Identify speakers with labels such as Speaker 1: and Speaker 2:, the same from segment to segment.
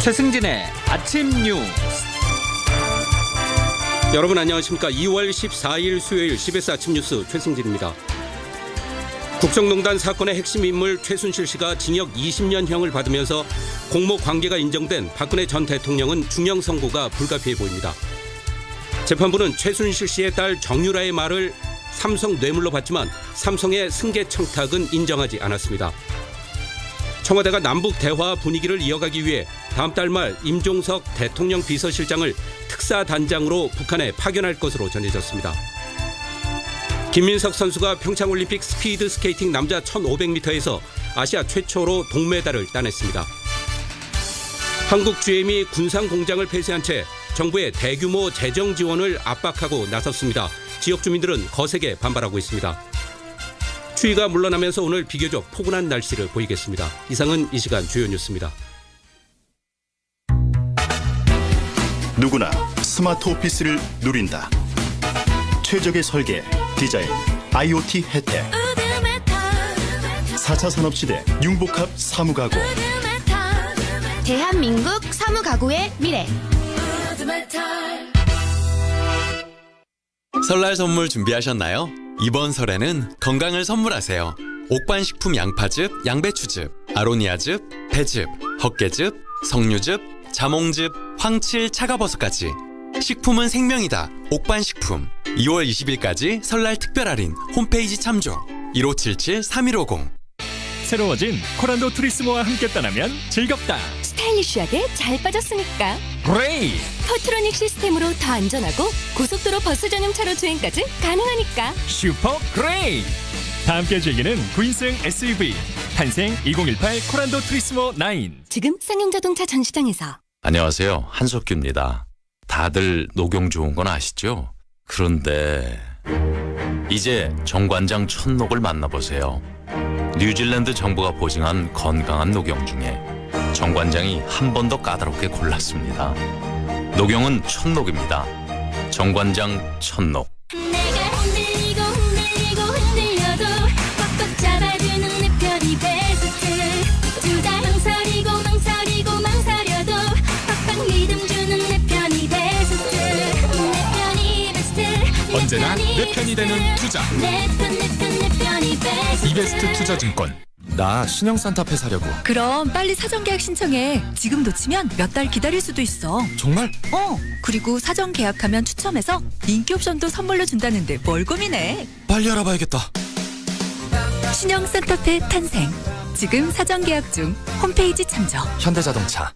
Speaker 1: 최승진의 아침 뉴스. 여러분 안녕하십니까. 2월 14일 수요일 CBS 아침 뉴스 최승진입니다. 국정농단 사건의 핵심 인물 최순실 씨가 징역 20년형을 받으면서 공모 관계가 인정된 박근혜 전 대통령은 중형 선고가 불가피해 보입니다. 재판부는 최순실 씨의 딸 정유라의 말을 삼성 뇌물로 봤지만 삼성의 승계 청탁은 인정하지 않았습니다. 청와대가 남북 대화 분위기를 이어가기 위해 다음 달 말 임종석 대통령 비서실장을 특사단장으로 북한에 파견할 것으로 전해졌습니다. 김민석 선수가 평창올림픽 스피드 스케이팅 남자 1500m에서 아시아 최초로 동메달을 따냈습니다. 한국 GM이 군산 공장을 폐쇄한 채 정부의 대규모 재정 지원을 압박하고 나섰습니다. 지역 주민들은 거세게 반발하고 있습니다. 추위가 물러나면서 오늘 비교적 포근한 날씨를 보이겠습니다. 이상은 이 시간 주요 뉴스입니다.
Speaker 2: 누구나 스마트 오피스를 누린다. 최적의 설계, 디자인, IoT 혜택. 4차 산업시대 융복합 사무가구.
Speaker 3: 대한민국 사무가구의 미래.
Speaker 4: 설날 선물 준비하셨나요? 이번 설에는 건강을 선물하세요. 옥반식품 양파즙, 양배추즙, 아로니아즙, 배즙, 헛개즙, 석류즙, 자몽즙, 황칠, 차가버섯까지. 식품은 생명이다. 옥반식품. 2월 20일까지 설날 특별 할인 홈페이지 참조. 1577-3150.
Speaker 5: 새로워진 코란도 투리스모와 함께 떠나면 즐겁다.
Speaker 6: 스타일리쉬하게 잘 빠졌으니까.
Speaker 5: 그레이!
Speaker 6: 포트로닉 시스템으로 더 안전하고 고속도로 버스 전용차로 주행까지 가능하니까.
Speaker 5: 슈퍼 그레이! 다 함께 즐기는 9인승 SUV 탄생 2018 코란도 투리스모 9.
Speaker 6: 지금 쌍용자동차 전시장에서.
Speaker 7: 안녕하세요. 한석규입니다. 다들 녹용 좋은 건 아시죠? 그런데 이제 정관장 천녹을 만나보세요. 뉴질랜드 정부가 보증한 건강한 녹용 중에 정관장이 한 번 더 까다롭게 골랐습니다. 녹용은 천녹입니다. 정관장 천녹.
Speaker 6: 내가 흔들리고 흔들리고 흔들려도 꽉꽉 잡아주는 내 편이 베스트. 둘 다 망설이고 망설이고 망설여도 꽉꽉 믿음 주는 내 편이 베스트. 내 편이 베스트.
Speaker 5: 언제나 내 편이 되는 투자.
Speaker 6: 내 편이 베스트.
Speaker 5: 이베스트 투자증권.
Speaker 8: 나 신형 산타페 사려고.
Speaker 9: 그럼 빨리 사전 계약 신청해. 지금 놓치면 몇 달 기다릴 수도 있어.
Speaker 8: 정말?
Speaker 9: 그리고 사전 계약하면 추첨해서 인기 옵션도 선물로 준다는데 뭘 고민해.
Speaker 8: 빨리 알아봐야겠다.
Speaker 9: 신형 산타페 탄생. 지금 사전 계약 중. 홈페이지 참조.
Speaker 8: 현대자동차.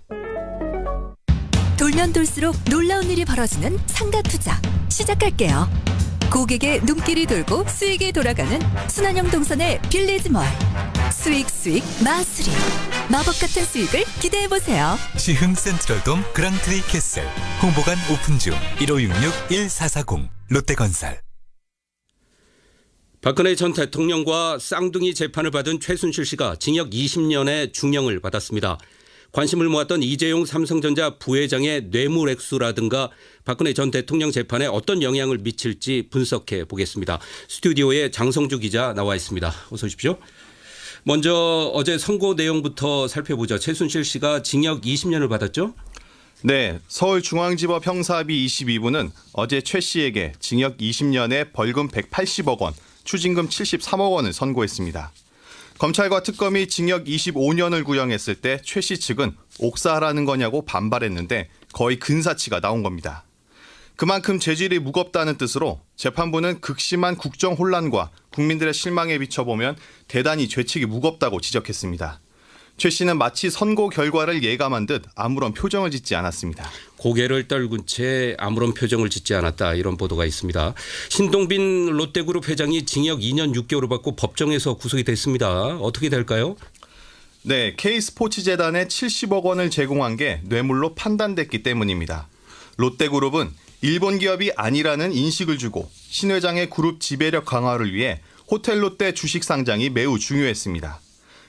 Speaker 9: 돌면 돌수록 놀라운 일이 벌어지는 상가 투자. 시작할게요. 고객의 눈길이 돌고 수익이 돌아가는 순환형 동선의 빌리지몰. 수익 마수리. 마법 같은 수익을 기대해보세요.
Speaker 10: 시흥 센트럴돔 그랑트리 캐슬. 홍보관 오픈 중. 1566-1440 롯데건설.
Speaker 1: 박근혜 전 대통령과 쌍둥이 재판을 받은 최순실 씨가 징역 20년의 중형을 받았습니다. 관심을 모았던 이재용 삼성전자 부회장의 뇌물 액수라든가 박근혜 전 대통령 재판에 어떤 영향을 미칠지 분석해 보겠습니다. 스튜디오에 장성주 기자 나와 있습니다. 어서 오십시오. 먼저 어제 선고 내용부터 살펴보죠. 최순실 씨가 징역 20년을 받았죠?
Speaker 2: 네, 서울중앙지법 형사합의 22부는 어제 최 씨에게 징역 20년에 벌금 180억 원, 추징금 73억 원을 선고했습니다. 검찰과 특검이 징역 25년을 구형했을 때 최 씨 측은 옥사하라는 거냐고 반발했는데 거의 근사치가 나온 겁니다. 그만큼 죄질이 무겁다는 뜻으로 재판부는 극심한 국정 혼란과 국민들의 실망에 비춰보면 대단히 죄책이 무겁다고 지적했습니다. 최 씨는 마치 선고 결과를 예감한 듯 아무런 표정을 짓지 않았습니다.
Speaker 1: 고개를 떨군 채 아무런 표정을 짓지 않았다, 이런 보도가 있습니다. 신동빈 롯데그룹 회장이 징역 2년 6개월을 받고 법정에서 구속이 됐습니다. 어떻게 될까요?
Speaker 2: 네, K스포츠재단에 70억 원을 제공한 게 뇌물로 판단됐기 때문입니다. 롯데그룹은 일본 기업이 아니라는 인식을 주고 신 회장의 그룹 지배력 강화를 위해 호텔 롯데 주식 상장이 매우 중요했습니다.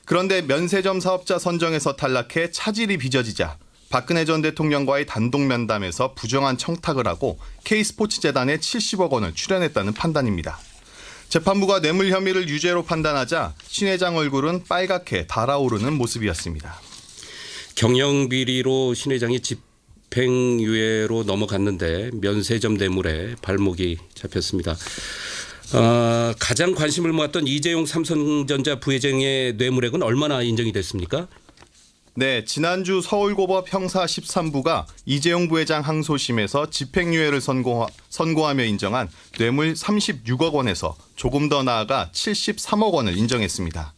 Speaker 2: 그런데 면세점 사업자 선정에서 탈락해 차질이 빚어지자 박근혜 전 대통령과의 단독 면담에서 부정한 청탁을 하고 K스포츠재단에 70억 원을 출연했다는 판단입니다. 재판부가 뇌물 혐의를 유죄로 판단하자 신 회장 얼굴은 빨갛게 달아오르는 모습이었습니다.
Speaker 1: 경영비리로 신 회장이 집행유예로 넘어갔는데 면세점 뇌물에 발목이 잡혔습니다. 가장 관심을 모았던 이재용 삼성전자 부회장의 뇌물액은 얼마나 인정이 됐습니까?
Speaker 2: 네, 지난주 서울고법 형사 13부가 이재용 부회장 항소심에서 집행유예를 선고하며 인정한 뇌물 36억 원에서 조금 더 나아가 73억 원을 인정했습니다.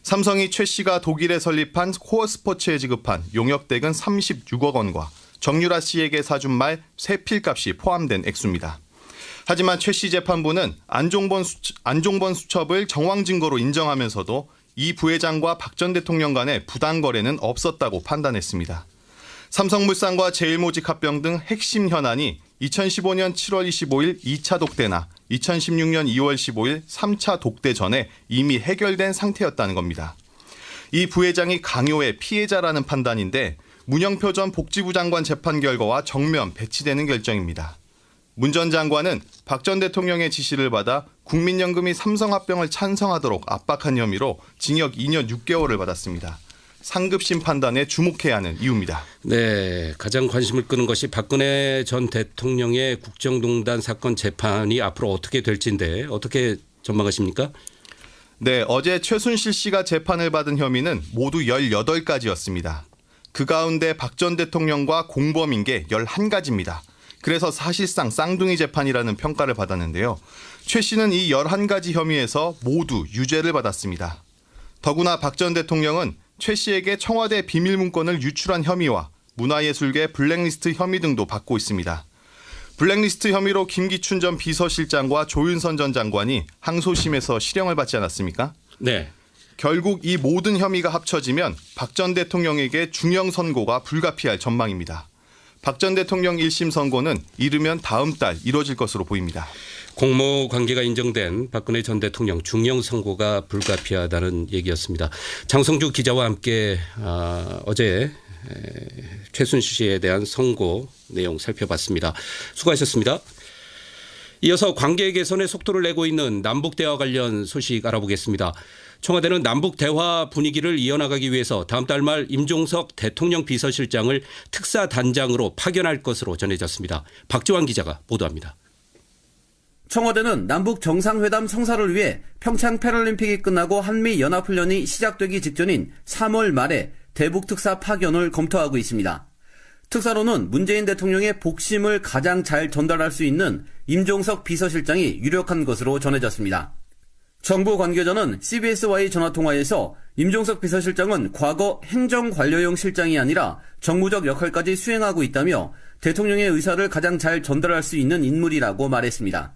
Speaker 2: 삼성이 최 씨가 독일에 설립한 코어스포츠에 지급한 용역대금 36억 원과 정유라 씨에게 사준 말 새 필값이 포함된 액수입니다. 하지만 최 씨 재판부는 안종번 수첩을 정황 증거로 인정하면서도 이 부회장과 박 전 대통령 간의 부당 거래는 없었다고 판단했습니다. 삼성물산과 제일모직 합병 등 핵심 현안이 2015년 7월 25일 2차 독대나 2016년 2월 15일 3차 독대 전에 이미 해결된 상태였다는 겁니다. 이 부회장이 강요의 피해자라는 판단인데 문영표 전 복지부 장관 재판 결과와 정면 배치되는 결정입니다. 문 전 장관은 박 전 대통령의 지시를 받아 국민연금이 삼성합병을 찬성하도록 압박한 혐의로 징역 2년 6개월을 받았습니다. 상급심 판단에 주목해야 하는 이유입니다.
Speaker 1: 네, 가장 관심을 끄는 것이 박근혜 전 대통령의 국정농단 사건 재판이 앞으로 어떻게 될지인데 어떻게 전망하십니까?
Speaker 2: 네, 어제 최순실 씨가 재판을 받은 혐의는 모두 18가지였습니다. 그 가운데 박 전 대통령과 공범인 게 11가지입니다. 그래서 사실상 쌍둥이 재판이라는 평가를 받았는데요. 최 씨는 이 11가지 혐의에서 모두 유죄를 받았습니다. 더구나 박 전 대통령은 최 씨에게 청와대 비밀문건을 유출한 혐의와 문화예술계 블랙리스트 혐의 등도 받고 있습니다. 블랙리스트 혐의로 김기춘 전 비서실장과 조윤선 전 장관이 항소심에서 실형을 받지 않았습니까?
Speaker 1: 네.
Speaker 2: 결국 이 모든 혐의가 합쳐지면 박 전 대통령에게 중형 선고가 불가피할 전망입니다. 박 전 대통령 1심 선고는 이르면 다음 달 이뤄질 것으로 보입니다.
Speaker 1: 공모 관계가 인정된 박근혜 전 대통령 중형 선고가 불가피하다는 얘기였습니다. 장성주 기자와 함께 어제 최순실 씨에 대한 선고 내용 살펴봤습니다. 수고하셨습니다. 이어서 관계 개선에 속도를 내고 있는 남북대화 관련 소식 알아보겠습니다. 청와대는 남북대화 분위기를 이어나가기 위해서 다음 달 말 임종석 대통령 비서실장을 특사단장으로 파견할 것으로 전해졌습니다. 박지환 기자가 보도합니다.
Speaker 11: 청와대는 남북 정상회담 성사를 위해 평창 패럴림픽이 끝나고 한미연합훈련이 시작되기 직전인 3월 말에 대북 특사 파견을 검토하고 있습니다. 특사로는 문재인 대통령의 복심을 가장 잘 전달할 수 있는 임종석 비서실장이 유력한 것으로 전해졌습니다. 정부 관계자는 CBS와의 전화통화에서 임종석 비서실장은 과거 행정관료용 실장이 아니라 정무적 역할까지 수행하고 있다며 대통령의 의사를 가장 잘 전달할 수 있는 인물이라고 말했습니다.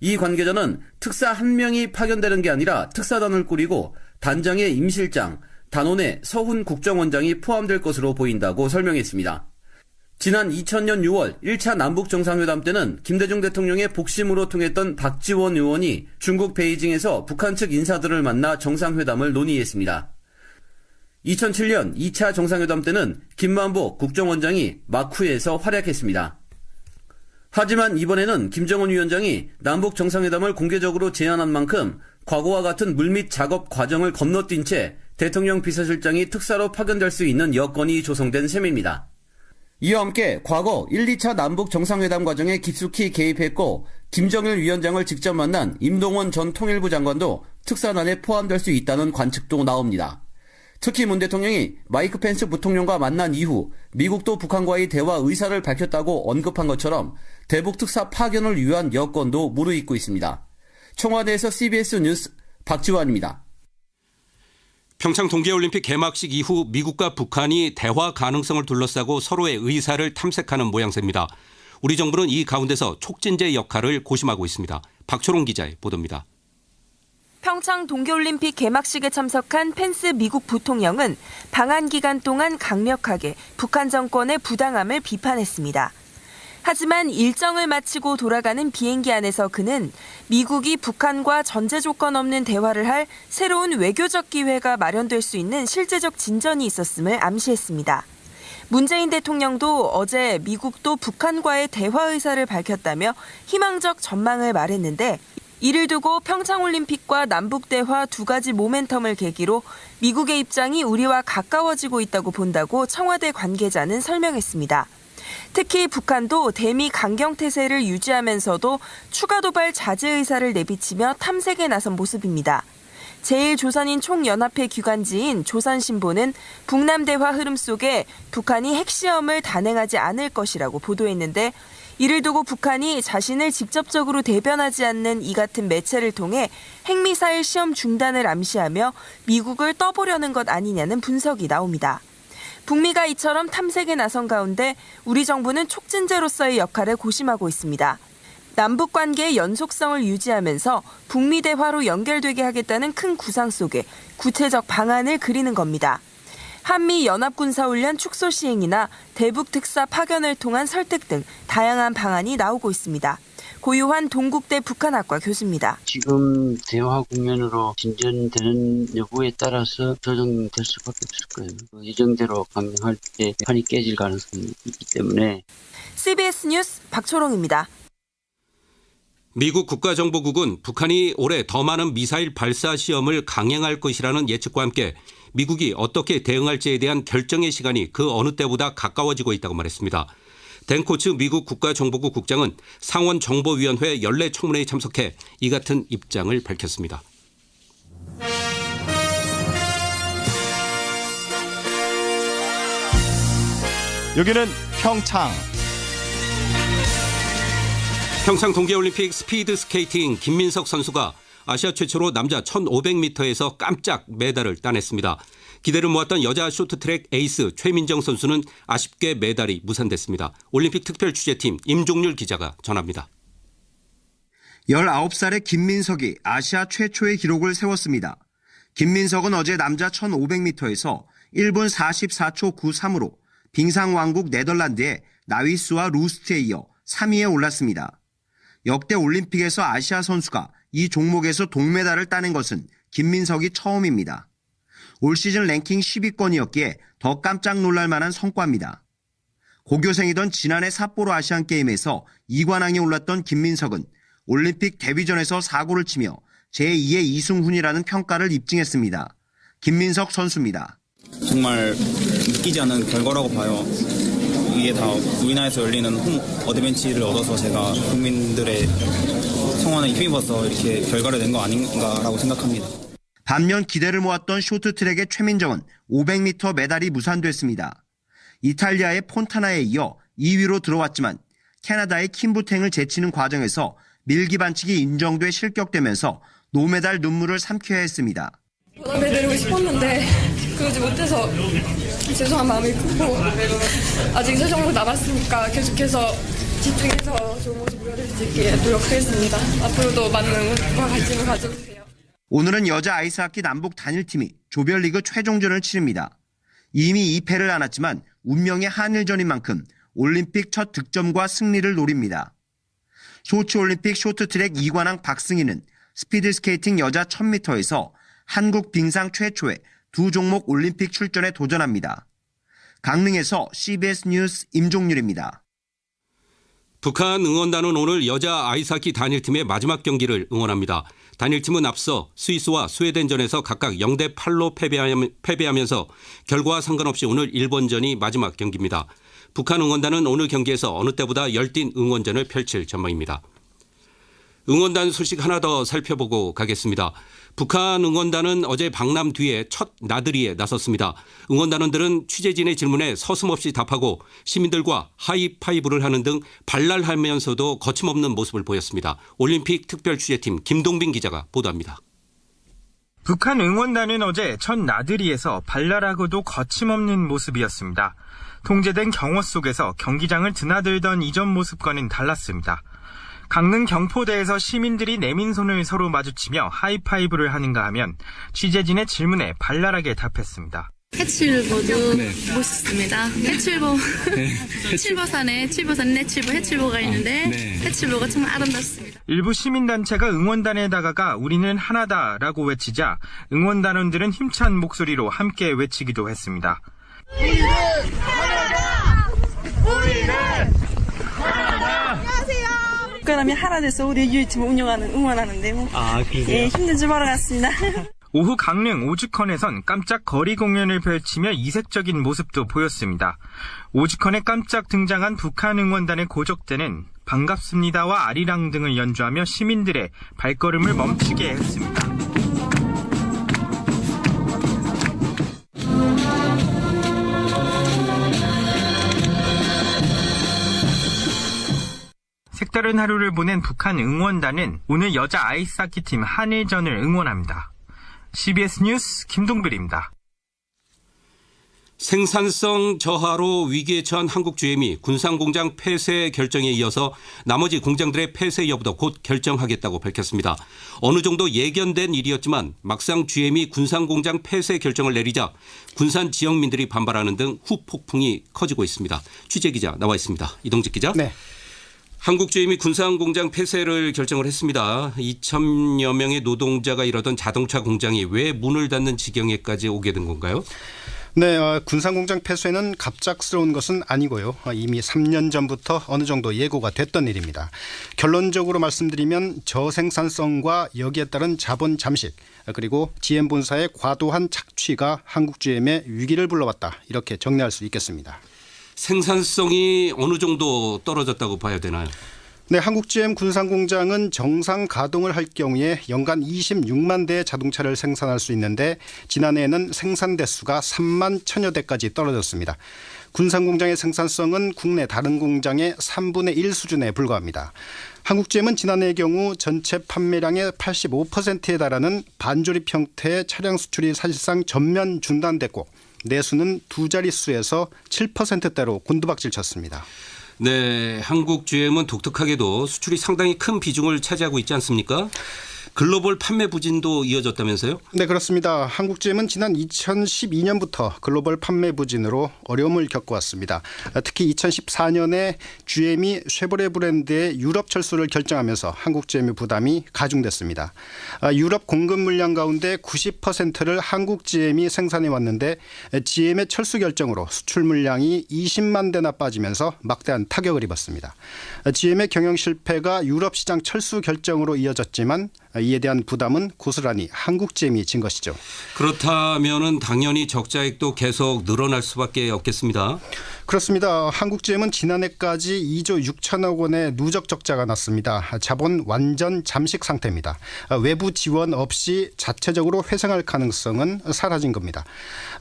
Speaker 11: 이 관계자는 특사 한 명이 파견되는 게 아니라 특사단을 꾸리고 단장에 임 실장, 단원에 서훈 국정원장이 포함될 것으로 보인다고 설명했습니다. 지난 2000년 6월 1차 남북정상회담 때는 김대중 대통령의 복심으로 통했던 박지원 의원이 중국 베이징에서 북한 측 인사들을 만나 정상회담을 논의했습니다. 2007년 2차 정상회담 때는 김만복 국정원장이 마쿠에서 활약했습니다. 하지만 이번에는 김정은 위원장이 남북 정상회담을 공개적으로 제안한 만큼 과거와 같은 물밑 작업 과정을 건너뛴 채 대통령 비서실장이 특사로 파견될 수 있는 여건이 조성된 셈입니다. 이와 함께 과거 1, 2차 남북 정상회담 과정에 깊숙이 개입했고 김정일 위원장을 직접 만난 임동원 전 통일부 장관도 특사단에 포함될 수 있다는 관측도 나옵니다. 특히 문 대통령이 마이크 펜스 부통령과 만난 이후 미국도 북한과의 대화 의사를 밝혔다고 언급한 것처럼 대북 특사 파견을 위한 여건도 무르익고 있습니다. 청와대에서 CBS 뉴스 박지환입니다.
Speaker 1: 평창 동계올림픽 개막식 이후 미국과 북한이 대화 가능성을 둘러싸고 서로의 의사를 탐색하는 모양새입니다. 우리 정부는 이 가운데서 촉진제 역할을 고심하고 있습니다. 박초롱 기자의 보도입니다.
Speaker 12: 평창 동계올림픽 개막식에 참석한 펜스 미국 부통령은 방한 기간 동안 강력하게 북한 정권의 부당함을 비판했습니다. 하지만 일정을 마치고 돌아가는 비행기 안에서 그는 미국이 북한과 전제 조건 없는 대화를 할 새로운 외교적 기회가 마련될 수 있는 실제적 진전이 있었음을 암시했습니다. 문재인 대통령도 어제 미국도 북한과의 대화 의사를 밝혔다며 희망적 전망을 말했는데 이를 두고 평창올림픽과 남북대화 두 가지 모멘텀을 계기로 미국의 입장이 우리와 가까워지고 있다고 본다고 청와대 관계자는 설명했습니다. 특히 북한도 대미 강경태세를 유지하면서도 추가 도발 자제 의사를 내비치며 탐색에 나선 모습입니다. 제1조선인 총연합회 기관지인 조선신보는 북남대화 흐름 속에 북한이 핵시험을 단행하지 않을 것이라고 보도했는데 이를 두고 북한이 자신을 직접적으로 대변하지 않는 이 같은 매체를 통해 핵미사일 시험 중단을 암시하며 미국을 떠보려는 것 아니냐는 분석이 나옵니다. 북미가 이처럼 탐색에 나선 가운데 우리 정부는 촉진제로서의 역할을 고심하고 있습니다. 남북 관계의 연속성을 유지하면서 북미 대화로 연결되게 하겠다는 큰 구상 속에 구체적 방안을 그리는 겁니다. 한미 연합군사훈련 축소 시행이나 대북 특사 파견을 통한 설득 등 다양한 방안이 나오고 있습니다. 고유환 동국대 북한학과 교수입니다.
Speaker 13: 지금 대화 국면으로 진전되는 여부에 따라서 조정될 수밖에 없을 거예요. 예정대로 강행할 때 판이 깨질 가능성이 있기 때문에.
Speaker 12: CBS 뉴스 박초롱입니다.
Speaker 1: 미국 국가정보국은 북한이 올해 더 많은 미사일 발사 시험을 강행할 것이라는 예측과 함께 미국이 어떻게 대응할지에 대한 결정의 시간이 그 어느 때보다 가까워지고 있다고 말했습니다. 댄 코츠 미국 국가정보국 국장은 상원정보위원회 연례 청문회에 참석해 이 같은 입장을 밝혔습니다.
Speaker 2: 여기는 평창.
Speaker 1: 평창 동계올림픽 스피드 스케이팅 김민석 선수가 아시아 최초로 남자 1500m에서 깜짝 메달을 따냈습니다. 기대를 모았던 여자 쇼트트랙 에이스 최민정 선수는 아쉽게 메달이 무산됐습니다. 올림픽 특별 취재팀 임종률 기자가 전합니다.
Speaker 14: 19살의 김민석이 아시아 최초의 기록을 세웠습니다. 김민석은 어제 남자 1500m에서 1분 44초 93으로 빙상왕국 네덜란드의 나위스와 루스트에 이어 3위에 올랐습니다. 역대 올림픽에서 아시아 선수가 이 종목에서 동메달을 따낸 것은 김민석이 처음입니다. 올 시즌 랭킹 10위권이었기에 더 깜짝 놀랄 만한 성과입니다. 고교생이던 지난해 삿포로 아시안게임에서 2관왕에 올랐던 김민석은 올림픽 데뷔전에서 사고를 치며 제2의 이승훈이라는 평가를 입증했습니다. 김민석 선수입니다.
Speaker 15: 정말 믿기지 않는 결과라고 봐요. 이게 다 우리나라에서 열리는 홈 어드벤치를 얻어서 제가 국민들의 성원에 힘입어서 이렇게 결과를 낸 거 아닌가라고 생각합니다.
Speaker 14: 반면 기대를 모았던 쇼트트랙의 최민정은 500m 메달이 무산됐습니다. 이탈리아의 폰타나에 이어 2위로 들어왔지만 캐나다의 킴부탱을 제치는 과정에서 밀기 반칙이 인정돼 실격되면서 노메달 눈물을 삼켜야 했습니다.
Speaker 16: 보답해드리고 싶었는데 그러지 못해서 죄송한 마음이 크고 아직 세 종목 남았으니까 계속해서 집중해서 좋은 모습 보여드릴 수 있게 노력하겠습니다. 앞으로도 많은 응원과 관심을 가져주세요.
Speaker 14: 오늘은 여자 아이스하키 남북 단일팀이 조별리그 최종전을 치릅니다. 이미 2패를 안았지만 운명의 한일전인 만큼 올림픽 첫 득점과 승리를 노립니다. 소치올림픽 쇼트트랙 2관왕 박승희는 스피드스케이팅 여자 1000m에서 한국 빙상 최초의 두 종목 올림픽 출전에 도전합니다. 강릉에서 CBS 뉴스 임종률입니다.
Speaker 1: 북한 응원단은 오늘 여자 아이스하키 단일팀의 마지막 경기를 응원합니다. 단일팀은 앞서 스위스와 스웨덴전에서 각각 0대8로 패배하면서 결과와 상관없이 오늘 일본전이 마지막 경기입니다. 북한 응원단은 오늘 경기에서 어느 때보다 열띤 응원전을 펼칠 전망입니다. 응원단 소식 하나 더 살펴보고 가겠습니다. 북한 응원단은 어제 방남 뒤에 첫 나들이에 나섰습니다. 응원단원들은 취재진의 질문에 서슴없이 답하고 시민들과 하이파이브를 하는 등 발랄하면서도 거침없는 모습을 보였습니다. 올림픽 특별 취재팀 김동빈 기자가 보도합니다.
Speaker 17: 북한 응원단은 어제 첫 나들이에서 발랄하고도 거침없는 모습이었습니다. 통제된 경호 속에서 경기장을 드나들던 이전 모습과는 달랐습니다. 강릉 경포대에서 시민들이 내민 손을 서로 마주치며 하이파이브를 하는가 하면 취재진의 질문에 발랄하게 답했습니다.
Speaker 18: 해칠보도 멋있습니다. 해칠보, 칠보산에 해칠보, 해칠보가 있는데 해칠보가 정말 아름답습니다.
Speaker 17: 일부 시민단체가 응원단에 다가가 우리는 하나다라고 외치자 응원단원들은 힘찬 목소리로 함께 외치기도 했습니다.
Speaker 6: 우리는 하나다! 우리는 하나다! 안녕하세요.
Speaker 19: 그러면 하나 돼서 우리 유유팀을 응원하는데요.
Speaker 17: 아, 그래요?
Speaker 19: 예, 힘든 줄 알았습니다.
Speaker 17: 오후 강릉 오죽헌에선 깜짝 거리 공연을 펼치며 이색적인 모습도 보였습니다. 오죽헌에 깜짝 등장한 북한 응원단의 고적대는 반갑습니다와 아리랑 등을 연주하며 시민들의 발걸음을 멈추게 했습니다. 색다른 하루를 보낸 북한 응원단은 오늘 여자 아이스하키팀 한일전을 응원합니다. CBS 뉴스 김동필입니다.
Speaker 1: 생산성 저하로 위기에 처한 한국 GM이 군산공장 폐쇄 결정에 이어서 나머지 공장들의 폐쇄 여부도 곧 결정하겠다고 밝혔습니다. 어느 정도 예견된 일이었지만 막상 GM이 군산공장 폐쇄 결정을 내리자 군산 지역민들이 반발하는 등 후폭풍이 커지고 있습니다. 취재기자 나와 있습니다. 이동직 기자.
Speaker 20: 네.
Speaker 1: 한국 GM이 군산공장 폐쇄를 결정을 했습니다. 2,000여 명의 노동자가 일하던 자동차 공장이 왜 문을 닫는 지경에까지 오게 된 건가요?
Speaker 20: 네, 군산공장 폐쇄는 갑작스러운 것은 아니고요. 이미 3년 전부터 어느 정도 예고가 됐던 일입니다. 결론적으로 말씀드리면 저생산성과 여기에 따른 자본 잠식 그리고 GM 본사의 과도한 착취가 한국 GM의 위기를 불러왔다. 이렇게 정리할 수 있겠습니다.
Speaker 1: 생산성이 어느 정도 떨어졌다고 봐야 되나요?
Speaker 20: 네, 한국 GM 군산공장은 정상 가동을 할 경우에 연간 26만 대의 자동차를 생산할 수 있는데 지난해에는 생산 대수가 3만 1천여 대까지 떨어졌습니다. 군산공장의 생산성은 국내 다른 공장의 3분의 1 수준에 불과합니다. 한국 GM은 지난해의 경우 전체 판매량의 85%에 달하는 반조립 형태의 차량 수출이 사실상 전면 중단됐고 내수는 두 자릿수에서 7%대로 곤두박질 쳤습니다.
Speaker 1: 네, 한국 GM은 독특하게도 수출이 상당히 큰 비중을 차지하고 있지 않습니까? 글로벌 판매 부진도 이어졌다면서요?
Speaker 20: 네, 그렇습니다. 한국 GM은 지난 2012년부터 글로벌 판매 부진으로 어려움을 겪어왔습니다. 특히 2014년에 GM이 쉐보레 브랜드의 유럽 철수를 결정하면서 한국 GM의 부담이 가중됐습니다. 유럽 공급 물량 가운데 90%를 한국 GM이 생산해 왔는데 GM의 철수 결정으로 수출 물량이 20만 대나 빠지면서 막대한 타격을 입었습니다. GM의 경영 실패가 유럽 시장 철수 결정으로 이어졌지만 이에 대한 부담은 고스란히 한국 GM이 진 것이죠.
Speaker 1: 그렇다면은 당연히 적자액도 계속 늘어날 수밖에 없겠습니다.
Speaker 20: 그렇습니다. 한국 GM은 지난해까지 2조 6천억 원의 누적 적자가 났습니다. 자본 완전 잠식 상태입니다. 외부 지원 없이 자체적으로 회생할 가능성은 사라진 겁니다.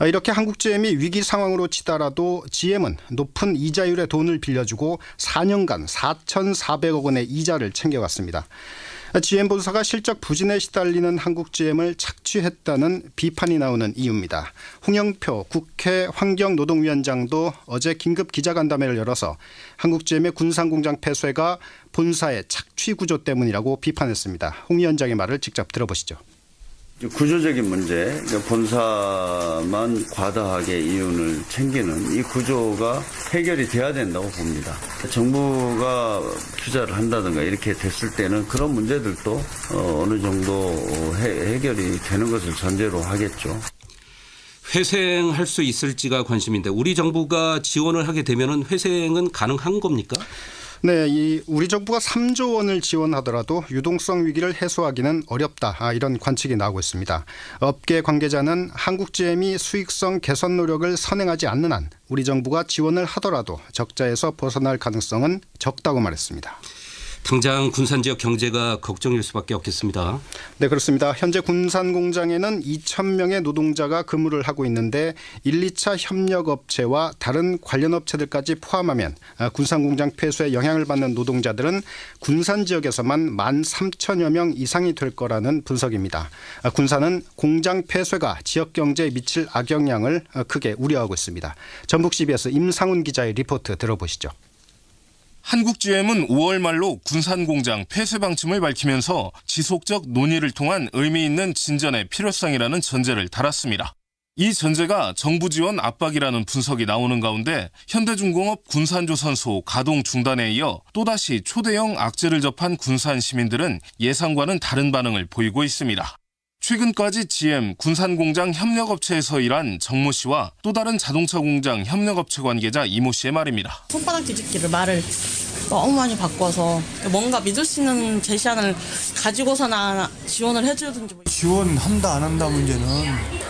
Speaker 20: 이렇게 한국 GM이 위기 상황으로 치달아도 GM은 높은 이자율의 돈을 빌려주고 4년간 4,400억 원의 이자를 챙겨왔습니다. GM 본사가 실적 부진에 시달리는 한국 GM을 착취했다는 비판이 나오는 이유입니다. 홍영표 국회 환경노동위원장도 어제 긴급 기자간담회를 열어서 한국 GM의 군산공장 폐쇄가 본사의 착취 구조 때문이라고 비판했습니다. 홍 위원장의 말을 직접 들어보시죠.
Speaker 21: 구조적인 문제, 본사만 과다하게 이윤을 챙기는 이 구조가 해결이 돼야 된다고 봅니다. 정부가 투자를 한다든가 이렇게 됐을 때는 그런 문제들도 어느 정도 해결이 되는 것을 전제로 하겠죠.
Speaker 1: 회생할 수 있을지가 관심인데 우리 정부가 지원을 하게 되면 회생은 가능한 겁니까?
Speaker 20: 네, 우리 정부가 3조 원을 지원하더라도 유동성 위기를 해소하기는 어렵다. 이런 관측이 나오고 있습니다. 업계 관계자는 한국 GM이 수익성 개선 노력을 선행하지 않는 한 우리 정부가 지원을 하더라도 적자에서 벗어날 가능성은 적다고 말했습니다.
Speaker 1: 당장 군산 지역 경제가 걱정일 수밖에 없겠습니다.
Speaker 20: 네, 그렇습니다. 현재 군산 공장에는 2,000명의 노동자가 근무를 하고 있는데 1, 2차 협력업체와 다른 관련 업체들까지 포함하면 군산 공장 폐쇄에 영향을 받는 노동자들은 군산 지역에서만 13,000여 명 이상이 될 거라는 분석입니다. 군산은 공장 폐쇄가 지역 경제에 미칠 악영향을 크게 우려하고 있습니다. 전북 CBS 임상훈 기자의 리포트 들어보시죠.
Speaker 22: 한국 GM은 5월 말로 군산공장 폐쇄 방침을 밝히면서 지속적 논의를 통한 의미 있는 진전의 필요성이라는 전제를 달았습니다. 이 전제가 정부 지원 압박이라는 분석이 나오는 가운데 현대중공업 군산조선소 가동 중단에 이어 또다시 초대형 악재를 접한 군산 시민들은 예상과는 다른 반응을 보이고 있습니다. 최근까지 GM 군산공장 협력업체에서 일한 정모 씨와 또 다른 자동차 공장 협력업체 관계자 이모 씨의 말입니다.
Speaker 23: 손바닥 뒤집기를 말을
Speaker 3: 너무 많이 바꿔서 뭔가 믿을 수 있는 제시안을 가지고서나 지원을 해주든지.
Speaker 4: 지원한다 안 한다 문제는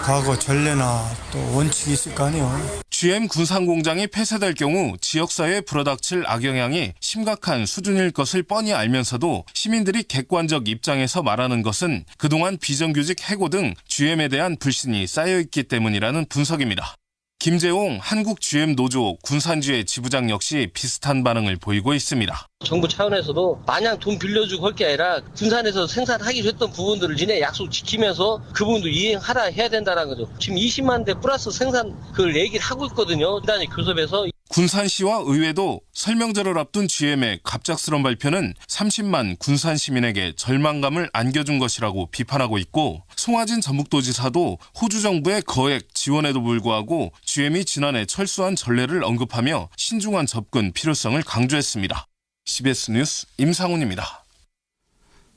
Speaker 4: 과거 전례나 또 원칙이 있을 거 아니에요.
Speaker 22: GM 군산공장이 폐쇄될 경우 지역사회에 불어닥칠 악영향이 심각한 수준일 것을 뻔히 알면서도 시민들이 객관적 입장에서 말하는 것은 그동안 비정규직 해고 등 GM에 대한 불신이 쌓여있기 때문이라는 분석입니다. 김재홍 한국 GM 노조 군산지회 지부장 역시 비슷한 반응을 보이고 있습니다.
Speaker 23: 정부 차원에서도 마냥 돈 빌려주고 할 게 아니라 군산에서 생산하기로 했던 부분들을 니네 약속 지키면서 그 부분도 이행하라 해야 된다는 거죠. 지금 20만 대 플러스 생산 그걸 얘기를 하고 있거든요. 단위 교섭에서.
Speaker 22: 군산시와 의회도 설명절을 앞둔 GM의 갑작스런 발표는 30만 군산 시민에게 절망감을 안겨준 것이라고 비판하고 있고, 송하진 전북도지사도 호주 정부의 거액 지원에도 불구하고 GM이 지난해 철수한 전례를 언급하며 신중한 접근 필요성을 강조했습니다. CBS 뉴스 임상훈입니다.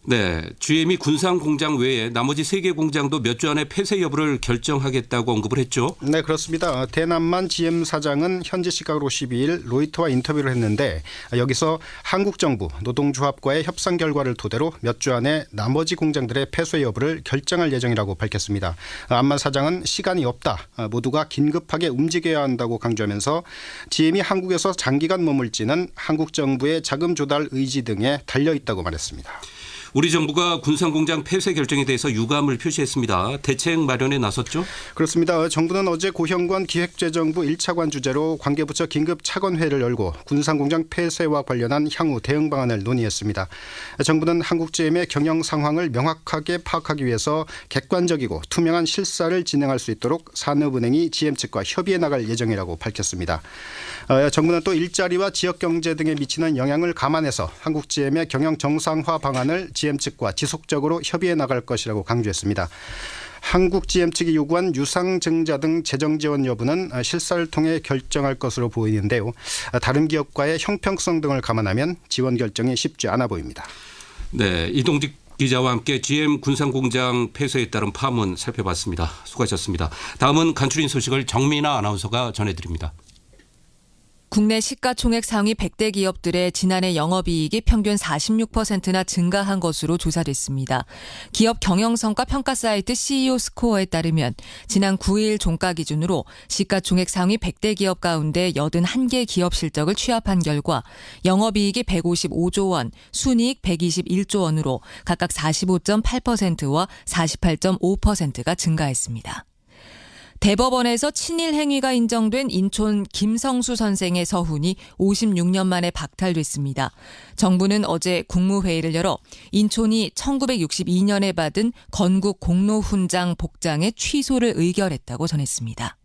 Speaker 1: 네, GM이 군산 공장 외에 나머지 3개 공장도 몇 주 안에 폐쇄 여부를 결정하겠다고 언급을 했죠.
Speaker 20: 네, 그렇습니다. 대남만 GM 사장은 현지 시각으로 12일 로이터와 인터뷰를 했는데 여기서 한국 정부 노동조합과의 협상 결과를 토대로 몇 주 안에 나머지 공장들의 폐쇄 여부를 결정할 예정이라고 밝혔습니다. 안만 사장은 시간이 없다. 모두가 긴급하게 움직여야 한다고 강조하면서 GM이 한국에서 장기간 머물지는 한국 정부의 자금 조달 의지 등에 달려있다고 말했습니다.
Speaker 1: 우리 정부가 군산공장 폐쇄 결정에 대해서 유감을 표시했습니다. 대책 마련에 나섰죠?
Speaker 20: 그렇습니다. 정부는 어제 고형관 기획재정부 1차관 주재로 관계부처 긴급 차관회를 열고 군산공장 폐쇄와 관련한 향후 대응 방안을 논의했습니다. 정부는 한국GM의 경영 상황을 명확하게 파악하기 위해서 객관적이고 투명한 실사를 진행할 수 있도록 산업은행이 GM 측과 협의해 나갈 예정이라고 밝혔습니다. 정부는 또 일자리와 지역경제 등에 미치는 영향을 감안해서 한국GM의 경영 정상화 방안을 GM 측과 지속적으로 협의해 나갈 것이라고 강조했습니다. 한국 GM 측이 요구한 유상증자 등 재정 지원 여부는 실사를 통해 결정할 것으로 보이는데요. 다른 기업과의 형평성 등을 감안하면 지원 결정이 쉽지 않아 보입니다.
Speaker 1: 네, 이동직 기자와 함께 GM 군산공장 폐쇄에 따른 파문 살펴봤습니다. 수고하셨습니다. 다음은 간추린 소식을 정민아 아나운서가 전해드립니다.
Speaker 24: 국내 시가총액 상위 100대 기업들의 지난해 영업이익이 평균 46%나 증가한 것으로 조사됐습니다. 기업 경영성과 평가 사이트 CEO 스코어에 따르면 지난 9일 종가 기준으로 시가총액 상위 100대 기업 가운데 81개 기업 실적을 취합한 결과 영업이익이 155조 원, 순이익 121조 원으로 각각 45.8%와 48.5%가 증가했습니다. 대법원에서 친일 행위가 인정된 인촌 김성수 선생의 서훈이 56년 만에 박탈됐습니다. 정부는 어제 국무회의를 열어 인촌이 1962년에 받은 건국 공로훈장 복장의 취소를 의결했다고 전했습니다.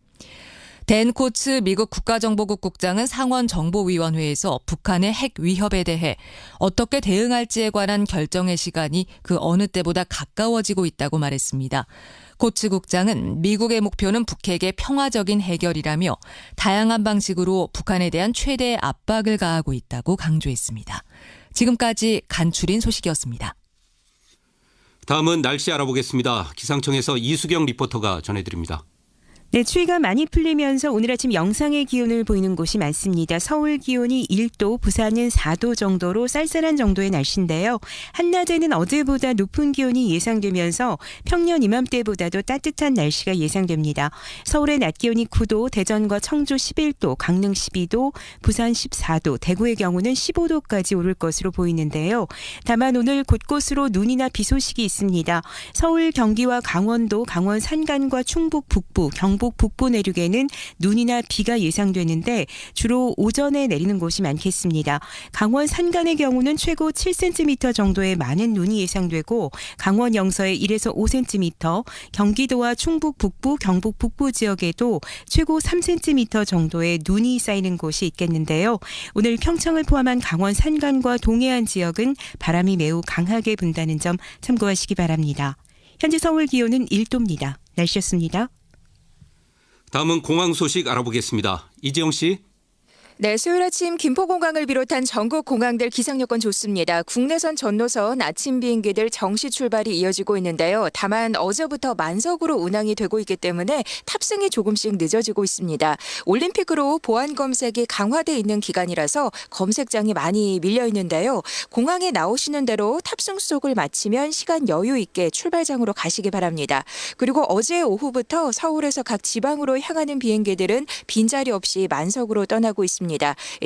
Speaker 24: 댄 코츠 미국 국가정보국 국장은 상원정보위원회에서 북한의 핵 위협에 대해 어떻게 대응할지에 관한 결정의 시간이 그 어느 때보다 가까워지고 있다고 말했습니다. 코츠 국장은 미국의 목표는 북핵의 평화적인 해결이라며 다양한 방식으로 북한에 대한 최대의 압박을 가하고 있다고 강조했습니다. 지금까지 간추린 소식이었습니다.
Speaker 1: 다음은 날씨 알아보겠습니다. 기상청에서 이수경 리포터가 전해드립니다.
Speaker 25: 네, 추위가 많이 풀리면서 오늘 아침 영상의 기온을 보이는 곳이 많습니다. 서울 기온이 1도, 부산은 4도 정도로 쌀쌀한 정도의 날씨인데요. 한낮에는 어제보다 높은 기온이 예상되면서 평년 이맘때보다도 따뜻한 날씨가 예상됩니다. 서울의 낮 기온이 9도, 대전과 청주 11도, 강릉 12도, 부산 14도, 대구의 경우는 15도까지 오를 것으로 보이는데요. 다만 오늘 곳곳으로 눈이나 비 소식이 있습니다. 서울, 경기와 강원도, 강원 산간과 충북 북부, 경북 북부 내륙에는 눈이나 비가 예상되는데 주로 오전에 내리는 곳이 많겠습니다. 강원 산간의 경우는 최고 7cm 정도의 많은 눈이 예상되고 강원 영서에 1에서 5cm, 경기도와 충북 북부, 경북 북부 지역에도 최고 3cm 정도의 눈이 쌓이는 곳이 있겠는데요. 오늘 평창을 포함한 강원 산간과 동해안 지역은 바람이 매우 강하게 분다는 점 참고하시기 바랍니다. 현재 서울 기온은 1도입니다. 날씨였습니다.
Speaker 1: 다음은 공항 소식 알아보겠습니다. 이재용 씨.
Speaker 5: 네, 수요일 아침 김포공항을 비롯한 전국 공항들 기상 여건 좋습니다. 국내선 전노선 아침 비행기들 정시 출발이 이어지고 있는데요. 다만 어제부터 만석으로 운항이 되고 있기 때문에 탑승이 조금씩 늦어지고 있습니다. 올림픽으로 보안 검색이 강화돼 있는 기간이라서 검색장이 많이 밀려 있는데요. 공항에 나오시는 대로 탑승 수속을 마치면 시간 여유 있게 출발장으로 가시기 바랍니다. 그리고 어제 오후부터 서울에서 각 지방으로 향하는 비행기들은 빈자리 없이 만석으로 떠나고 있습니다.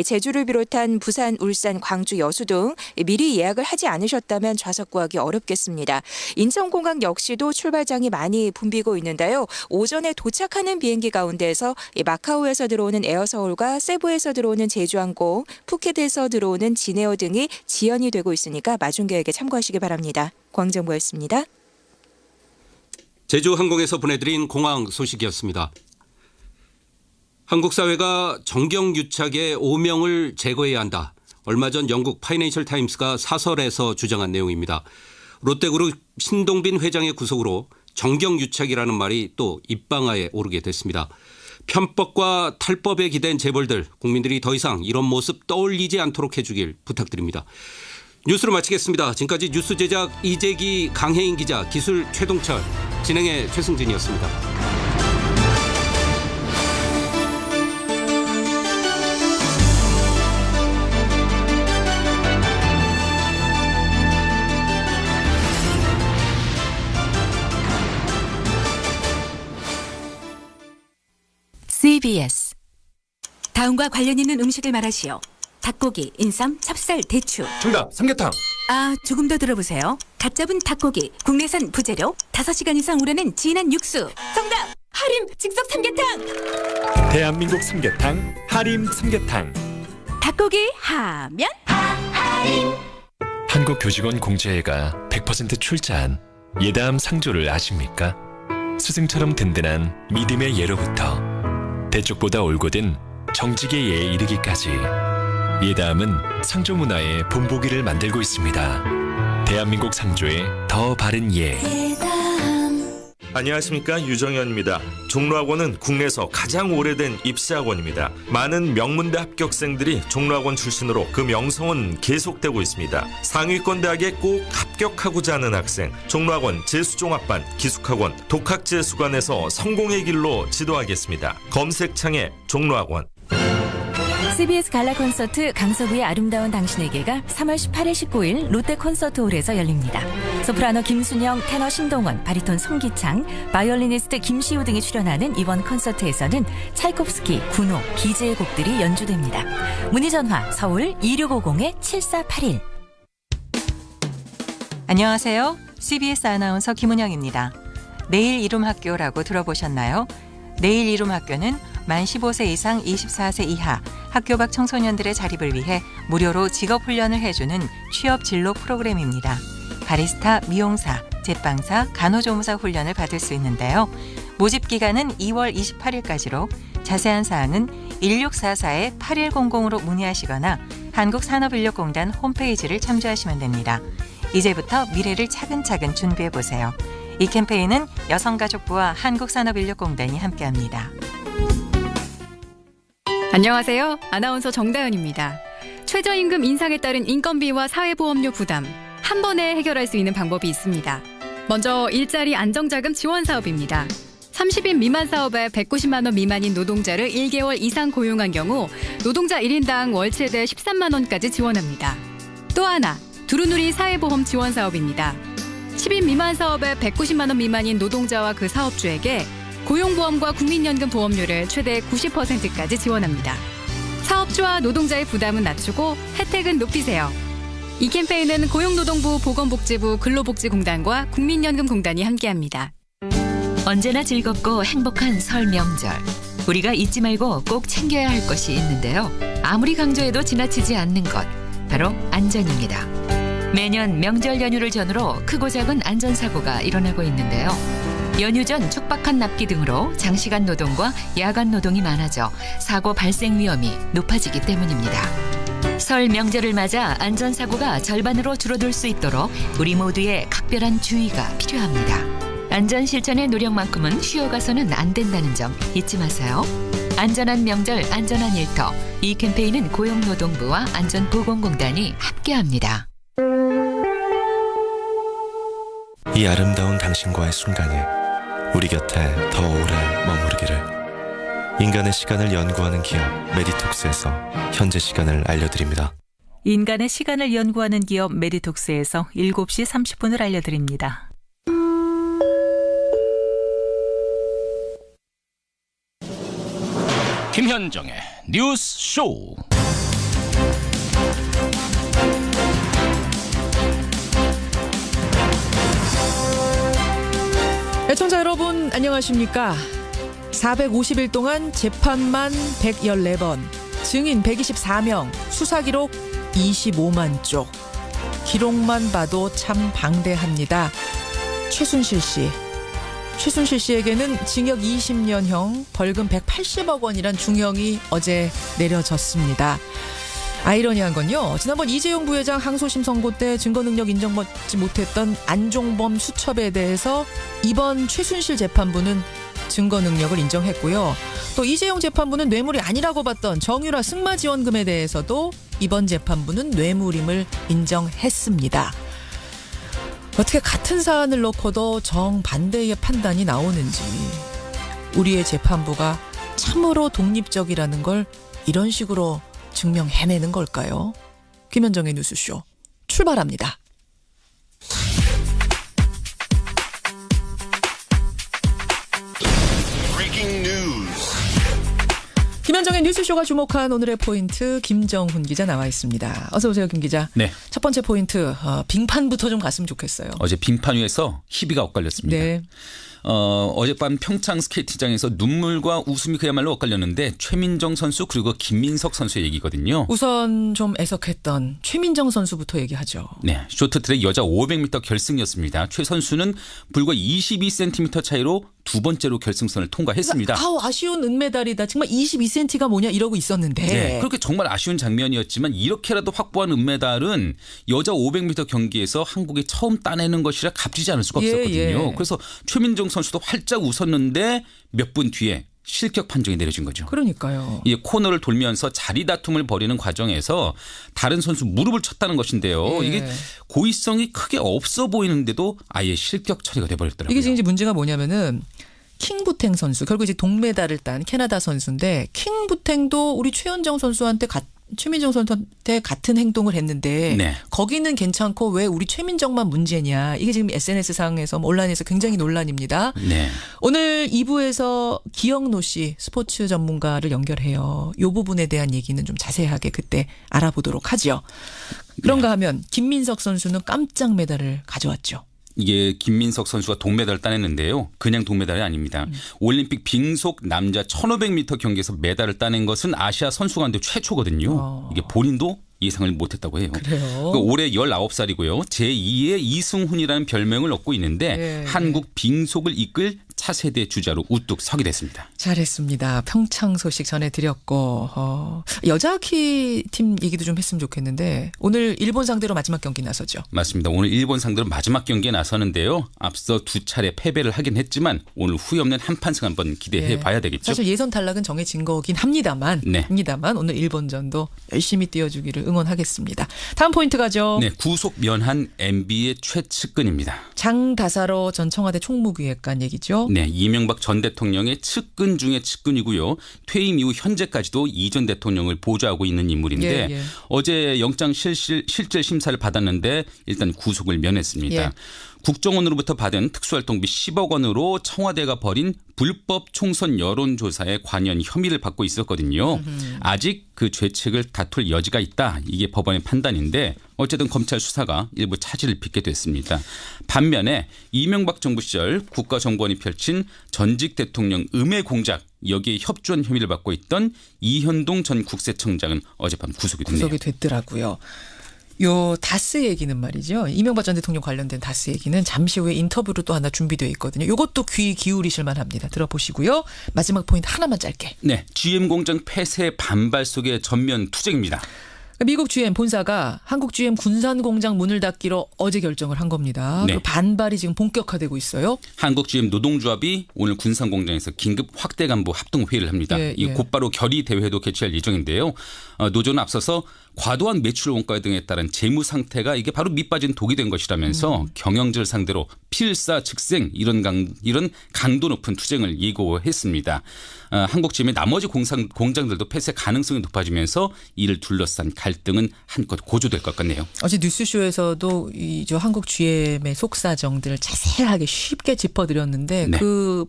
Speaker 5: 제주를 비롯한 부산, 울산, 광주, 여수 등 미리 예약을 하지 않으셨다면 좌석 구하기 어렵겠습니다. 인천공항 역시도 출발장이 많이 붐비고 있는데요. 오전에 도착하는 비행기 가운데에서 마카오에서 들어오는 에어서울과 세부에서 들어오는 제주항공, 푸켓에서 들어오는 진에어 등이 지연이 되고 있으니까 마중 계획에 참고하시기 바랍니다. 광정보였습니다.
Speaker 1: 제주항공에서 보내드린 공항 소식이었습니다. 한국 사회가 정경유착의 오명을 제거해야 한다. 얼마 전 영국 파이낸셜 타임스가 사설에서 주장한 내용입니다. 롯데그룹 신동빈 회장의 구속으로 정경유착이라는 말이 또 입방아에 오르게 됐습니다. 편법과 탈법에 기댄 재벌들, 국민들이 더 이상 이런 모습 떠올리지 않도록 해주길 부탁드립니다. 뉴스로 마치겠습니다. 지금까지 뉴스 제작 이재기, 강혜인 기자, 기술 최동철, 진행의 최승진이었습니다.
Speaker 7: CBS. 다음과 관련 있는 음식을 말하시오. 닭고기, 인삼, 찹쌀, 대추.
Speaker 8: 정답, 삼계탕.
Speaker 7: 아, 조금 더 들어보세요. 갓 잡은 닭고기, 국내산 부재료, 5시간 이상 우려낸 진한 육수. 정답! 하림 즉석 삼계탕.
Speaker 8: 대한민국 삼계탕, 하림 삼계탕.
Speaker 7: 닭고기 하면 하림.
Speaker 8: 한국교직원 공제회가 100% 출자한 예담 상조를 아십니까? 스승처럼 든든한 믿음의 예로부터 대쪽보다 올곧은 정직의 예에 이르기까지 예담은 상조 문화의 본보기를 만들고 있습니다. 대한민국 상조의 더 바른 예.
Speaker 9: 안녕하십니까, 유정현입니다. 종로학원은 국내에서 가장 오래된 입시학원입니다. 많은 명문대 합격생들이 종로학원 출신으로 그 명성은 계속되고 있습니다. 상위권 대학에 꼭 합격하고자 하는 학생, 종로학원 재수종합반, 기숙학원, 독학재수관에서 성공의 길로 지도하겠습니다. 검색창에 종로학원.
Speaker 7: CBS 갈라 콘서트 강서구의 아름다운 당신에게가 3월 18일 19일 롯데 콘서트홀에서 열립니다. 소프라노 김순영, 테너 신동원, 바리톤 송기창, 바이올리니스트 김시우 등이 출연하는 이번 콘서트에서는 차이콥스키, 군호, 기재의 곡들이 연주됩니다. 문의 전화 서울 2650-7481.
Speaker 10: 안녕하세요. CBS 아나운서 김은영입니다. 내일 이름 학교라고 들어보셨나요? 내일 이름 학교는 만 15세 이상 24세 이하 학교 밖 청소년들의 자립을 위해 무료로 직업훈련을 해주는 취업 진로 프로그램입니다. 바리스타, 미용사, 제빵사, 간호조무사 훈련을 받을 수 있는데요. 모집 기간은 2월 28일까지로 자세한 사항은 1644-8100으로 문의하시거나 한국산업인력공단 홈페이지를 참조하시면 됩니다. 이제부터 미래를 차근차근 준비해보세요. 이 캠페인은 여성가족부와 한국산업인력공단이 함께합니다.
Speaker 26: 안녕하세요. 아나운서 정다은입니다. 최저임금 인상에 따른 인건비와 사회보험료 부담, 한 번에 해결할 수 있는 방법이 있습니다. 먼저 일자리 안정자금 지원 사업입니다. 30인 미만 사업에 190만 원 미만인 노동자를 1개월 이상 고용한 경우 노동자 1인당 월 최대 13만 원까지 지원합니다. 또 하나, 두루누리 사회보험 지원 사업입니다. 10인 미만 사업에 190만 원 미만인 노동자와 그 사업주에게 고용보험과 국민연금 보험료를 최대 90%까지 지원합니다. 사업주와 노동자의 부담은 낮추고 혜택은 높이세요. 이 캠페인은 고용노동부, 보건복지부, 근로복지공단과 국민연금공단이 함께합니다.
Speaker 7: 언제나 즐겁고 행복한 설 명절. 우리가 잊지 말고 꼭 챙겨야 할 것이 있는데요. 아무리 강조해도 지나치지 않는 것, 바로 안전입니다. 매년 명절 연휴를 전후로 크고 작은 안전사고가 일어나고 있는데요. 연휴 전 촉박한 납기 등으로 장시간 노동과 야간 노동이 많아져 사고 발생 위험이 높아지기 때문입니다. 설 명절을 맞아 안전사고가 절반으로 줄어들 수 있도록 우리 모두의 각별한 주의가 필요합니다. 안전 실천의 노력만큼은 쉬어가서는 안 된다는 점 잊지 마세요. 안전한 명절, 안전한 일터. 이 캠페인은 고용노동부와 안전보건공단이 함께합니다.
Speaker 2: 이 아름다운 당신과의 순간이 우리 곁에 더 오래 머무르기를. 인간의 시간을 연구하는 기업 메디톡스에서 현재 시간을 알려드립니다.
Speaker 10: 인간의 시간을 연구하는 기업 메디톡스에서 7시 30분을 알려드립니다.
Speaker 11: 김현정의 뉴스 쇼.
Speaker 12: 애청자 여러분 안녕하십니까? 450일 동안 재판만 114번, 증인 124명, 수사기록 25만 쪽. 기록만 봐도 참 방대합니다. 최순실 씨에게는 징역 20년형, 벌금 180억 원이란 중형이 어제 내려졌습니다. 아이러니한 건요, 지난번 이재용 부회장 항소심 선고 때 증거능력 인정받지 못했던 안종범 수첩에 대해서 이번 최순실 재판부는 증거능력을 인정했고요. 또 이재용 재판부는 뇌물이 아니라고 봤던 정유라 승마지원금에 대해서도 이번 재판부는 뇌물임을 인정했습니다. 어떻게 같은 사안을 놓고도 정반대의 판단이 나오는지, 우리의 재판부가 참으로 독립적이라는 걸 이런 식으로 증명해내는 걸까요? 김현정의 뉴스쇼 출발합니다. 김현정의 뉴스쇼가 주목한 오늘의 포인트, 김정훈 기자 나와 있습니다. 어서 오세요, 김 기자.
Speaker 13: 네.
Speaker 12: 첫 번째 포인트, 빙판부터 좀 갔으면 좋겠어요.
Speaker 13: 어제 빙판 위에서 희비가 엇갈렸습니다.
Speaker 12: 네.
Speaker 13: 어젯밤 평창 스케이트장에서 눈물과 웃음이 그야말로 엇갈렸는데, 최민정 선수 그리고 김민석 선수의 얘기거든요.
Speaker 12: 우선 좀 애석했던 최민정 선수부터 얘기하죠.
Speaker 13: 네, 쇼트트랙 여자 500m 결승이었습니다. 최 선수는 불과 22cm 차이로 두 번째로 결승선을 통과했습니다.
Speaker 12: 아쉬운 은메달이다. 정말 22cm가 뭐냐 이러고 있었는데.
Speaker 13: 네, 그렇게 정말 아쉬운 장면이었지만 이렇게라도 확보한 은메달은 여자 500m 경기에서 한국이 처음 따내는 것이라 값지지 않을 수가 없었거든요. 그래서 최민정 선수도 활짝 웃었는데 몇 분 뒤에 실격 판정이 내려진 거죠.
Speaker 12: 그러니까요.
Speaker 13: 이 코너를 돌면서 자리 다툼을 벌이는 과정에서 다른 선수 무릎을 쳤다는 것인데요. 이게 고의성이 크게 없어 보이는데도 아예 실격 처리가 돼버렸더라고요.
Speaker 12: 이게 지금 문제가 뭐냐면은 킹부탱 선수, 결국 이제 동메달을 딴 캐나다 선수인데, 킹부탱도 우리 최민정 선수한테 같은 행동을 했는데 거기는 괜찮고 왜 우리 최민정만 문제냐. 이게 지금 SNS상에서 온라인에서 굉장히 논란입니다. 오늘 2부에서 기영노 씨 스포츠 전문가를 연결해요. 이 부분에 대한 얘기는 좀 자세하게 그때 알아보도록 하죠. 그런가 하면 김민석 선수는 깜짝 메달을 가져왔죠.
Speaker 13: 이게 김민석 선수가 동메달을 따냈는데요. 그냥 동메달이 아닙니다. 올림픽 빙속 남자 1500m 경기에서 메달을 따낸 것은 아시아 선수 가운데 최초거든요. 이게 본인도 예상을 못했다고 해요.
Speaker 12: 그래요?
Speaker 13: 올해 19살이고요. 제2의 이승훈이라는 별명을 얻고 있는데 한국 빙속을 이끌 차세대 주자로 우뚝 서게 됐습니다.
Speaker 12: 잘했습니다. 평창 소식 전해드렸고, 여자 하키 팀 얘기도 좀 했으면 좋겠는데, 오늘 일본 상대로 마지막 경기 나서죠.
Speaker 13: 맞습니다. 오늘 일본 상대로 마지막 경기에 나서는데요. 앞서 두 차례 패배를 하긴 했지만 오늘 후회 없는 한판승 한번 기대해 봐야 되겠죠.
Speaker 12: 사실 예선 탈락은 정해진 거긴 합니다만 오늘 일본전도 열심히 뛰어주기를 응원하겠습니다. 다음 포인트 가죠.
Speaker 13: 네, 구속 면한 MB의 최측근입니다.
Speaker 12: 장다사로 전 청와대 총무기획관 얘기죠.
Speaker 13: 네, 이명박 전 대통령의 측근 중에 측근이고요. 퇴임 이후 현재까지도 이 전 대통령을 보좌하고 있는 인물인데 어제 영장 실질 심사를 받았는데 일단 구속을 면했습니다. 국정원으로부터 받은 특수활동비 10억 원으로 청와대가 벌인 불법 총선 여론조사에 관여한 혐의를 받고 있었거든요. 아직 그 죄책을 다툴 여지가 있다. 이게 법원의 판단인데 어쨌든 검찰 수사가 일부 차질을 빚게 됐습니다. 반면에 이명박 정부 시절 국가정보원이 펼친 전직 대통령 음해 공작, 여기에 협조한 혐의를 받고 있던 이현동 전 국세청장은 어젯밤 구속이 됐네요.
Speaker 12: 구속이 됐더라고요. 요 다스 얘기는 말이죠. 이명박 전 대통령 관련된 다스 얘기는 잠시 후에 인터뷰로 또 하나 준비되어 있거든요. 이것도 귀 기울이실 만합니다. 들어보시고요. 마지막 포인트 하나만 짧게.
Speaker 13: 네, GM 공장 폐쇄 반발 속의 전면 투쟁입니다.
Speaker 12: 미국 GM 본사가 한국 GM 군산 공장 문을 닫기로 어제 결정을 한 겁니다.
Speaker 13: 네.
Speaker 12: 그 반발이 지금 본격화되고 있어요.
Speaker 13: 한국 GM 노동조합이 오늘 군산 공장에서 긴급 확대 간부 합동 회의를 합니다. 이 곧바로 결의 대회도 개최할 예정인데요. 노조는 앞서서 과도한 매출 원가 등에 따른 재무 상태가 이게 바로 밑빠진 독이 된 것이라면서 경영진을 상대로 필사즉생 이런 강도 높은 투쟁을 예고했습니다. 한국 GM의 나머지 공장들도 폐쇄 가능성이 높아지면서 이를 둘러싼 갈등은 한껏 고조될 것 같네요.
Speaker 12: 어제 뉴스쇼에서도 저 한국 GM의 속사정들을 자세하게 쉽게 짚어드렸는데
Speaker 13: 네.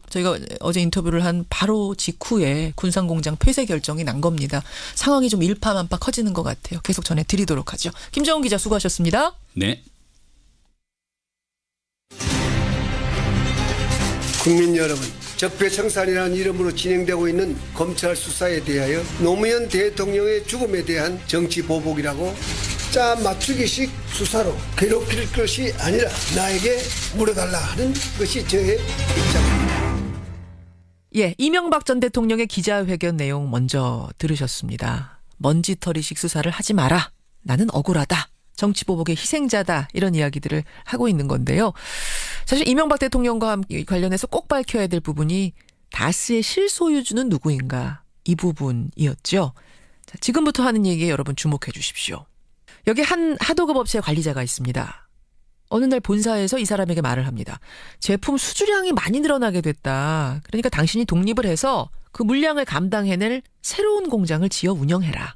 Speaker 12: 저희가 어제 인터뷰를 한 바로 직후에 군산 공장 폐쇄 결정이 난 겁니다. 상황이 좀 일파만파 커지는 것 같아요. 계속 전해드리도록 하죠. 김정은 기자 수고하셨습니다.
Speaker 13: 네.
Speaker 6: 국민 여러분, 적폐청산이라는 이름으로 진행되고 있는 검찰 수사에 대하여 노무현 대통령의 죽음에 대한 정치 보복이라고 짜 맞추기식 수사로 괴롭힐 것이 아니라 나에게 물어달라 하는 것이 저의 입장입니다.
Speaker 12: 예, 이명박 전 대통령의 기자회견 내용 먼저 들으셨습니다. 먼지털이식 수사를 하지 마라. 나는 억울하다. 정치보복의 희생자다. 이런 이야기들을 하고 있는 건데요. 사실 이명박 대통령과 관련해서 꼭 밝혀야 될 부분이 다스의 실소유주는 누구인가. 이 부분이었죠. 자, 지금부터 하는 얘기에 여러분 주목해 주십시오. 여기 한 하도급 업체 관리자가 있습니다. 어느 날 본사에서 이 사람에게 말을 합니다. 제품 수주량이 많이 늘어나게 됐다. 그러니까 당신이 독립을 해서 그 물량을 감당해낼 새로운 공장을 지어 운영해라.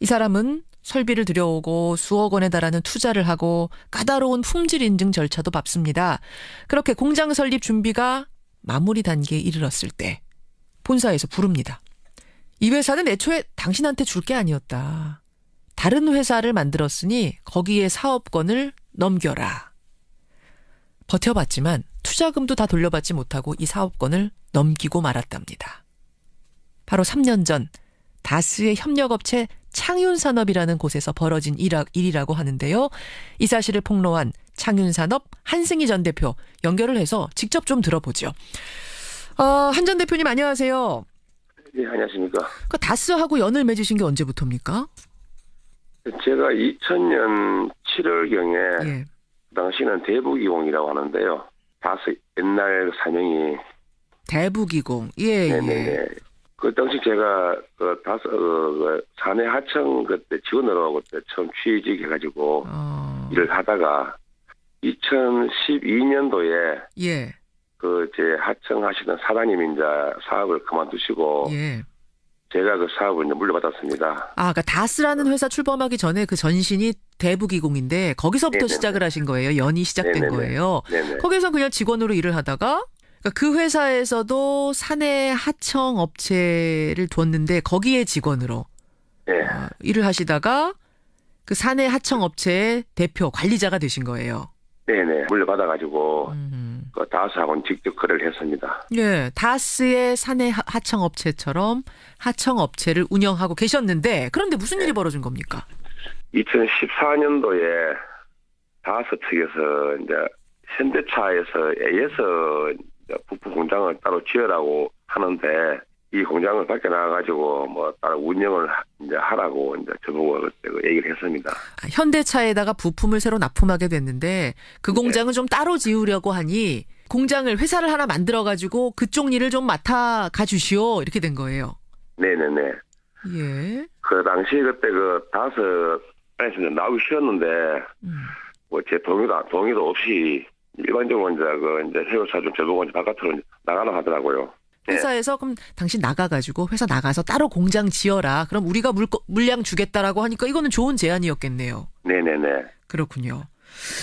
Speaker 12: 이 사람은 설비를 들여오고 수억 원에 달하는 투자를 하고 까다로운 품질 인증 절차도 밟습니다. 그렇게 공장 설립 준비가 마무리 단계에 이르렀을 때 본사에서 부릅니다. 이 회사는 애초에 당신한테 줄 게 아니었다. 다른 회사를 만들었으니 거기에 사업권을 넘겨라. 버텨봤지만 투자금도 다 돌려받지 못하고 이 사업권을 넘기고 말았답니다. 바로 3년 전 다스의 협력업체 창윤산업이라는 곳에서 벌어진 일이라고 하는데요. 이 사실을 폭로한 창윤산업 한승희 전 대표 연결을 해서 직접 좀 들어보죠. 한 전 대표님 안녕하세요.
Speaker 14: 네, 안녕하십니까.
Speaker 12: 그 다스하고 연을 맺으신 게 언제부터입니까?
Speaker 14: 제가 2000년 7월경에 예. 그 당시는 대부기공이라고 하는데요. 다스 옛날 사명이
Speaker 12: 대부기공. 예,
Speaker 14: 네네네.
Speaker 12: 예.
Speaker 14: 그 당시 제가 다스 사내 하청 그때 지원으로 그때 처음 취직해가지고 일을 하다가 2012년도에
Speaker 12: 예.
Speaker 14: 제 하청 하시던 사장님이 이제 사업을 그만두시고 예. 제가 그 사업을 이제 물려받았습니다.
Speaker 12: 그러니까 다스라는 회사 출범하기 전에 그 전신이 대부기공인데 거기서부터 네네네. 시작을 하신 거예요. 연이 시작된 네네네. 거예요. 네네. 거기서 그냥 직원으로 일을 하다가 그 회사에서도 사내 하청 업체를 뒀는데 거기에 직원으로 네. 일을 하시다가 그 사내 하청 업체의 대표 관리자가 되신 거예요.
Speaker 14: 네네. 물려받아가지고 그 다스하고는 직접 거래를 했습니다.
Speaker 12: 네, 다스의 사내 하청 업체처럼 하청 업체를 운영하고 계셨는데 그런데 무슨 일이 벌어진 겁니까?
Speaker 14: 2014년도에 다스 측에서 이제 현대차에서 A에서 부품 공장을 따로 지으라고 하는데 이 공장을 밖에 나가가지고 따로 운영을 이제 하라고 이제 저보고 그때 얘기를 했습니다.
Speaker 12: 현대차에다가 부품을 새로 납품하게 됐는데 그 공장은 좀 따로 지으려고 하니 회사를 하나 만들어가지고 그쪽 일을 좀 맡아가 주시오 이렇게 된 거예요.
Speaker 14: 네네네.
Speaker 12: 예.
Speaker 14: 그 당시 그때 다스 안에서 나오기 쉬웠는데 제 동의도 없이 일반적으로 이제 해고차 좀 저보고 바깥으로 나가라 하더라고요.
Speaker 12: 회사에서 그럼 당신 나가가지고 회사 나가서 따로 공장 지어라. 그럼 우리가 물량 주겠다라고 하니까 이거는 좋은 제안이었겠네요.
Speaker 14: 네네네.
Speaker 12: 그렇군요.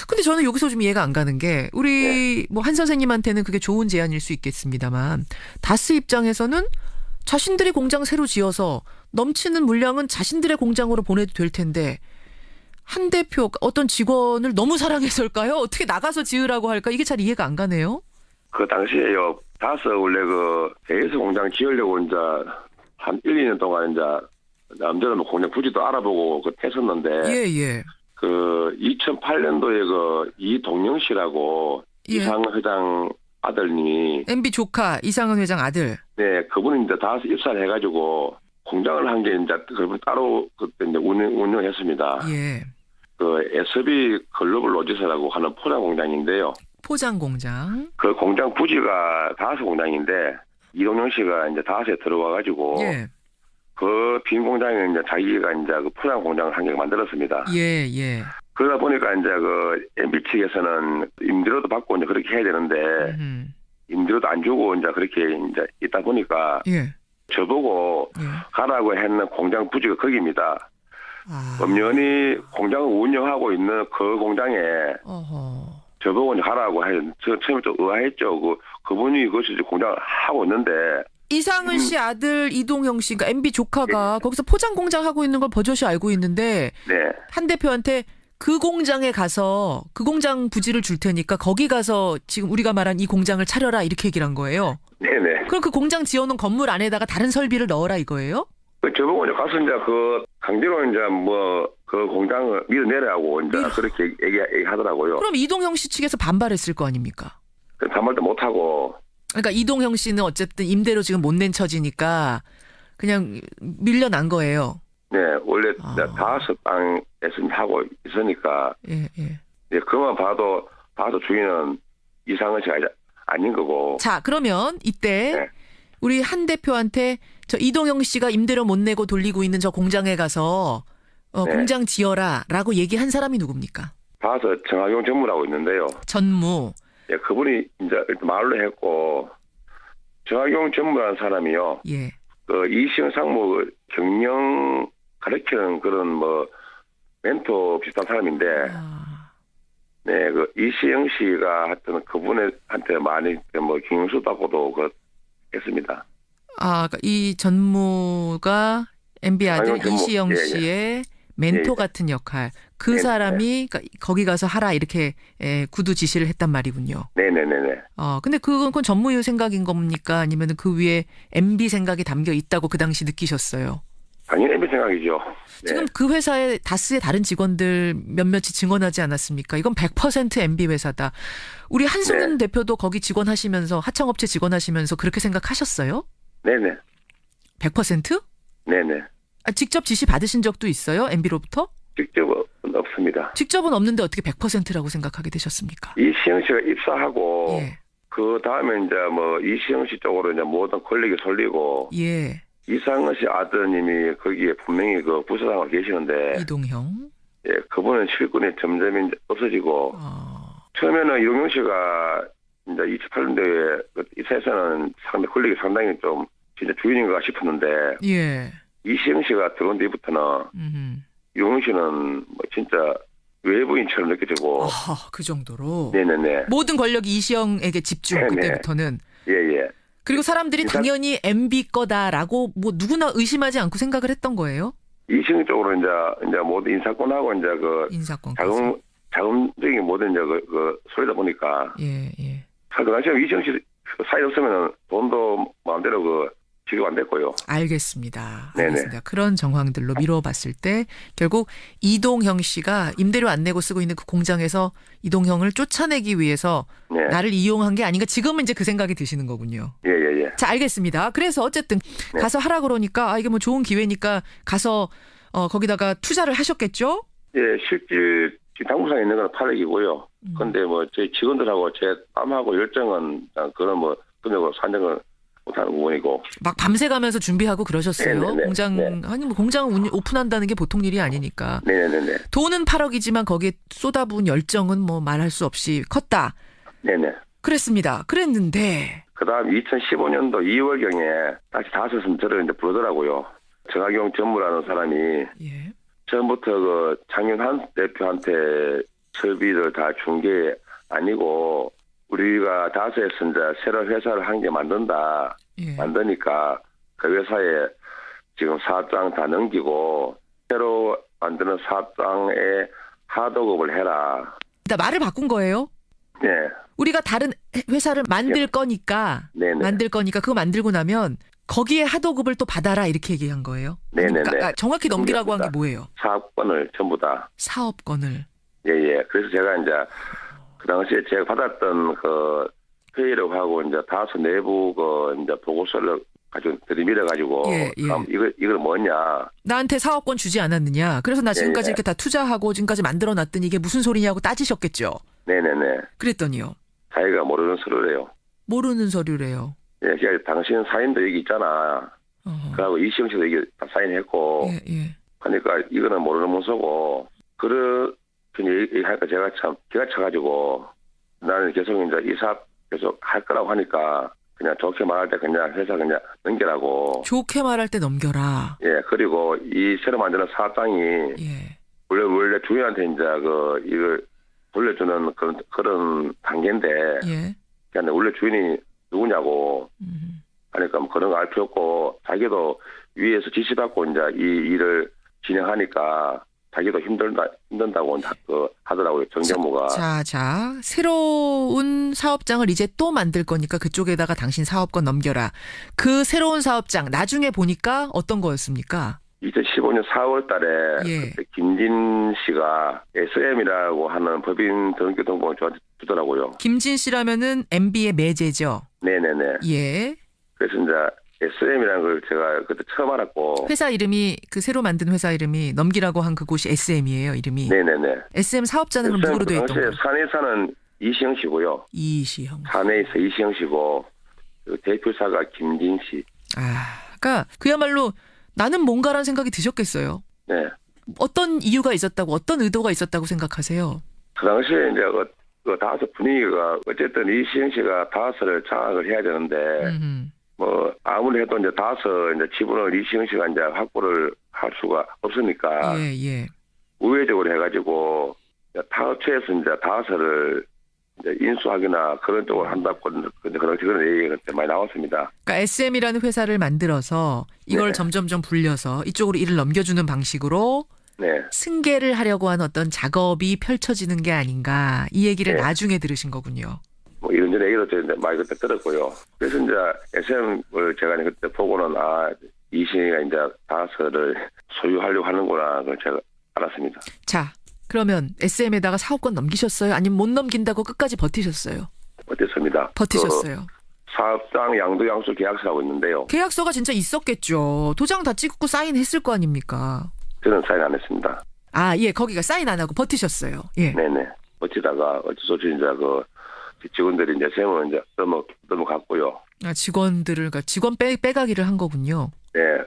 Speaker 12: 근데 저는 여기서 좀 이해가 안 가는 게 우리 한 선생님한테는 그게 좋은 제안일 수 있겠습니다만 다스 입장에서는 자신들이 공장 새로 지어서 넘치는 물량은 자신들의 공장으로 보내도 될 텐데 한 대표 어떤 직원을 너무 사랑해서일까요? 어떻게 나가서 지으라고 할까? 이게 잘 이해가 안 가네요.
Speaker 14: 그 당시에요. 다스 원래 대에서 공장 지으려고 이제 한 1, 2년 동안 이제 남자는 공장 부지도 알아보고 했었는데.
Speaker 12: 예.
Speaker 14: 2008년도에 이동영 씨라고 이상은 회장 아들님이
Speaker 12: MB 조카 이상은 회장 아들.
Speaker 14: 네, 그분이 이제 다스 입사를 해가지고 공장을 한 게 이제 그러면 따로 그때 이제 운영했습니다.
Speaker 12: 예.
Speaker 14: 그 SB 글로벌 로지스라고 하는 포장 공장인데요.
Speaker 12: 포장 공장.
Speaker 14: 그 공장 부지가 다섯 공장인데 이동영 씨가 이제 다섯에 들어와 가지고
Speaker 12: 예.
Speaker 14: 그 빈 공장에 이제 자기가 이제 그 포장 공장을 한 개 만들었습니다.
Speaker 12: 예, 예.
Speaker 14: 그러다 보니까 이제 그 MB 측에서는 임대료도 받고 이제 그렇게 해야 되는데 임대료도 안 주고 이제 그렇게 이제 있다 보니까
Speaker 12: 예.
Speaker 14: 저보고 가라고 했는 공장 부지가 거기입니다. 엄연히 공장을 운영하고 있는 그 공장에 저보고 이제 가라고 해. 저 처음에 좀 의아했죠. 그분이 그것이 공장을 하고 있는데.
Speaker 12: 이상은 씨 아들 이동형 씨, 그러니까 MB 조카가 거기서 포장 공장 하고 있는 걸 버젓이 알고 있는데
Speaker 14: 네.
Speaker 12: 한 대표한테 그 공장에 가서 그 공장 부지를 줄 테니까 거기 가서 지금 우리가 말한 이 공장을 차려라 이렇게 얘기를 한 거예요.
Speaker 14: 네네.
Speaker 12: 그럼 그 공장 지어놓은 건물 안에다가 다른 설비를 넣어라 이거예요?
Speaker 14: 저보고 이제 가서 이제 그 강제로 이제 뭐 그 공장을 밀어내라고 이제 그렇게 얘기하더라고요.
Speaker 12: 그럼 이동형 씨 측에서 반발했을 거 아닙니까?
Speaker 14: 반발도 못 하고.
Speaker 12: 그러니까 이동형 씨는 어쨌든 임대료 지금 못 낸 처지니까 그냥 밀려난 거예요.
Speaker 14: 네, 원래 다섯 땅에서 하고 있으니까.
Speaker 12: 예, 예.
Speaker 14: 네, 그만 봐도 주인은 이상은 씨가 아닌 거고.
Speaker 12: 자, 그러면 이때 우리 한 대표한테 저 이동형 씨가 임대료 못 내고 돌리고 있는 저 공장에 가서 공장 지어라라고 얘기한 사람이 누굽니까?
Speaker 14: 다섯 정학용 전무라고 있는데요.
Speaker 12: 전무.
Speaker 14: 예, 그분이 이제 일단 말로 했고 정학용 전무라는 사람이요.
Speaker 12: 예.
Speaker 14: 그 이시영 상무 경영 가르치는 그런 뭐 멘토 비슷한 사람인데, 네, 그 이시영 씨가 하여튼 그분한테 많이 뭐 경영수 받고도 했습니다.
Speaker 12: 아, 그러니까 이 전무가 MB 아들 이시영 씨의 멘토 같은 역할. 그 사람이 그러니까 거기 가서 하라 이렇게 구두 지시를 했단 말이군요.
Speaker 14: 네네네네.
Speaker 12: 근데 그건 전무유 생각인 겁니까? 아니면 그 위에 MB 생각이 담겨 있다고 그 당시 느끼셨어요?
Speaker 14: 당연히 MB 생각이죠. 네.
Speaker 12: 지금 그 회사에 다스의 다른 직원들 몇몇이 증언하지 않았습니까? 이건 100% MB 회사다. 우리 한승훈 대표도 거기 직원하시면서 하청업체 직원하시면서 그렇게 생각하셨어요?
Speaker 14: 네네.
Speaker 12: 100%?
Speaker 14: 네네.
Speaker 12: 직접 지시 받으신 적도 있어요? MB로부터?
Speaker 14: 직접은 없습니다.
Speaker 12: 직접은 없는데 어떻게 100%라고 생각하게 되셨습니까?
Speaker 14: 이시영 씨가 입사하고 그 다음에 이제 뭐 이시영 씨 쪽으로 이제 모든 권력이 쏠리고 이상은 씨 아드님이 거기에 분명히 그 부서장으로 계시는데
Speaker 12: 이동형
Speaker 14: 그분은 실권이 점점 이제 없어지고 처음에는 이동형 씨가 이제 2008년도에 입사해서는 상당히 권력이 상당히 좀 진짜 주인인가 싶었는데 이시영 씨가 들어온 뒤부터는 이동형 씨는 뭐 진짜 외부인처럼 느껴지고.
Speaker 12: 그 정도로.
Speaker 14: 네네네.
Speaker 12: 모든 권력이 이시영에게 집중. 그때부터는.
Speaker 14: 예예.
Speaker 12: 그리고 사람들이 당연히 MB 거다라고 뭐 누구나 의심하지 않고 생각을 했던 거예요.
Speaker 14: 이시영 쪽으로 이제 모든 인사권하고 이제 그 자금적인 모든 이제 그 소리다 보니까.
Speaker 12: 예.
Speaker 14: 그 당시에 이시영 씨 사이 없으면 돈도 마음대로 그 지급 안 됐고요.
Speaker 12: 알겠습니다. 그런 정황들로 미뤄봤을 때 결국 이동형 씨가 임대료 안 내고 쓰고 있는 그 공장에서 이동형을 쫓아내기 위해서 나를 이용한 게 아닌가 지금은 이제 그 생각이 드시는 거군요.
Speaker 14: 예.
Speaker 12: 자, 알겠습니다. 그래서 어쨌든 가서 하라 그러니까 이게 뭐 좋은 기회니까 가서 거기다가 투자를 하셨겠죠?
Speaker 14: 예, 실질 당구상에 있는 건 800이고요. 근데 뭐 저희 직원들하고 제 땀하고 열정은 그런 뭐 금액으로 산정을 못하는 부분이고.
Speaker 12: 막 밤새 가면서 준비하고 그러셨어요. 공장 아니 뭐 공장 오픈한다는 게 보통 일이 아니니까.
Speaker 14: 네네네.
Speaker 12: 돈은 8억이지만 거기에 쏟아부은 열정은 뭐 말할 수 없이 컸다.
Speaker 14: 네네.
Speaker 12: 그랬습니다. 그랬는데.
Speaker 14: 그다음 2015년도 2월경에 다시 다섯은 저를 이제 부르더라고요. 정학용 전무라는 사람이 처음부터 그 장윤한 대표한테 설비를 다 준 게 아니고. 우리가 다섯에서 이제 새로 회사를 한 개 만든다. 만드니까 그 회사에 지금 사업장 다 넘기고 새로 만드는 사업장에 하도급을 해라.
Speaker 12: 말을 바꾼 거예요?
Speaker 14: 네.
Speaker 12: 우리가 다른 회사를 만들 거니까 그거 만들고 나면 거기에 하도급을 또 받아라 이렇게 얘기한 거예요?
Speaker 14: 네네네.
Speaker 12: 그러니까 정확히 넘기라고 한 게 뭐예요?
Speaker 14: 사업권을 전부 다.
Speaker 12: 사업권을.
Speaker 14: 예. 그래서 제가 이제 그 당시에 제가 받았던 그 회의를 하고 이제 다섯 내부 그 이제 보고서를 아주 들이밀어가지고 이걸 뭐냐.
Speaker 12: 나한테 사업권 주지 않았느냐. 그래서 나 지금까지
Speaker 14: 네.
Speaker 12: 이렇게 다 투자하고 지금까지 만들어놨더니 이게 무슨 소리냐고 따지셨겠죠.
Speaker 14: 네네네.
Speaker 12: 그랬더니요.
Speaker 14: 자기가 모르는 서류래요.
Speaker 12: 모르는 서류래요.
Speaker 14: 예, 당신 사인도 여기 있잖아. 그하고 이시영 씨도 여기 다 사인했고. 그러니까 이거는 모르는 문서고. 그렇게 얘기하니까 제가 참 기가 차가지고 나는 계속 이제 이 사업 계속 할 거라고 하니까 그냥 좋게 말할 때 그냥 회사 그냥 넘기라고.
Speaker 12: 좋게 말할 때 넘겨라.
Speaker 14: 예, 그리고 이 새로 만드는 사업장이 원래 주인한테 이제 이걸 돌려주는 그런 단계인데. 그냥 원래 주인이 누구냐고. 하니까 뭐 그런 거 알 필요 없고 자기도 위에서 지시받고 이제 이 일을 진행하니까 자기도 힘든다고 하더라고요. 정재무가.
Speaker 12: 자, 새로운 사업장을 이제 또 만들 거니까 그쪽에다가 당신 사업권 넘겨라. 그 새로운 사업장 나중에 보니까 어떤 거였습니까?
Speaker 14: 2015년 4월 달에 그때 김진 씨가 SM이라고 하는 법인 등기등본을 저한테 주더라고요.
Speaker 12: 김진 씨라면은 MB의 매제죠?
Speaker 14: 네네네.
Speaker 12: 예.
Speaker 14: 그래서 이제 SM이라는 걸 제가 그때 처음 알았고.
Speaker 12: 회사 이름이 그 새로 만든 회사 이름이 넘기라고 한 그곳이 SM이에요, 이름이.
Speaker 14: 네네네.
Speaker 12: SM 사업자는 그럼 누구로 되어 있던 거예요?
Speaker 14: 산에 사는 이시영 씨고요.
Speaker 12: 이시영.
Speaker 14: 산에서 이시영 씨고 그 대표사가 김진 씨.
Speaker 12: 그러니까 그야말로 나는 뭔가라는 생각이 드셨겠어요.
Speaker 14: 네.
Speaker 12: 어떤 이유가 있었다고, 어떤 의도가 있었다고 생각하세요?
Speaker 14: 그 당시에 이제 그 다섯 분위기가 어쨌든 이시영 씨가 다섯을 장악을 해야 되는데. 뭐 아무리 해도 이제 다섯 이제 지분을 이시영 씨가 이제 확보를 할 수가 없으니까 우회적으로 해가지고 타업체에서 이제 다섯을 이제 인수하거나 그런 쪽으로 한다고 그런 얘기가 그때 많이 나왔습니다.
Speaker 12: 그러니까 SM이라는 회사를 만들어서 이걸 점점점 불려서 이쪽으로 일을 넘겨주는 방식으로 승계를 하려고 하는 어떤 작업이 펼쳐지는 게 아닌가 이 얘기를 나중에 들으신 거군요.
Speaker 14: 뭐 이런저런 얘기도 많이 그때 들었고요. 그래서 이제 SM을 제가 그때 보고는 이신이가 이제 다섯을 소유하려고 하는구나 그걸 제가 알았습니다.
Speaker 12: 자, 그러면 SM에다가 사업권 넘기셨어요? 아니면 못 넘긴다고 끝까지 버티셨어요?
Speaker 14: 버텼습니다.
Speaker 12: 버티셨어요.
Speaker 14: 사업장 양도양수 계약서라고 있는데요.
Speaker 12: 계약서가 진짜 있었겠죠. 도장 다 찍고 사인했을 거 아닙니까?
Speaker 14: 저는 사인 안 했습니다.
Speaker 12: 거기가 사인 안 하고 버티셨어요.
Speaker 14: 네네. 버티다가 어쩔 수 없이 이제 직원들이 이제 세무 이제 넘어갔고요.
Speaker 12: 그러니까 직원 빼가기를 한 거군요.
Speaker 14: 네.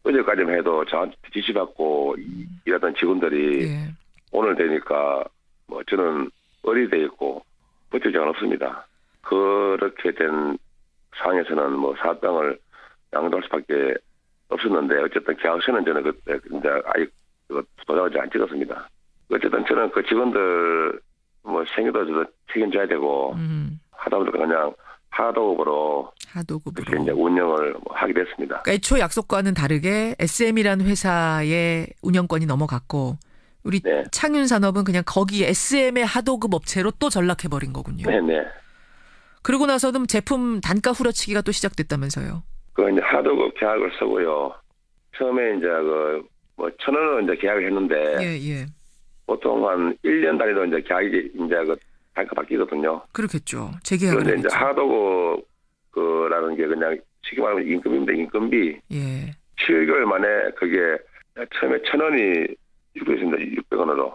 Speaker 14: 어제까지만 해도 저한테 지시받고 일하던 직원들이 오늘 되니까 뭐 저는 어리돼 있고 버틸 적은 없습니다. 그렇게 된 상황에서는 뭐 사업장을 양도할 수밖에 없었는데 어쨌든 계약서는 저는 그때 이제 아예 도장을 안 찍었습니다. 어쨌든 저는 그 직원들 뭐 생계도 저도 책임져야 되고 하다 보니까 그냥 하도급으로 이렇게 이제 운영을 하게 됐습니다.
Speaker 12: 그러니까 애초 약속과는 다르게 SM이라는 회사의 운영권이 넘어갔고 우리 창윤산업은 그냥 거기 SM의 하도급 업체로 또 전락해버린 거군요.
Speaker 14: 네네.
Speaker 12: 그러고 나서는 제품 단가 후려치기가 또 시작됐다면서요.
Speaker 14: 그 이제 하도급 계약을 쓰고요. 처음에 이제 1,000원으로 이제 계약을 했는데. 보통 한 1년 단위로 이제 계약이 이제 단가 바뀌거든요.
Speaker 12: 그렇겠죠. 재계약을.
Speaker 14: 그런데 이제 하도급라는 게 그냥 쉽게 말하면 임금인데 임금비. 7개월 만에 그게 처음에 1,000원이 유도했습니다. 600원으로.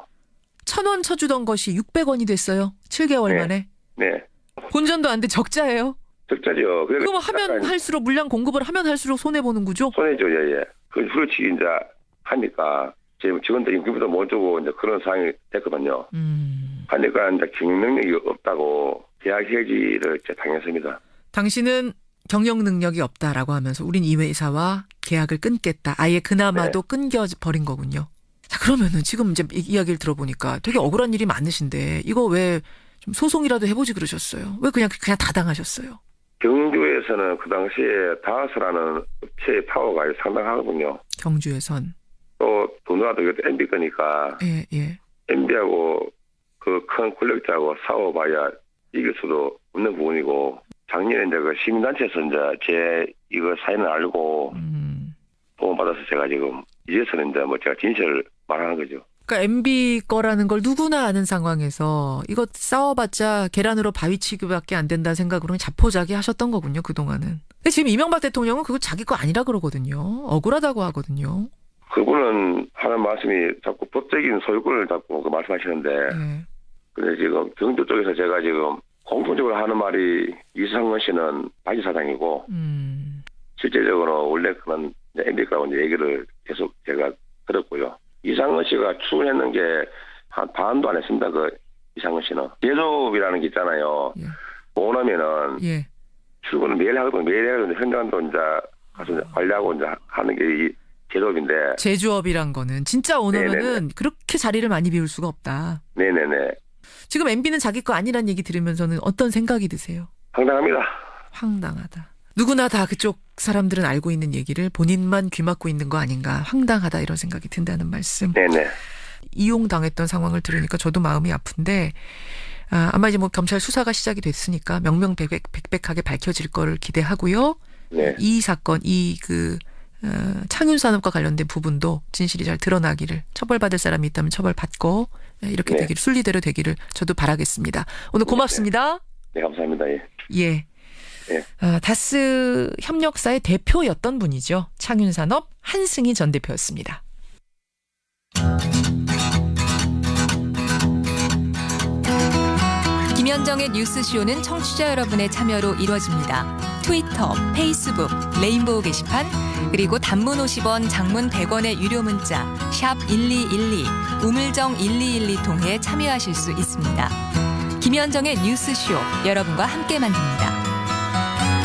Speaker 12: 1,000원 쳐주던 것이 600원이 됐어요. 7개월 만에.
Speaker 14: 네.
Speaker 12: 본전도 안 돼 적자예요.
Speaker 14: 적자죠.
Speaker 12: 그럼 하면 할수록 물량 공급을 하면 할수록 손해 보는 구조?
Speaker 14: 손해죠, 그 후려치기 이제 하니까. 직원들 임금비도 못 주고 이제 그런 상황이 됐거든요. 하니까 이제 경영 능력이 없다고 계약 해지를 당했습니다.
Speaker 12: 당신은 경영 능력이 없다라고 하면서 우린 이 회사와 계약을 끊겠다. 아예 그나마도 끊겨버린 거군요. 자, 그러면은 지금 이제 이야기를 들어보니까 되게 억울한 일이 많으신데 이거 왜 좀 소송이라도 해보지 그러셨어요? 왜 그냥 다 당하셨어요?
Speaker 14: 경주에서는 그 당시에 다스라는 업체의 파워가 상당하거든요.
Speaker 12: 경주에선.
Speaker 14: 또 도누아도 이것도 MB 거니까 MB하고 그 큰 권력자하고 싸워봐야 이길 수도 없는 부분이고 작년에 이제 그 시민단체에서 이제 제 이거 사연을 알고 도움받아서 제가 지금 이제서는 이제 뭐 제가 진실을 말하는 거죠.
Speaker 12: 그러니까 MB 거라는 걸 누구나 아는 상황에서 이거 싸워봤자 계란으로 바위치기밖에 안 된다는 생각으로 자포자기 하셨던 거군요. 그동안은. 근데 지금 이명박 대통령은 그거 자기 거 아니라 그러거든요. 억울하다고 하거든요.
Speaker 14: 그분은 하는 말씀이 자꾸 법적인 소유권을 자꾸 말씀하시는데 근데 지금 경주 쪽에서 제가 지금 공통적으로 하는 말이 이상원 씨는 바지 사장이고 실제적으로 원래 그런 MB라고 얘기를 계속 제가 들었고요. 이상원 씨가 출근했는 게 한 반도 안 했습니다. 그 이상원 씨는 제조업이라는 게 있잖아요. 오너면은 출근을 매일 하거든요. 매일 해가지고 현장도 이제 가서 관리하고 이제 하는 게 이 제조업인데.
Speaker 12: 제조업이란 거는 진짜 오너면은 네네네. 그렇게 자리를 많이 비울 수가 없다.
Speaker 14: 네네네.
Speaker 12: 지금 MB는 자기 거 아니란 얘기 들으면서는 어떤 생각이 드세요?
Speaker 14: 황당합니다.
Speaker 12: 황당하다. 누구나 다 그쪽 사람들은 알고 있는 얘기를 본인만 귀 막고 있는 거 아닌가. 황당하다 이런 생각이 든다는 말씀.
Speaker 14: 네네.
Speaker 12: 이용당했던 상황을 들으니까 저도 마음이 아픈데 아마 이제 뭐 검찰 수사가 시작이 됐으니까 명명백백하게 밝혀질 거를 기대하고요.
Speaker 14: 네.
Speaker 12: 이 사건, 창윤산업과 관련된 부분도 진실이 잘 드러나기를, 처벌받을 사람이 있다면 처벌받고 이렇게 되기를, 순리대로 되기를 저도 바라겠습니다. 오늘 고맙습니다.
Speaker 14: 네, 감사합니다.
Speaker 12: 예.
Speaker 14: 예.
Speaker 12: 다스 협력사의 대표였던 분이죠. 창윤산업 한승희 전 대표였습니다.
Speaker 24: 김현정의 뉴스쇼는 청취자 여러분의 참여로 이루어집니다. 트위터, 페이스북, 레인보우 게시판, 그리고 단문 50원, 장문 100원의 유료 문자 샵 1212, 우물정 1212 통해 참여하실 수 있습니다. 김현정의 뉴스쇼, 여러분과 함께 만듭니다.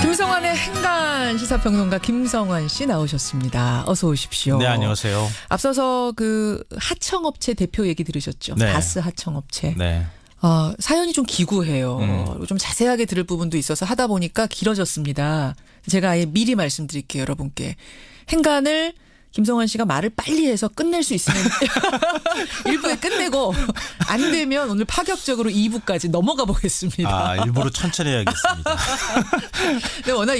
Speaker 12: 김성환의 행간 시사평론가 김성환 씨 나오셨습니다. 어서 오십시오.
Speaker 15: 네, 안녕하세요.
Speaker 12: 앞서서 그 하청업체 대표 얘기 들으셨죠?
Speaker 15: 네.
Speaker 12: 다스 하청업체.
Speaker 15: 네.
Speaker 12: 사연이 좀 기구해요. 좀 자세하게 들을 부분도 있어서 하다 보니까 길어졌습니다. 제가 아예 미리 말씀드릴게요, 여러분께. 행간을 김성환 씨가 말을 빨리 해서 끝낼 수 있으면 1부에 끝내고 안 되면 오늘 파격적으로 2부까지 넘어가 보겠습니다.
Speaker 15: 일부러 천천히 해야겠습니다.
Speaker 12: 근데 워낙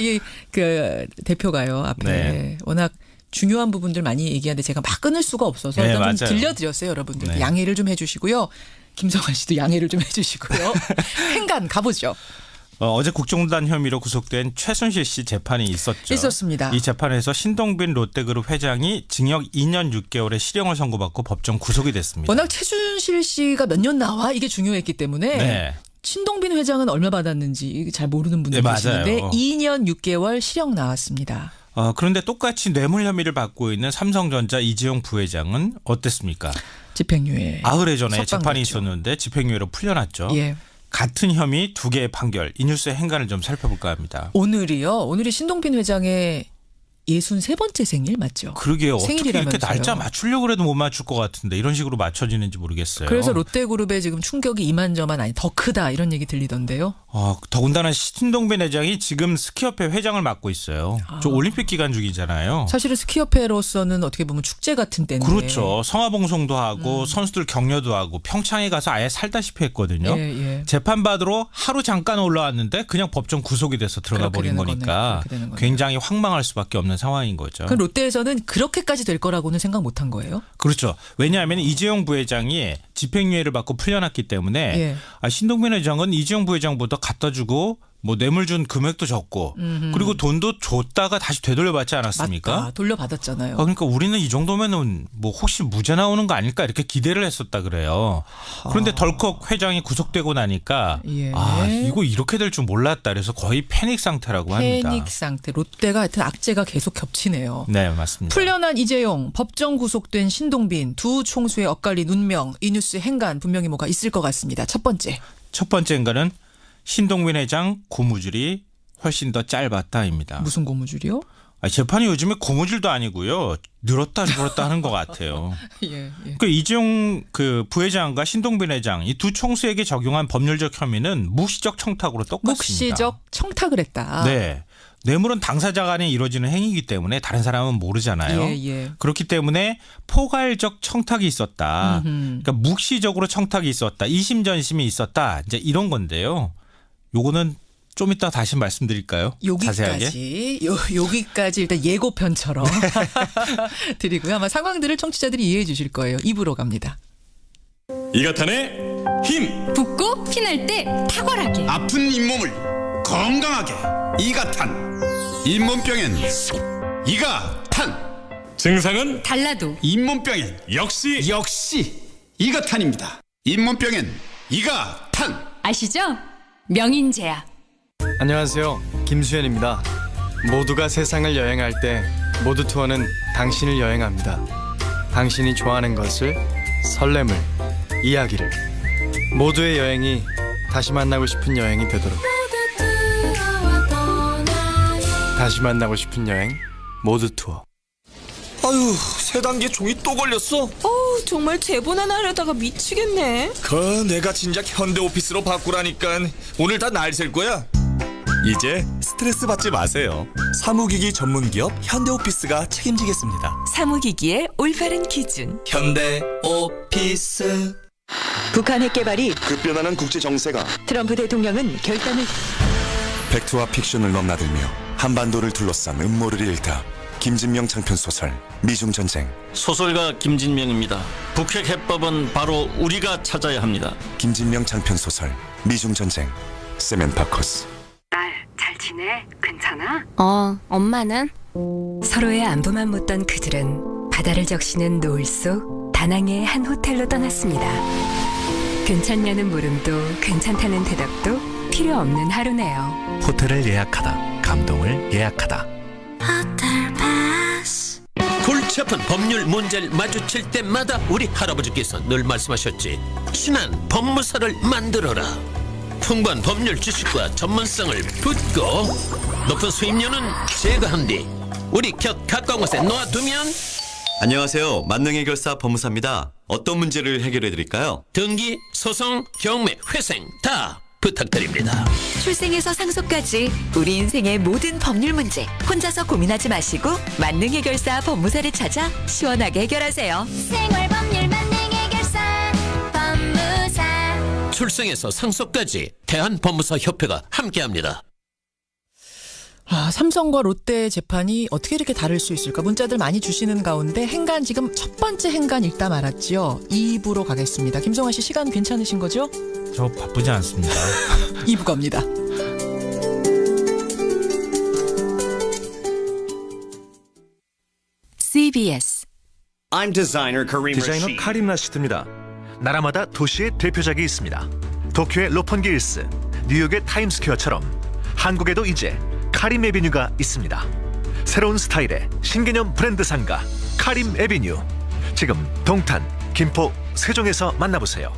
Speaker 12: 그 대표가요, 앞에
Speaker 15: 네.
Speaker 12: 워낙 중요한 부분들 많이 얘기하는데 제가 막 끊을 수가 없어서
Speaker 15: 네,
Speaker 12: 일단 좀
Speaker 15: 맞아요.
Speaker 12: 들려드렸어요, 여러분들.
Speaker 15: 네.
Speaker 12: 양해를 좀 해주시고요. 김성환 씨도 양해를 좀 해주시고요. 행간 가보죠.
Speaker 15: 어제 국정농단 혐의로 구속된 최순실 씨 재판이 있었죠.
Speaker 12: 있었습니다.
Speaker 15: 이 재판에서 신동빈 롯데그룹 회장이 징역 2년 6개월의 실형을 선고받고 법정 구속이 됐습니다.
Speaker 12: 워낙 최순실 씨가 몇 년 나와 이게 중요했기 때문에
Speaker 15: 네.
Speaker 12: 신동빈 회장은 얼마 받았는지 잘 모르는 분들
Speaker 15: 네,
Speaker 12: 계시는데
Speaker 15: 맞아요.
Speaker 12: 2년 6개월 실형 나왔습니다.
Speaker 15: 그런데 똑같이 뇌물 혐의를 받고 있는 삼성전자 이재용 부회장은 어땠습니까?
Speaker 12: 집행유예.
Speaker 15: 나흘 전에
Speaker 12: 석방됐죠.
Speaker 15: 재판이 있었는데 집행유예로 풀려났죠.
Speaker 12: 예.
Speaker 15: 같은 혐의 두 개의 판결. 이 뉴스의 행간을 좀 살펴볼까 합니다.
Speaker 12: 오늘이 신동빈 회장의 63번째 생일 맞죠?
Speaker 15: 그러게요. 어떻게 이렇게
Speaker 12: 생일이라면서요.
Speaker 15: 날짜 맞추려고 해도 못 맞출 것 같은데 이런 식으로 맞춰지는지 모르겠어요.
Speaker 12: 그래서 롯데그룹에 지금 충격이 이만저만 아니 더 크다 이런 얘기 들리던데요.
Speaker 15: 더군다나 신동빈 회장이 지금 스키협회 회장을 맡고 있어요. 저 올림픽 기간 중이잖아요.
Speaker 12: 사실은 스키협회로서는 어떻게 보면 축제 같은 때인데.
Speaker 15: 그렇죠. 성화봉송도 하고 선수들 격려도 하고 평창에 가서 아예 살다시피 했거든요.
Speaker 12: 예.
Speaker 15: 재판받으러 하루 잠깐 올라왔는데 그냥 법정 구속이 돼서 들어가 버린 거니까 굉장히 황망할 수밖에 없는 상황인 거죠.
Speaker 12: 그럼 롯데에서는 그렇게까지 될 거라고는 생각 못한 거예요?
Speaker 15: 그렇죠. 왜냐하면 이재용 부회장이 집행유예를 받고 풀려났기 때문에 신동빈 회장은 이재용 부회장보다 갖다 주고 뭐 뇌물 준 금액도 적고 그리고 돈도 줬다가 다시 되돌려받지 않았습니까?
Speaker 12: 맞다. 돌려받았잖아요.
Speaker 15: 그러니까 우리는 이 정도면은 뭐 혹시 무죄 나오는 거 아닐까 이렇게 기대를 했었다 그래요. 그런데 덜컥 회장이 구속되고 나니까 이거 이렇게 될 줄 몰랐다. 그래서 거의 패닉 상태라고 합니다.
Speaker 12: 패닉 상태. 롯데가 하여튼 악재가 계속 겹치네요.
Speaker 15: 네, 맞습니다.
Speaker 12: 풀려난 이재용, 법정 구속된 신동빈, 두 총수의 엇갈린 운명. 이 뉴스 행간 분명히 뭐가 있을 것 같습니다. 첫 번째 행간은
Speaker 15: 신동빈 회장 고무줄이 훨씬 더 짧았다입니다.
Speaker 12: 무슨 고무줄이요?
Speaker 15: 재판이 요즘에 고무줄도 아니고요. 늘었다 줄었다 하는 것 같아요.
Speaker 12: 예.
Speaker 15: 그 이재용 그 부회장과 신동빈 회장 이 두 총수에게 적용한 법률적 혐의는 묵시적 청탁으로 똑같습니다.
Speaker 12: 묵시적 청탁을 했다.
Speaker 15: 네. 뇌물은 당사자 간에 이루어지는 행위이기 때문에 다른 사람은 모르잖아요.
Speaker 12: 예.
Speaker 15: 그렇기 때문에 포괄적 청탁이 있었다. 그러니까 묵시적으로 청탁이 있었다. 이심전심이 있었다. 이제 이런 건데요. 요거는 좀 이따 다시 말씀드릴까요? 자세하게.
Speaker 12: 여기까지 일단 예고편처럼 드리고요. 아마 상황들을 청취자들이 이해해 주실 거예요. 입으로 갑니다.
Speaker 3: 이가탄의 힘.
Speaker 16: 붓고 피날 때 탁월하게.
Speaker 3: 아픈 잇몸을 건강하게. 이가탄. 잇몸병엔 이가탄. 증상은
Speaker 16: 달라도
Speaker 3: 잇몸병엔 역시 이가탄입니다. 잇몸병엔 이가탄.
Speaker 16: 아시죠? 명인제약.
Speaker 17: 안녕하세요. 김수현입니다. 모두가 세상을 여행할 때 모두 투어는 당신을 여행합니다. 당신이 좋아하는 것을, 설렘을, 이야기를, 모두의 여행이 다시 만나고 싶은 여행이 되도록. 다시 만나고 싶은 여행 모두 투어.
Speaker 18: 아유, 세 단계 종이 또 걸렸어?
Speaker 19: 정말 제본 하나 하려다가 미치겠네.
Speaker 18: 내가 진작 현대오피스로 바꾸라니까. 오늘 다 날 셀 거야.
Speaker 2: 이제 스트레스 받지 마세요. 사무기기 전문기업 현대오피스가 책임지겠습니다.
Speaker 21: 사무기기의 올바른 기준.
Speaker 2: 현대오피스.
Speaker 21: 북한 핵 개발이
Speaker 2: 급변하는 국제 정세가
Speaker 21: 트럼프 대통령은 결단을.
Speaker 2: 팩트와 픽션을 넘나들며 한반도를 둘러싼 음모를 일다. 김진명 장편 소설 미중전쟁.
Speaker 27: 소설가 김진명입니다. 북핵 해법은 바로 우리가 찾아야 합니다.
Speaker 2: 김진명 장편 소설 미중전쟁. 세멘 파커스.
Speaker 28: 딸, 잘 지내? 괜찮아?
Speaker 21: 엄마는? 서로의 안부만 묻던 그들은 바다를 적시는 노을 속 다낭의 한 호텔로 떠났습니다. 괜찮냐는 물음도 괜찮다는 대답도 필요 없는 하루네요.
Speaker 2: 호텔을 예약하다. 감동을 예약하다.
Speaker 29: 골치 아픈 법률 문제를 마주칠 때마다 우리 할아버지께서 늘 말씀하셨지. 친한 법무사를 만들어라. 풍부한 법률 지식과 전문성을 붙고 높은 수임료는 제거한 뒤 우리 곁 가까운 곳에 놓아두면.
Speaker 2: 안녕하세요. 만능해결사 법무사입니다. 어떤 문제를 해결해드릴까요?
Speaker 29: 등기, 소송, 경매, 회생 다 부탁드립니다.
Speaker 21: 출생에서 상속까지 우리 인생의 모든 법률 문제 혼자서 고민하지 마시고 만능해결사 법무사를 찾아 시원하게 해결하세요.
Speaker 28: 생활법률 만능해결사 법무사.
Speaker 29: 출생에서 상속까지 대한법무사협회가 함께합니다.
Speaker 12: 삼성과 롯데 재판이 어떻게 이렇게 다를 수 있을까? 문자들 많이 주시는 가운데 행간 지금 첫 번째 행간 읽다 말았지요. 2부로 가겠습니다. 김성환 씨 시간 괜찮으신 거죠?
Speaker 15: 저 바쁘지 않습니다.
Speaker 12: 2부 갑니다.
Speaker 21: CBS.
Speaker 30: 디자이너 카림 라시드입니다. 나라마다 도시의 대표작이 있습니다. 도쿄의 로펀기 힐스, 뉴욕의 타임스퀘어처럼 한국에도 이제 카림 에비뉴가 있습니다. 새로운 스타일의 신개념 브랜드 상가 카림 에비뉴. 지금 동탄, 김포, 세종에서 만나보세요.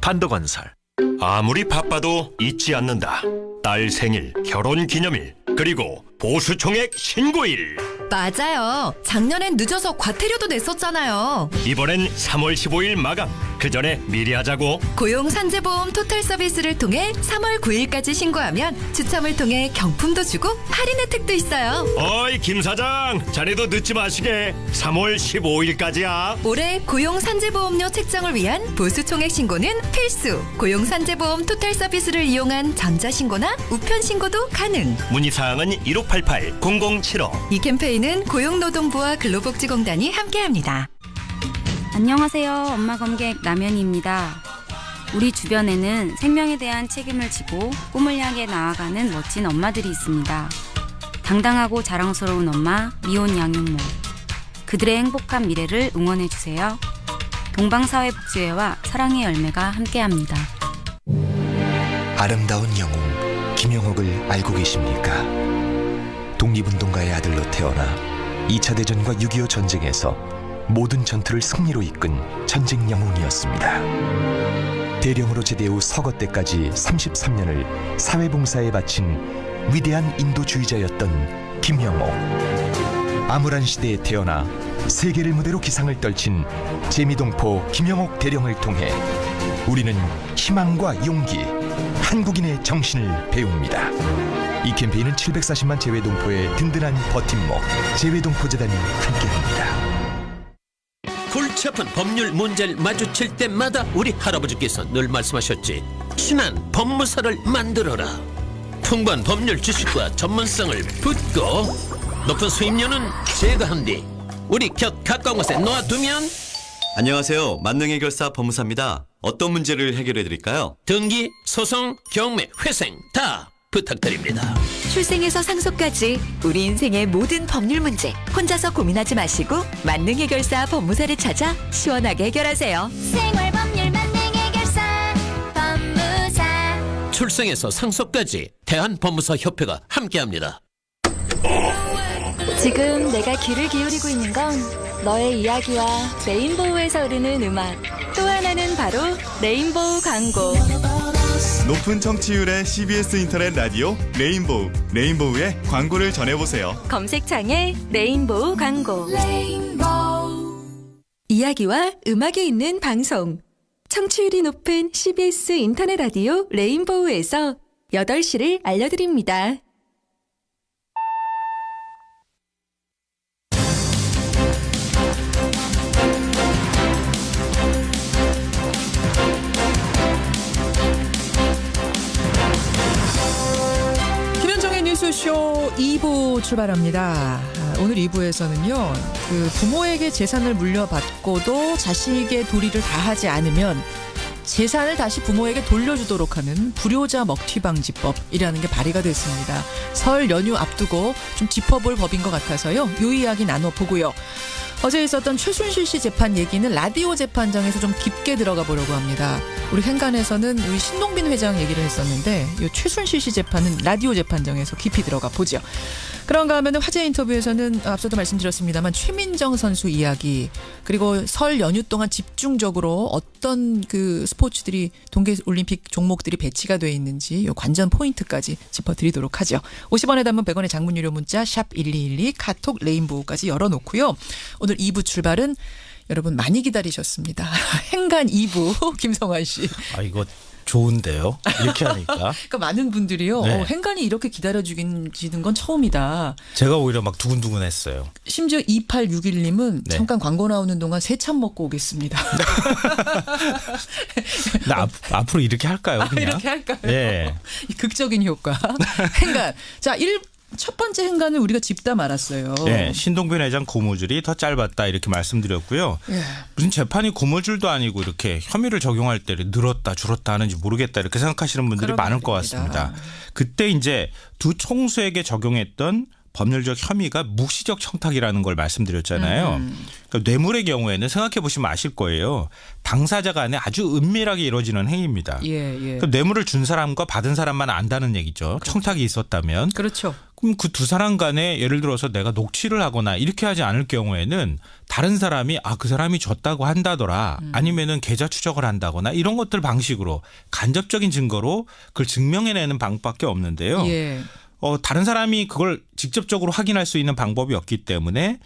Speaker 30: 반도건설.
Speaker 31: 아무리 바빠도 잊지 않는다. 딸 생일, 결혼 기념일, 그리고 보수총액 신고일.
Speaker 24: 맞아요. 작년엔 늦어서 과태료도 냈었잖아요.
Speaker 31: 이번엔 3월 15일 마감. 그 전에 미리 하자고.
Speaker 24: 고용산재보험 토탈 서비스를 통해 3월 9일까지 신고하면 추첨을 통해 경품도 주고 할인 혜택도 있어요.
Speaker 31: 어이 김 사장, 자네도 늦지 마시게. 3월 15일까지야.
Speaker 24: 올해 고용산재보험료 책정을 위한 보수총액 신고는 필수. 고용산재보험 토탈 서비스를 이용한 전자신고나 우편신고도 가능.
Speaker 31: 문의사항은 1588-0075.
Speaker 24: 이 캠페인은 고용노동부와 근로복지공단이 함께합니다.
Speaker 32: 안녕하세요. 엄마 검객 남현희입니다. 우리 주변에는 생명에 대한 책임을 지고 꿈을 향해 나아가는 멋진 엄마들이 있습니다. 당당하고 자랑스러운 엄마 미혼 양육모. 그들의 행복한 미래를 응원해주세요. 동방사회복지회와 사랑의 열매가 함께합니다.
Speaker 33: 아름다운 영웅 김영옥을 알고 계십니까? 독립운동가의 아들로 태어나 2차 대전과 6.25 전쟁에서 모든 전투를 승리로 이끈 전쟁 영웅이었습니다. 대령으로 제대 후 서거 때까지 33년을 사회봉사에 바친 위대한 인도주의자였던 김영옥. 암울한 시대에 태어나 세계를 무대로 기상을 떨친 재미동포 김영옥 대령을 통해 우리는 희망과 용기, 한국인의 정신을 배웁니다. 이 캠페인은 740만 재외동포의 든든한 버팀목 재외동포재단이 함께합니다.
Speaker 29: 골치 아픈 법률 문제를 마주칠 때마다 우리 할아버지께서 늘 말씀하셨지. 친한 법무사를 만들어라. 풍부한 법률 지식과 전문성을 붙고 높은 수임료는 제거한 뒤 우리 곁 가까운 곳에 놓아두면.
Speaker 2: 안녕하세요. 만능해결사 법무사입니다.
Speaker 1: 어떤 문제를 해결해 드릴까요?
Speaker 29: 등기, 소송, 경매, 회생 다 부탁드립니다.
Speaker 4: 출생에서 상속까지 우리 인생의 모든 법률 문제 혼자서 고민하지 마시고 만능 해결사 법무사를 찾아 시원하게 해결하세요.
Speaker 28: 생활법률 만능 해결사 법무사.
Speaker 29: 출생에서 상속까지 대한법무사협회가 함께합니다.
Speaker 5: 지금 내가 귀를 기울이고 있는 건 너의 이야기와 레인보우에서 흐르는 음악, 또 하나는 바로 레인보우 광고.
Speaker 7: 높은 청취율의 CBS 인터넷 라디오 레인보우, 레인보우의 광고를 전해보세요.
Speaker 5: 검색창에 레인보우 광고. 이야기와 음악이 있는 방송, 청취율이 높은 CBS 인터넷 라디오 레인보우에서 8시를 알려드립니다.
Speaker 12: 뉴스쇼 2부 출발합니다. 오늘 2부에서는요, 그 부모에게 재산을 물려받고도 자식의 도리를 다하지 않으면 재산을 다시 부모에게 돌려주도록 하는 불효자 먹튀방지법이라는 게 발의가 됐습니다. 설 연휴 앞두고 좀 짚어볼 법인 것 같아서요, 요 이야기 나눠보고요. 어제 있었던 최순실 씨 재판 얘기는 라디오 재판장에서 좀 깊게 들어가 보려고 합니다. 우리 행간에서는 우리 신동빈 회장 얘기를 했었는데 이 최순실 씨 재판은 라디오 재판장에서 깊이 들어가 보죠. 그런가 하면 화제 인터뷰에서는 앞서도 말씀드렸습니다만 최민정 선수 이야기, 그리고 설 연휴 동안 집중적으로 어떤 그 스포츠들이 동계올림픽 종목들이 배치가 돼 있는지 요 관전 포인트까지 짚어드리도록 하죠. 50원에 담은 100원의 장문 유료 문자 샵 1212 카톡 레인보우까지 열어놓고요. 오늘 2부 출발은 여러분 많이 기다리셨습니다. 행간 2부 김성환 씨.
Speaker 15: 아 이거 좋은데요. 이렇게 하니까.
Speaker 12: 그러니까 많은 분들이요.
Speaker 15: 네.
Speaker 12: 행간이 이렇게 기다려주는 건 처음이다.
Speaker 15: 제가 오히려 막 두근두근했어요.
Speaker 12: 심지어 2861님은
Speaker 15: 네.
Speaker 12: 잠깐 광고 나오는 동안 세참 먹고 오겠습니다.
Speaker 15: 나 앞으로 이렇게 할까요? 그냥?
Speaker 12: 이렇게 할까요?
Speaker 15: 네.
Speaker 12: 극적인 효과. 행간. 자, 첫 번째 행간을 우리가 짚다 말았어요.
Speaker 15: 네, 신동빈 회장 고무줄이 더 짧았다 이렇게 말씀드렸고요.
Speaker 12: 예.
Speaker 15: 무슨 재판이 고무줄도 아니고 이렇게 혐의를 적용할 때 늘었다 줄었다 하는지 모르겠다 이렇게 생각하시는 분들이 많을 것 같습니다. 그때 이제 두 총수에게 적용했던 법률적 혐의가 묵시적 청탁이라는 걸 말씀드렸잖아요. 그러니까 뇌물의 경우에는 생각해 보시면 아실 거예요. 당사자 간에 아주 은밀하게 이루어지는 행위입니다.
Speaker 12: 예.
Speaker 15: 그러니까 뇌물을 준 사람과 받은 사람만 안다는 얘기죠. 그렇죠. 청탁이 있었다면.
Speaker 12: 그렇죠.
Speaker 15: 그럼 그 두 사람 간에 예를 들어서 내가 녹취를 하거나 이렇게 하지 않을 경우에는 다른 사람이 그 사람이 줬다고 한다더라, 아니면은 계좌 추적을 한다거나 이런 것들 방식으로 간접적인 증거로 그걸 증명해내는 방법밖에 없는데요.
Speaker 12: 예.
Speaker 15: 다른 사람이 그걸 직접적으로 확인할 수 있는 방법이 없기 때문에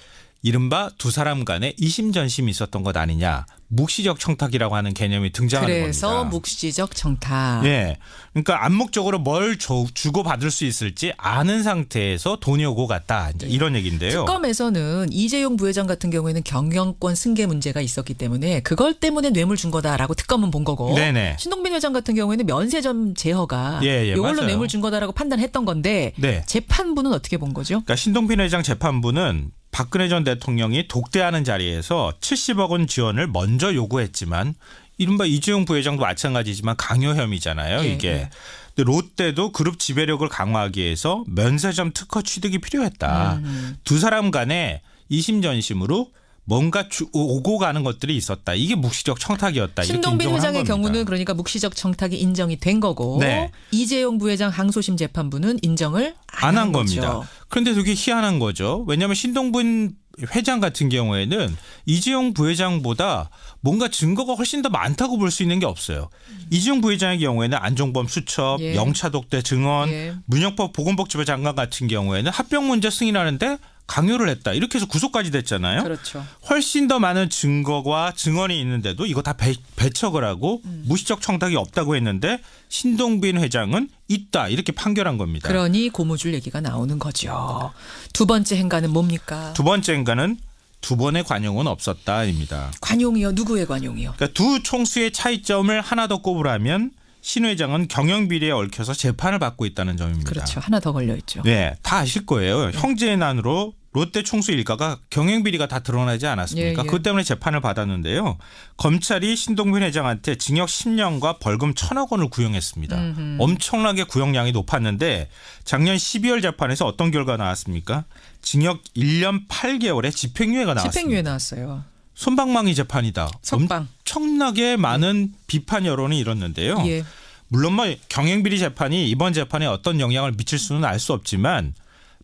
Speaker 15: 이른바 두 사람 간에 이심전심이 있었던 것 아니냐. 묵시적 청탁이라고 하는 개념이 등장하는
Speaker 12: 그래서
Speaker 15: 겁니다.
Speaker 12: 묵시적 청탁.
Speaker 15: 예. 그러니까 암묵적으로 뭘 주고 받을 수 있을지 아는 상태에서 돈이 오고 갔다. 이제 이런 얘기인데요.
Speaker 12: 특검에서는 이재용 부회장 같은 경우에는 경영권 승계 문제가 있었기 때문에 그걸 때문에 뇌물 준 거다라고 특검은 본 거고. 네네. 신동빈 회장 같은 경우에는 면세점 제허가 이걸로
Speaker 15: 맞아요.
Speaker 12: 뇌물 준 거다라고 판단했던 건데
Speaker 15: 네.
Speaker 12: 재판부는 어떻게 본 거죠?
Speaker 15: 그러니까 신동빈 회장 재판부는 박근혜 전 대통령이 독대하는 자리에서 70억 원 지원을 먼저 요구했지만 이른바 이재용 부회장도 마찬가지지만 강요 혐의잖아요. 이게. 근데 롯데도 그룹 지배력을 강화하기 위해서 면세점 특허 취득이 필요했다. 두 사람 간에 이심전심으로 뭔가 오고 가는 것들이 있었다. 이게 묵시적 청탁이었다.
Speaker 12: 신동빈 회장의 경우는 그러니까 묵시적 청탁이 인정이 된 거고
Speaker 15: 네.
Speaker 12: 이재용 부회장 항소심 재판부는 인정을 안 한
Speaker 15: 겁니다. 그런데 되게 희한한 거죠. 왜냐하면 신동빈 회장 같은 경우에는 이재용 부회장보다 뭔가 증거가 훨씬 더 많다고 볼 수 있는 게 없어요. 이재용 부회장의 경우에는 안종범 수첩, 영차독대 증언, 문영법 보건복지부 장관 같은 경우에는 합병문제 승인하는데 강요를 했다. 이렇게 해서 구속까지 됐잖아요.
Speaker 12: 그렇죠.
Speaker 15: 훨씬 더 많은 증거와 증언이 있는데도 이거 다 배척을 하고 무시적 청탁이 없다고 했는데 신동빈 회장은 있다. 이렇게 판결한 겁니다.
Speaker 12: 그러니 고무줄 얘기가 나오는 거죠. 두 번째 행간은 뭡니까?
Speaker 15: 두 번째 행간은 두 번의 관용은 없었다입니다.
Speaker 12: 관용이요? 누구의 관용이요?
Speaker 15: 그러니까 두 총수의 차이점을 하나 더 꼽으라면 신 회장은 경영비리에 얽혀서 재판을 받고 있다는 점입니다.
Speaker 12: 그렇죠. 하나 더 걸려 있죠.
Speaker 15: 네, 다 아실 거예요. 형제의 난으로 롯데 총수 일가가 경영비리가 다 드러나지 않았습니까?
Speaker 12: 예.
Speaker 15: 그것 때문에 재판을 받았는데요. 검찰이 신동빈 회장한테 징역 10년과 벌금 1,000억 원을 구형했습니다. 엄청나게 구형량이 높았는데 작년 12월 재판에서 어떤 결과가 나왔습니까? 징역 1년 8개월에 집행유예가 나왔습니다.
Speaker 12: 집행유예 나왔어요.
Speaker 15: 솜방망이 재판이다.
Speaker 12: 석방.
Speaker 15: 엄청나게 많은 비판 여론이 일었는데요.
Speaker 12: 예.
Speaker 15: 물론 뭐 경영비리 재판이 이번 재판에 어떤 영향을 미칠 수는 알 수 없지만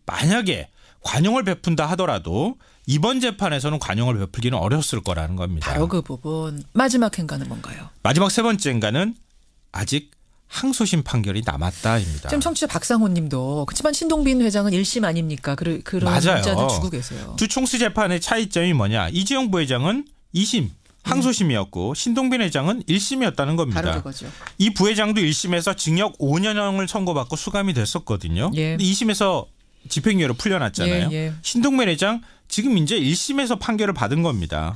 Speaker 15: 만약에 관용을 베푼다 하더라도 이번 재판에서는 관용을 베풀기는 어려웠을 거라는 겁니다.
Speaker 12: 바로 그 부분. 마지막 행간은 뭔가요?
Speaker 15: 마지막 세 번째 행간은 아직 항소심 판결이 남았다입니다.
Speaker 12: 지금 청취자 박상호 님도 그렇지만 신동빈 회장은 1심 아닙니까? 그런 문자도 주고 계세요.
Speaker 15: 두 총수 재판의 차이점이 뭐냐. 이재용 부회장은 2심 항소심이었고 신동빈 회장은 1심이었다는 겁니다.
Speaker 12: 바로 그거죠.
Speaker 15: 이 부회장도 1심에서 징역 5년형을 선고받고 수감이 됐었거든요.
Speaker 12: 예.
Speaker 15: 근데 2심에서 집행유예로 풀려났잖아요.
Speaker 12: 예.
Speaker 15: 신동빈 회장 지금 이제 1심에서 판결을 받은 겁니다.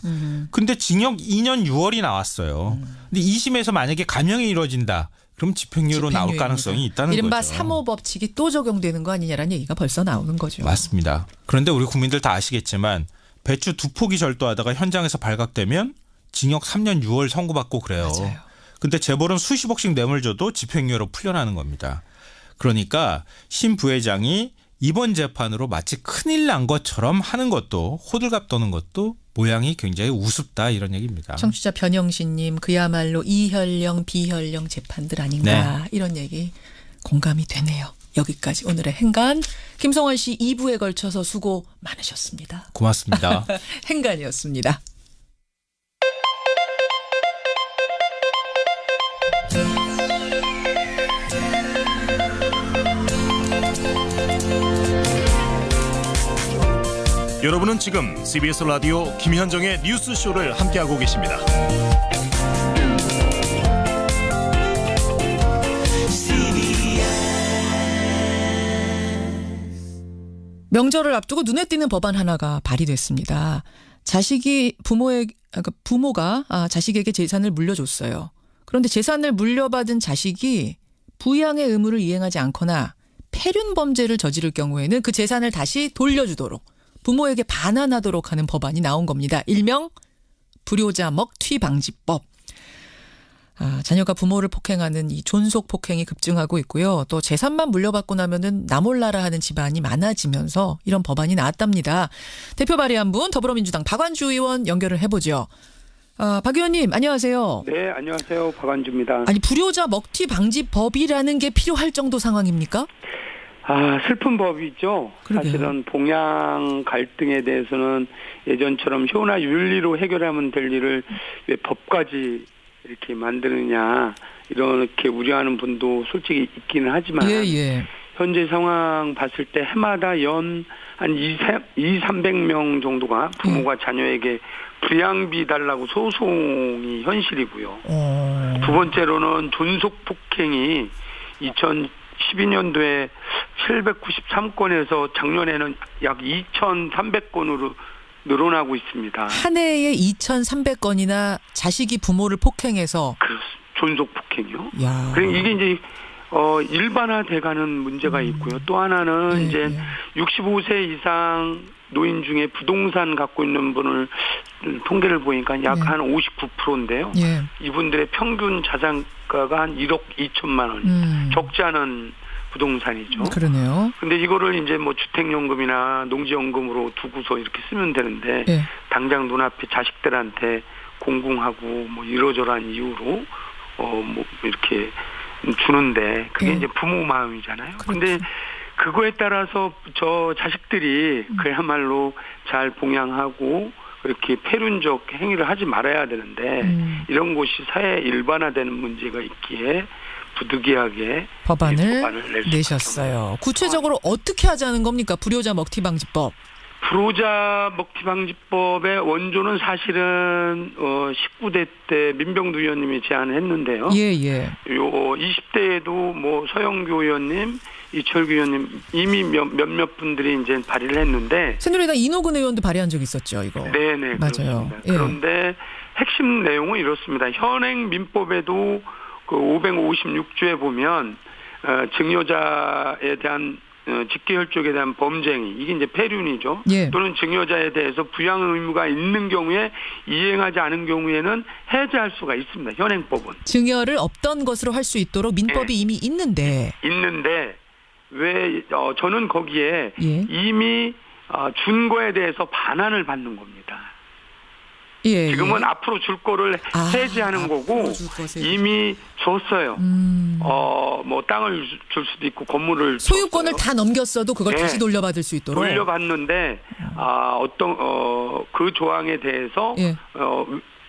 Speaker 15: 근데 징역 2년 6월이 나왔어요. 근데 2심에서 만약에 감형이 이루어진다. 그럼 집행유예로 나올 가능성이 있다는
Speaker 12: 이른바
Speaker 15: 거죠.
Speaker 12: 3호 법칙이 또 적용되는 거 아니냐라는 얘기가 벌써 나오는 거죠.
Speaker 15: 맞습니다. 그런데 우리 국민들 다 아시겠지만 배추 2포기 절도하다가 현장에서 발각되면 징역 3년 6월 선고받고 그래요.
Speaker 12: 맞아요.
Speaker 15: 근데 재벌은 수십억씩 뇌물 줘도 집행유예로 풀려나는 겁니다. 그러니까 신 부회장이 이번 재판으로 마치 큰일 난 것처럼 하는 것도 호들갑 떠는 것도 모양이 굉장히 우습다 이런 얘기입니다.
Speaker 12: 청취자 변영신님 그야말로 이혈령 비혈령 재판들 아닌가 이런 얘기 공감이 되네요. 여기까지 오늘의 행간 김성환 씨 2부에 걸쳐서 수고 많으셨습니다.
Speaker 15: 고맙습니다.
Speaker 12: 행간이었습니다.
Speaker 30: 여러분은 지금 CBS 라디오 김현정의 뉴스쇼를 함께하고 계십니다.
Speaker 12: 명절을 앞두고 눈에 띄는 법안 하나가 발의됐습니다. 부모가 자식에게 재산을 물려줬어요. 그런데 재산을 물려받은 자식이 부양의 의무를 이행하지 않거나 폐륜 범죄를 저지를 경우에는 그 재산을 다시 돌려주도록 부모에게 반환하도록 하는 법안이 나온 겁니다. 일명 불효자 먹튀 방지법. 자녀가 부모를 폭행하는 이 존속 폭행이 급증하고 있고요. 또 재산만 물려받고 나면은 나 몰라라 하는 집안이 많아지면서 이런 법안이 나왔답니다. 대표 발의한 분 더불어민주당 박완주 의원 연결을 해보죠. 박 의원님 안녕하세요.
Speaker 3: 네, 안녕하세요. 박완주입니다.
Speaker 12: 아니 불효자 먹튀 방지법이라는 게 필요할 정도 상황입니까?
Speaker 3: 슬픈 법이죠.
Speaker 12: 그러게요.
Speaker 3: 사실은 봉양 갈등에 대해서는 예전처럼 효나 윤리로 해결하면 될 일을 왜 법까지 이렇게 만드느냐 이렇게 우려하는 분도 솔직히 있기는 하지만 현재 상황 봤을 때 해마다 연 한 200~300명 정도가 부모가 자녀에게 부양비 달라고 소송이 현실이고요. 두 번째로는 존속 폭행이 2012년도에 793건에서 작년에는 약 2,300건으로 늘어나고 있습니다.
Speaker 12: 한 해에 2,300건이나 자식이 부모를 폭행해서
Speaker 3: 존속 폭행이요.
Speaker 12: 야.
Speaker 3: 그리고 이게 이제 일반화돼가는 문제가 있고요. 또 하나는 이제 65세 이상 노인 중에 부동산 갖고 있는 분을 통계를 보니까 약 한 59%인데요. 이분들의 평균 자산가가 한 1억 2천만 원. 적지 않은 부동산이죠.
Speaker 12: 그러네요.
Speaker 3: 근데 이거를 이제 뭐 주택연금이나 농지연금으로 두고서 이렇게 쓰면 되는데 당장 눈앞에 자식들한테 공공하고 뭐 이러저러한 이유로 뭐 이렇게 주는데 그게 이제 부모 마음이잖아요. 근데 그거에 따라서 저 자식들이 그야말로 잘 봉양하고 그렇게 폐륜적 행위를 하지 말아야 되는데 이런 것이 사회에 일반화되는 문제가 있기에 부득이하게
Speaker 12: 법안을 내셨어요. 구체적으로 어떻게 하자는 겁니까? 불효자 먹튀 방지법.
Speaker 3: 불효자 먹튀 방지법의 원조는 사실은 19대 때 민병두 의원님이 제안을 했는데요. 요 20대에도 뭐 서영교 의원님, 이철규 의원님 이미 몇몇 분들이 이제 발의를 했는데
Speaker 12: 새누리당 이노근 의원도 발의한 적 있었죠, 이거.
Speaker 3: 네네,
Speaker 12: 맞아요.
Speaker 3: 그런데 핵심 내용은 이렇습니다. 현행 민법에도 그 556조에 보면 증여자에 대한 직계혈족에 대한 범죄행위 이게 이제 폐륜이죠.
Speaker 12: 예.
Speaker 3: 또는 증여자에 대해서 부양 의무가 있는 경우에 이행하지 않은 경우에는 해제할 수가 있습니다. 현행법은.
Speaker 12: 증여를 없던 것으로 할 수 있도록 민법이 이미 있는데
Speaker 3: 왜 저는 거기에 이미 준 거에 대해서 반환을 받는 겁니다. 지금은 앞으로 줄 거를 해지하는 거고 이미 줬어요. 뭐 땅을 줄 수도 있고 건물을
Speaker 12: 소유권을
Speaker 3: 줬어요.
Speaker 12: 다 넘겼어도 그걸 다시 돌려받을 수 있도록
Speaker 3: 돌려받는데 그 조항에 대해서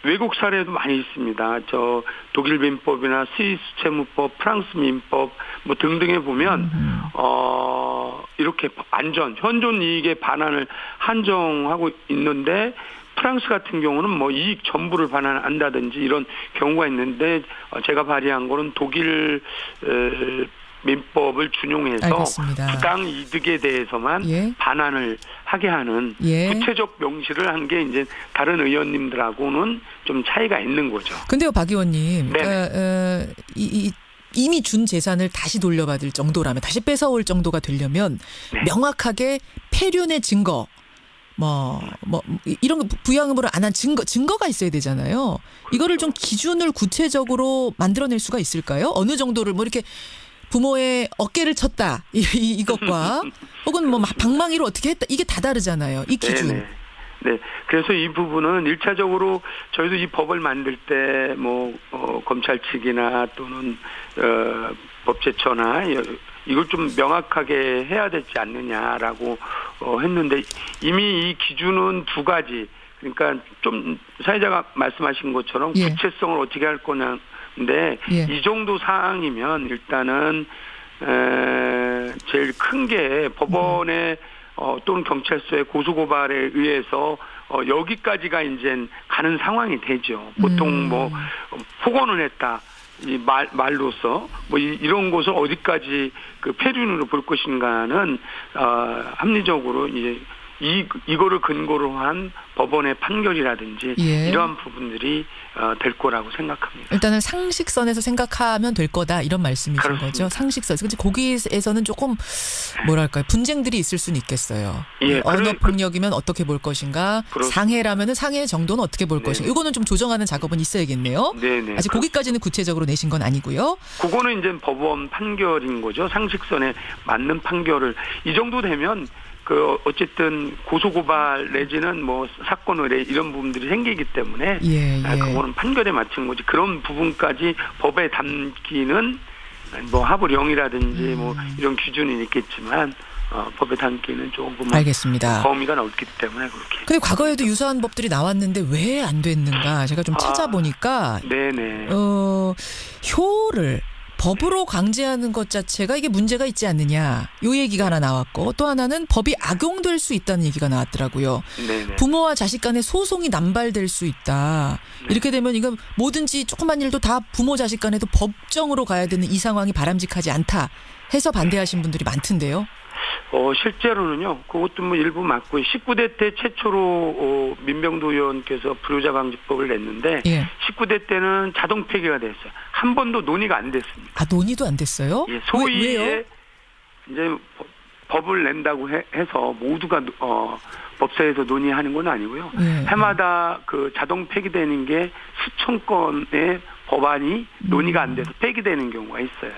Speaker 3: 외국 사례도 많이 있습니다. 저 독일 민법이나 스위스 채무법, 프랑스 민법 뭐 등등에 보면 이렇게 현존 이익의 반환을 한정하고 있는데 프랑스 같은 경우는 뭐 이익 전부를 반환한다든지 이런 경우가 있는데 제가 발의한 거는 독일 민법을 준용해서
Speaker 12: 알겠습니다.
Speaker 3: 부당 이득에 대해서만 반환을 하게 하는 구체적 명시를 한 게 이제 다른 의원님들하고는 좀 차이가 있는 거죠.
Speaker 12: 근데요, 박 의원님, 이미 준 재산을 다시 돌려받을 정도라면 다시 뺏어올 정도가 되려면 명확하게 폐륜의 증거. 이런 거 부양음으로 안 한 증거가 있어야 되잖아요. 이거를 좀 기준을 구체적으로 만들어낼 수가 있을까요? 어느 정도를 뭐 이렇게 부모의 어깨를 쳤다 이것과 혹은 뭐 방망이로 어떻게 했다 이게 다 다르잖아요. 이 기준.
Speaker 3: 네. 그래서 이 부분은 1차적으로 저희도 이 법을 만들 때 검찰 측이나 또는 법제처나 이걸 좀 명확하게 해야 되지 않느냐라고 했는데 이미 이 기준은 두 가지. 그러니까 좀 사회자가 말씀하신 것처럼 구체성을 어떻게 할 거냐인데 이 정도 사항이면 일단은 제일 큰 게 법원에 또는 경찰서의 고소고발에 의해서 여기까지가 이제 가는 상황이 되죠. 보통 뭐 폭언을 했다. 이 말로서 뭐 이런 것을 어디까지 그 폐륜으로 볼 것인가는 합리적으로 이제 이거를 근거로 한 법원의 판결이라든지 이러한 부분들이 될 거라고 생각합니다.
Speaker 12: 일단은 상식선에서 생각하면 될 거다 이런 말씀이신 그렇습니다. 거죠. 상식선에서. 근데 거기에서는 조금 뭐랄까요 분쟁들이 있을 수는 있겠어요. 언어폭력이면 어떻게 볼 것인가, 상해라면은 상해 정도는 어떻게 볼 것인가. 이거는 좀 조정하는 작업은 있어야겠네요.
Speaker 3: 네네.
Speaker 12: 아직 거기까지는 구체적으로 내신 건 아니고요.
Speaker 3: 그거는 이제 법원 판결인 거죠. 상식선에 맞는 판결을 이 정도 되면. 어쨌든 고소고발 내지는 뭐 사건 의뢰 이런 부분들이 생기기 때문에 그거는 판결에 맞춘 거지. 그런 부분까지 법에 담기는 뭐 하부령이라든지 뭐 이런 기준이 있겠지만 법에 담기는 조금
Speaker 12: 알겠습니다.
Speaker 3: 범위가 넓기 때문에 그렇게.
Speaker 12: 근데 과거에도 유사한 법들이 나왔는데 왜 안 됐는가 제가 좀 찾아보니까 효를 법으로 강제하는 것 자체가 이게 문제가 있지 않느냐. 요 얘기가 하나 나왔고 또 하나는 법이 악용될 수 있다는 얘기가 나왔더라고요. 부모와 자식 간의 소송이 남발될 수 있다. 이렇게 되면 이거 뭐든지 조그만 일도 다 부모 자식 간에도 법정으로 가야 되는 이 상황이 바람직하지 않다 해서 반대하신 분들이 많던데요.
Speaker 3: 실제로는요. 그것도 뭐 일부 맞고 19대 때 최초로 민병도 의원께서 불효자 방지법을 냈는데 19대 때는 자동 폐기가 됐어요. 한 번도 논의가 안 됐습니다.
Speaker 12: 논의도 안 됐어요?
Speaker 3: 소위에 이제 법을 낸다고 해서 모두가 법사에서 논의하는 건 아니고요. 해마다 그 자동 폐기되는 게 수천 건의 법안이 논의가 안 돼서 폐기되는 경우가 있어요.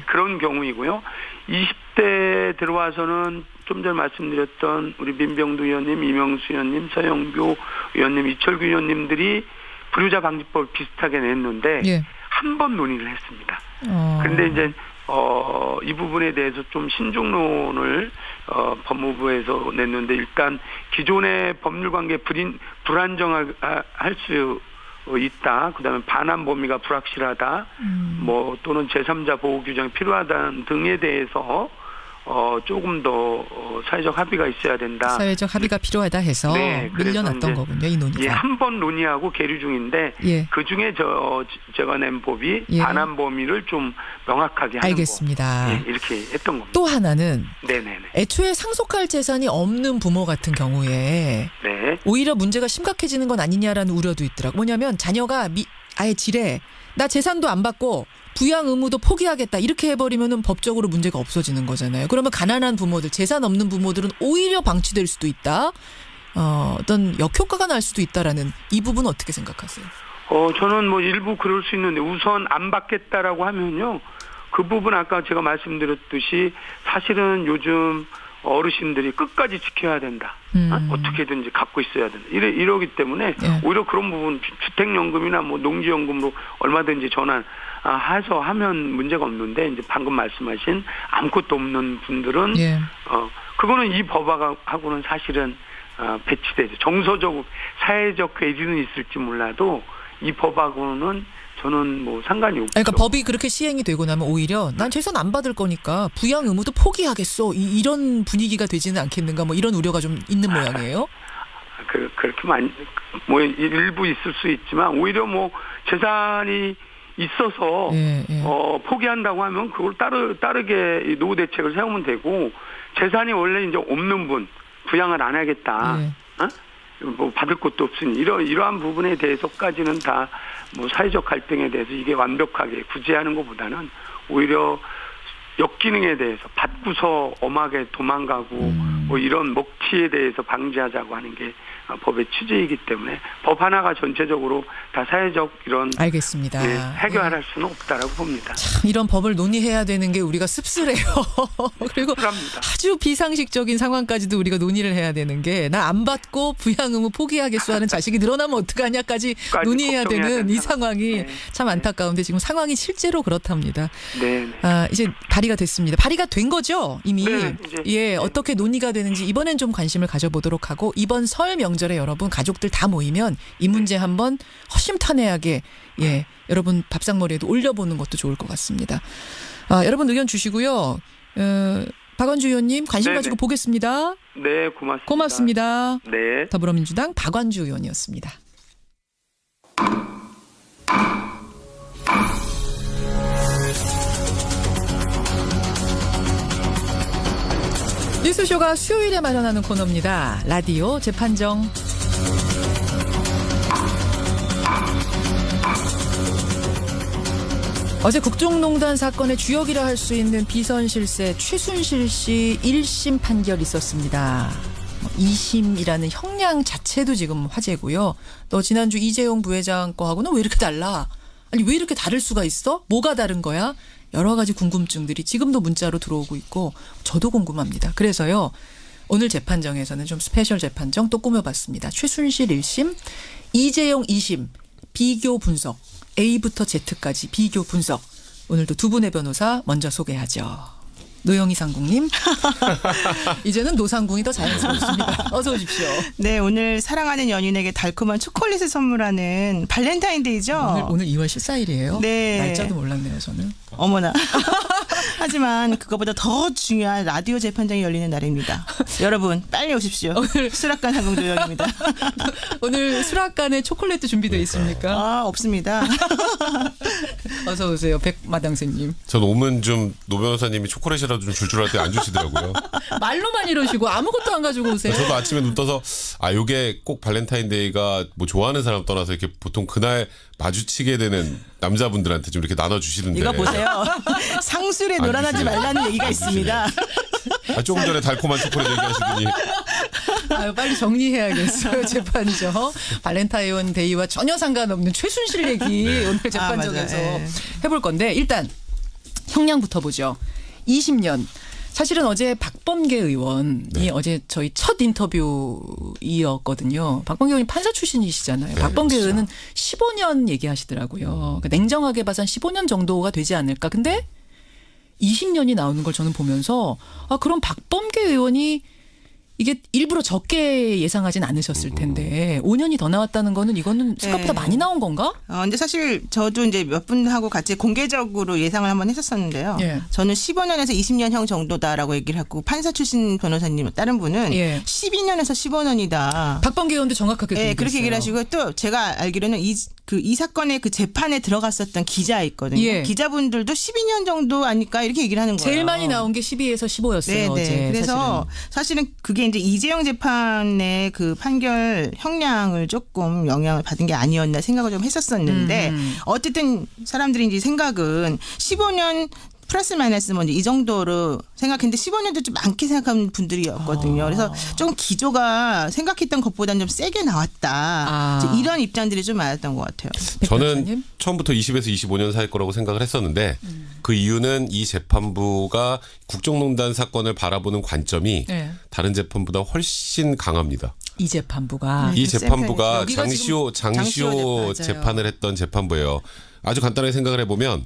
Speaker 3: 그런 경우이고요. 20대 들어와서는 좀 전에 말씀드렸던 우리 민병두 의원님, 이명수 의원님, 서영교 의원님, 이철규 의원님들이 불효자 방지법을 비슷하게 냈는데 한 번 논의를 했습니다. 그런데 이제 이 부분에 대해서 좀 신중론을 법무부에서 냈는데 일단 기존의 법률 관계 불안정할 수 있다. 그다음에 반환 범위가 불확실하다. 뭐 또는 제3자 보호 규정이 필요하다 등에 대해서 조금 더 사회적 합의가 있어야 된다.
Speaker 12: 사회적 합의가 필요하다 해서 밀려났던 거군요. 이 논의가.
Speaker 3: 한 번 논의하고 계류 중인데 그중에 제가 낸 법이 반환 범위를 좀 명확하게 하는
Speaker 12: 알겠습니다.
Speaker 3: 거. 이렇게 했던 겁니다.
Speaker 12: 또 하나는 애초에 상속할 재산이 없는 부모 같은 경우에
Speaker 3: 네.
Speaker 12: 오히려 문제가 심각해지는 건 아니냐라는 우려도 있더라고. 뭐냐면 자녀가 아예 지레 나 재산도 안 받고 부양 의무도 포기하겠다 이렇게 해버리면은 법적으로 문제가 없어지는 거잖아요. 그러면 가난한 부모들, 재산 없는 부모들은 오히려 방치될 수도 있다. 어떤 역효과가 날 수도 있다라는 이 부분 어떻게 생각하세요?
Speaker 3: 저는 뭐 일부 그럴 수 있는데 우선 안 받겠다라고 하면요. 그 부분 아까 제가 말씀드렸듯이 사실은 요즘 어르신들이 끝까지 지켜야 된다. 어떻게든지 갖고 있어야 된다. 이러기 때문에 오히려 그런 부분 주택연금이나 뭐 농지연금으로 얼마든지 전환해서 하면 문제가 없는데 이제 방금 말씀하신 아무것도 없는 분들은 그거는 이 법하고는 사실은 배치되죠. 정서적 사회적 괴리는 있을지 몰라도 이 법하고는 저는 뭐 상관이 없죠.
Speaker 12: 그러니까 법이 그렇게 시행이 되고 나면 오히려 난 재산 안 받을 거니까 부양 의무도 포기하겠어. 이런 분위기가 되지는 않겠는가 뭐 이런 우려가 좀 있는 모양이에요.
Speaker 3: 그렇게 뭐 일부 있을 수 있지만 오히려 뭐 재산이 있어서 포기한다고 하면 그걸 따르게 노후 대책을 세우면 되고 재산이 원래 이제 없는 분 부양을 안 하겠다. 뭐 받을 것도 없으니 이러한 부분에 대해서까지는 다 뭐 사회적 갈등에 대해서 이게 완벽하게 구제하는 것보다는 오히려 역기능에 대해서 받고서 엄하게 도망가고 뭐 이런 먹튀에 대해서 방지하자고 하는 게 법의 취지이기 때문에 법 하나가 전체적으로 다 사회적 이런
Speaker 12: 알겠습니다.
Speaker 3: 해결할 수는 없다라고 봅니다.
Speaker 12: 참 이런 법을 논의해야 되는 게 우리가 씁쓸해요. 그리고 씁쓸합니다. 아주 비상식적인 상황까지도 우리가 논의를 해야 되는 게 나 안 받고 부양 의무 포기하겠소 하는 자식이 늘어나면 어떡하냐까지 논의해야 되는 이 상황이 참 안타까운데 지금 상황이 실제로 그렇답니다.
Speaker 3: 네.
Speaker 12: 이제 발의가 됐습니다. 발의가 된 거죠 이미. 어떻게 논의가 되는지 이번엔 좀 관심을 가져보도록 하고 이번 설 명절에 여러분 가족들 다 모이면 이 문제 한번 허심탄회하게 여러분 밥상머리에도 올려보는 것도 좋을 것 같습니다. 여러분 의견 주시고요. 박완주 의원님 관심 가지고 보겠습니다.
Speaker 3: 네,
Speaker 12: 고맙습니다.
Speaker 3: 네.
Speaker 12: 더불어민주당 박완주 의원이었습니다. 뉴스쇼가 수요일에 마련하는 코너입니다. 라디오 재판정. 어제 국정농단 사건의 주역이라 할 수 있는 비선실세 최순실 씨 1심 판결이 있었습니다. 2심이라는 형량 자체도 지금 화제고요. 또 지난주 이재용 부회장 거하고는 왜 이렇게 달라? 아니 왜 이렇게 다를 수가 있어? 뭐가 다른 거야? 여러 가지 궁금증들이 지금도 문자로 들어오고 있고 저도 궁금합니다. 그래서요. 오늘 재판정에서는 좀 스페셜 재판정 또 꾸며봤습니다. 최순실 1심, 이재용 2심 비교 분석. A부터 Z까지 비교 분석. 오늘도 두 분의 변호사 먼저 소개하죠. 노영희 상궁님. 이제는 노상궁이 더 자연스럽습니다. 어서 오십시오.
Speaker 6: 네, 오늘 사랑하는 연인에게 달콤한 초콜릿을 선물하는 발렌타인데이죠.
Speaker 12: 오늘 2월 14일이에요.
Speaker 6: 네.
Speaker 12: 날짜도 몰랐네요, 저는.
Speaker 6: 어머나. 하지만 그것보다 더 중요한 라디오 재판정이 열리는 날입니다. 여러분 빨리 오십시오. 오늘 수락관 상궁도영입니다.
Speaker 12: 오늘 수락관에 초콜릿도 준비되어 있습니까?
Speaker 6: 없습니다.
Speaker 12: 어서 오세요, 백마당생님.
Speaker 8: 전 오면 좀 노 변호사님이 초콜릿이라도 좀 줄 줄 알 때 안 주시더라고요.
Speaker 12: 말로만 이러시고 아무것도 안 가지고 오세요.
Speaker 8: 저도 아침에 눈 떠서 요게 꼭 발렌타인데이가 뭐 좋아하는 사람 떠나서 이렇게 보통 그날 마주치게 되는 남자분들한테 좀 이렇게 나눠주시는데.
Speaker 6: 이거 보세요. 상술에 놀아나지 말라는 얘기가 있습니다.
Speaker 8: 조금 전에 달콤한 초콜릿 얘기하시더니.
Speaker 12: 빨리 정리해야겠어요. 재판이죠. 발렌타인 데이와 전혀 상관없는 최순실 얘기 오늘 재판정에서 해볼 건데 일단 형량부터 보죠. 20년. 사실은 어제 박범계 의원이 어제 저희 첫 인터뷰이었거든요. 박범계 의원이 판사 출신이시잖아요. 박범계 의원은 15년 얘기하시더라고요. 그러니까 냉정하게 봐서 한 15년 정도가 되지 않을까. 근데 20년이 나오는 걸 저는 보면서 그럼 박범계 의원이 이게 일부러 적게 예상하진 않으셨을 텐데 5년이 더 나왔다는 거는 이거는 생각보다 많이 나온 건가?
Speaker 6: 근데 사실 저도 이제 몇 분하고 같이 공개적으로 예상을 한번 했었었는데요. 저는 15년에서 20년형 정도다라고 얘기를 했고 판사 출신 변호사님 다른 분은 12년에서 15년이다.
Speaker 12: 박범계 의원도 정확하게
Speaker 6: 그렇게 얘기를 하시고 또 제가 알기로는 그 이 사건의 그 재판에 들어갔었던 기자 있거든요.
Speaker 12: 예.
Speaker 6: 기자분들도 12년 정도 아닐까 이렇게 얘기를 하는 거예요.
Speaker 12: 제일 많이 나온 게 12에서 15였어요.
Speaker 6: 네네.
Speaker 12: 어제
Speaker 6: 그래서 사실은 그게 이제 이재용 재판의 그 판결 형량을 조금 영향을 받은 게 아니었나 생각을 좀 했었었는데 어쨌든 사람들이 이제 생각은 15년 플러스 마이너스 뭐 이 정도로 생각했는데 15년도 좀 많게 생각하는 분들이었거든요. 그래서 좀 기조가 생각했던 것보다는 좀 세게 나왔다. 이런 입장들이 좀 많았던 것 같아요.
Speaker 8: 저는 처음부터 20에서 25년 사이일 거라고 생각을 했었는데 그 이유는 이 재판부가 국정농단 사건을 바라보는 관점이
Speaker 12: 네.
Speaker 8: 다른 재판보다 훨씬 강합니다.
Speaker 12: 이 재판부가
Speaker 8: 이 재판부가 장시호
Speaker 12: 장시호
Speaker 8: 재판을 했던 재판부예요. 아주 간단하게 생각을 해보면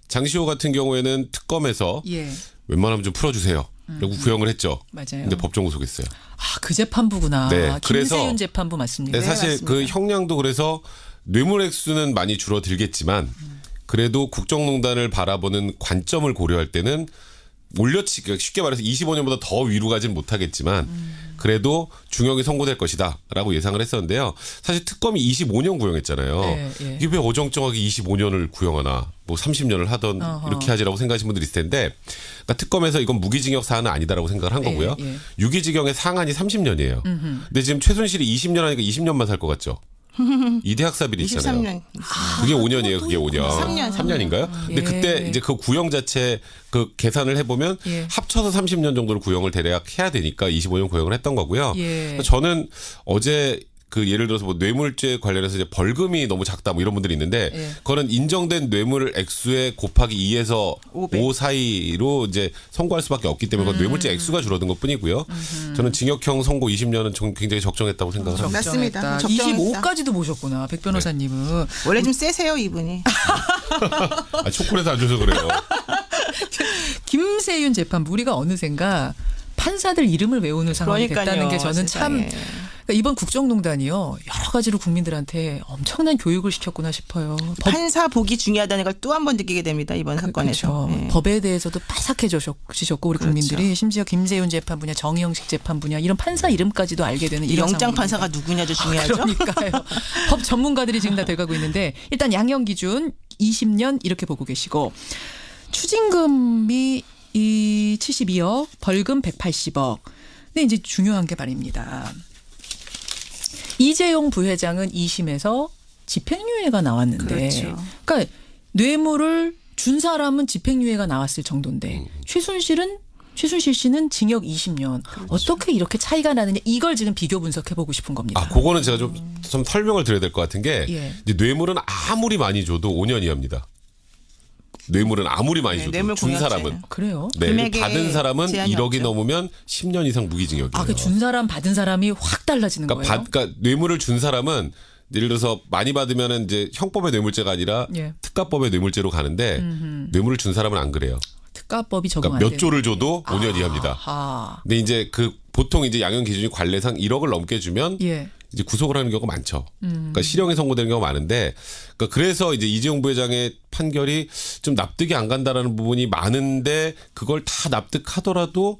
Speaker 8: 장시호 같은 경우에는 특검에서
Speaker 12: 예.
Speaker 8: 웬만하면 좀 풀어주세요. 그리고 구형을 했죠.
Speaker 12: 맞아요.
Speaker 8: 근데 법정 구속했어요.
Speaker 12: 아, 그 재판부구나.
Speaker 8: 네,
Speaker 12: 김세윤 재판부 맞습니다.
Speaker 8: 네, 사실
Speaker 12: 맞습니다.
Speaker 8: 그 형량도 그래서 뇌물 액수는 많이 줄어들겠지만 그래도 국정농단을 바라보는 관점을 고려할 때는 올려치기 쉽게 말해서 25년보다 더 위로 가진 못하겠지만 그래도 중형이 선고될 것이다라고 예상을 했었는데요. 사실 특검이 25년 구형했잖아요.
Speaker 12: 네, 네.
Speaker 8: 이게 왜 어정쩡하게 25년을 구형하나 뭐 30년을 하던 이렇게 하지라고 생각하시는 분들이 있을 텐데 그러니까 특검에서 이건 무기징역 사안은 아니다라고 생각을 한 거고요.
Speaker 12: 예.
Speaker 8: 유기징역의 상한이 30년이에요. 근데 지금 최순실이 20년 하니까 20년만 살 것 같죠. 이대 학사비리 있잖아요.
Speaker 6: 23년.
Speaker 8: 그게 5년이에요. 그게 5년.
Speaker 6: 3년인가요?
Speaker 8: 근데 그때 이제 그 구형 자체 그 계산을 해보면 합쳐서 30년 정도를 구형을 대략 해야 되니까 25년 구형을 했던 거고요. 저는 어제 그 예를 들어서 뭐 뇌물죄 관련해서 이제 벌금이 너무 작다 뭐 이런 분들이 있는데 그거는 인정된 뇌물 액수에 곱하기 2에서 5 사이로 이제 선고할 수밖에 없기 때문에 그건 뇌물죄 액수가 줄어든 것뿐이고요. 저는 징역형 선고 20년은 굉장히 적정했다고 생각을 합니다.
Speaker 6: 맞습니다.
Speaker 12: 25까지도 모셨구나. 백 변호사님은.
Speaker 6: 원래 좀 세세요 이분이.
Speaker 8: 아, 초콜릿 안 줘서 그래요.
Speaker 12: 김세윤 재판부 우리가 어느샌가 판사들 이름을 외우는 상황이 됐다는 게 저는 참 그러니까 이번 국정농단이요 여러 가지로 국민들한테 엄청난 교육을 시켰구나 싶어요.
Speaker 6: 판사 복이 중요하다는 걸 또 한 번 느끼게 됩니다 이번 사건에서.
Speaker 12: 그렇죠. 법에 대해서도 빠삭해지셨고 우리 국민들이 심지어 김세윤 재판부냐 정의영식 재판부냐 이런 판사 이름까지도 알게 되는 이런
Speaker 6: 영장 판사가 누구냐도 중요하죠.
Speaker 12: 그러니까요. 법 전문가들이 지금 다 돼가고 있는데 일단 양형 기준 20년 이렇게 보고 계시고 추징금이 72억, 벌금 180억. 근데 이제 중요한 게 말입니다. 이재용 부회장은 2심에서 집행유예가 나왔는데,
Speaker 6: 그렇죠.
Speaker 12: 그러니까 뇌물을 준 사람은 집행유예가 나왔을 정도인데 최순실 씨는 징역 20년. 그렇죠. 어떻게 이렇게 차이가 나느냐 이걸 지금 비교 분석해보고 싶은 겁니다.
Speaker 8: 아, 그거는 제가 좀 설명을 드려야 될 것 같은 게 이제 뇌물은 아무리 많이 줘도 5년 이하입니다. 뇌물은 아무리 많이 줘도 준 사람은.
Speaker 12: 그래요?
Speaker 8: 네, 받은 사람은 1억이
Speaker 6: 없죠.
Speaker 8: 넘으면 10년 이상 무기징역이에요.
Speaker 12: 아, 그 준 사람 받은 사람이 확 달라지는 거예요?
Speaker 8: 그러니까 뇌물을 준 사람은 예를 들어서 많이 받으면 이제 형법의 뇌물죄가 아니라 특가법의 뇌물죄로 가는데 뇌물을 준 사람은 안 그래요.
Speaker 12: 특가법이 적용 안
Speaker 8: 그러니까
Speaker 12: 돼요.
Speaker 8: 몇 조를 줘도 5년 이하입니다. 근데 이제 그 보통 이제 양형 기준이 관례상 1억을 넘게 주면 이제 구속을 하는 경우가 많죠. 그러니까 실형에 선고되는 경우가 많은데 그러니까 그래서 이제 이재용 부회장의 판결이 좀 납득이 안 간다라는 부분이 많은데 그걸 다 납득하더라도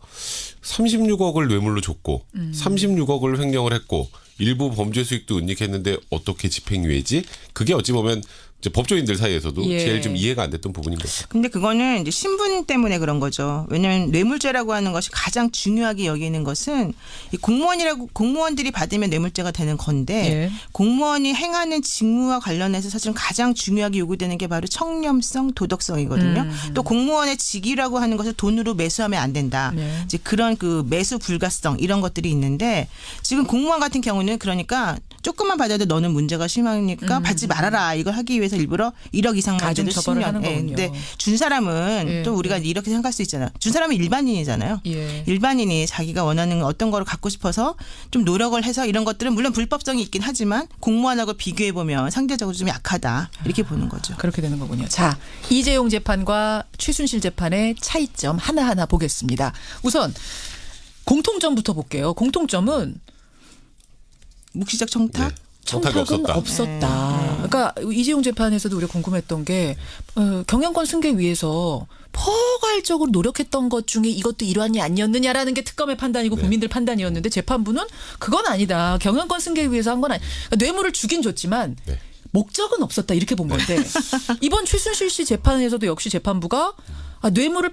Speaker 8: 36억을 뇌물로 줬고 36억을 횡령을 했고 일부 범죄 수익도 은닉했는데 어떻게 집행유예지? 그게 어찌 보면 이제 법조인들 사이에서도 제일 좀 이해가 안 됐던 부분인 거죠.
Speaker 6: 근데 그거는 이제 신분 때문에 그런 거죠. 왜냐하면 뇌물죄라고 하는 것이 가장 중요하게 여기는 것은 이 공무원들이 받으면 뇌물죄가 되는 건데 공무원이 행하는 직무와 관련해서 사실은 가장 중요하게 요구되는 게 바로 청렴성, 도덕성이거든요. 또 공무원의 직위라고 하는 것을 돈으로 매수하면 안 된다. 이제 그런 그 매수 불가성 이런 것들이 있는데 지금 공무원 같은 경우는 그러니까 조금만 받아도 너는 문제가 심하니까 받지 말아라 이걸 하기 위해서 일부러 1억 이상만
Speaker 12: 가중
Speaker 6: 줘도
Speaker 12: 처벌을
Speaker 6: 10년.
Speaker 12: 하는 거군요.
Speaker 6: 근데 준 사람은 또 우리가 이렇게 생각할 수 있잖아요. 준 사람은 일반인이잖아요. 일반인이 자기가 원하는 어떤 거를 갖고 싶어서 좀 노력을 해서 이런 것들은 물론 불법성이 있긴 하지만 공무원하고 비교해 보면 상대적으로 좀 약하다 이렇게 보는 거죠.
Speaker 12: 그렇게 되는 거군요. 자, 이재용 재판과 최순실 재판의 차이점 하나하나 보겠습니다. 우선 공통점부터 볼게요. 공통점은
Speaker 6: 묵시적 청탁?
Speaker 12: 청탁은 없었다. 그러니까 이재용 재판에서도 우리가 궁금했던 게 경영권 승계 위해서 포괄적으로 노력했던 것 중에 이것도 일환이 아니었느냐라는 게 특검의 판단이고 국민들 판단이었는데 재판부는 그건 아니다. 경영권 승계 위해서 한 건 아니. 그러니까 뇌물을 주긴 줬지만 목적은 없었다 이렇게 본 건데 이번 최순실 씨 재판에서도 역시 재판부가 뇌물을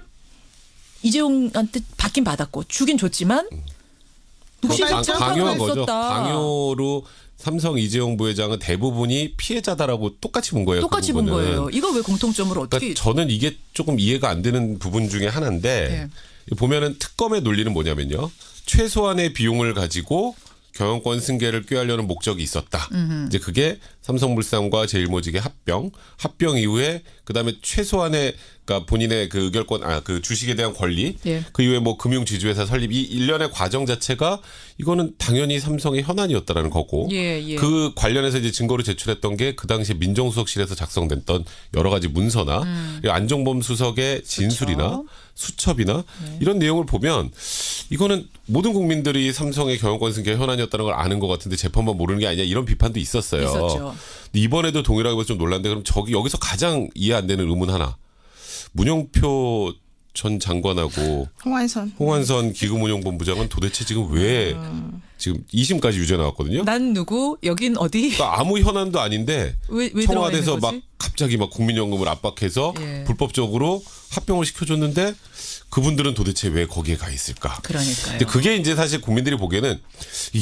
Speaker 12: 이재용한테 받긴 받았고 주긴 줬지만
Speaker 8: 강요한 거죠. 강요로 삼성 이재용 부회장은 대부분이 피해자다라고 똑같이 본 거예요.
Speaker 12: 똑같이 본 거예요. 이거 왜 공통점으로 어떻게?
Speaker 8: 그러니까 저는 이게 조금 이해가 안 되는 부분 중에 하나인데 보면은 특검의 논리는 뭐냐면요. 최소한의 비용을 가지고 경영권 승계를 꾀하려는 목적이 있었다. 이제 그게 삼성물산과 제일모직의 합병 이후에 그다음에 최소한의 그러니까 본인의 그 의결권 그 주식에 대한 권리 그 이후에 뭐 금융지주회사 설립 이 일련의 과정 자체가 이거는 당연히 삼성의 현안이었다라는 거고 그 관련해서 이제 증거로 제출했던 게 그 당시 민정수석실에서 작성됐던 여러 가지 문서나 안종범 수석의 진술이나 수첩이나 이런 내용을 보면 이거는 모든 국민들이 삼성의 경영권 승계 현안이었다는 걸 아는 것 같은데 재판만 모르는 게 아니냐 이런 비판도 있었어요.
Speaker 12: 있었죠.
Speaker 8: 이번에도 동일하게 좀 놀랐는데 그럼 여기서 가장 이해 안 되는 의문 하나. 문영표 전 장관하고 홍완선 기금운용본부장은 도대체 지금 왜 지금 2심까지 유죄 나왔거든요.
Speaker 12: 난 누구? 여긴 어디?
Speaker 8: 그러니까 아무 현안도 아닌데
Speaker 12: 왜
Speaker 8: 청와대에서 막 갑자기 막 국민연금을 압박해서 불법적으로 합병을 시켜줬는데 그분들은 도대체 왜 거기에 가 있을까?
Speaker 12: 그러니까요.
Speaker 8: 근데 그게 이제 사실 국민들이 보기에는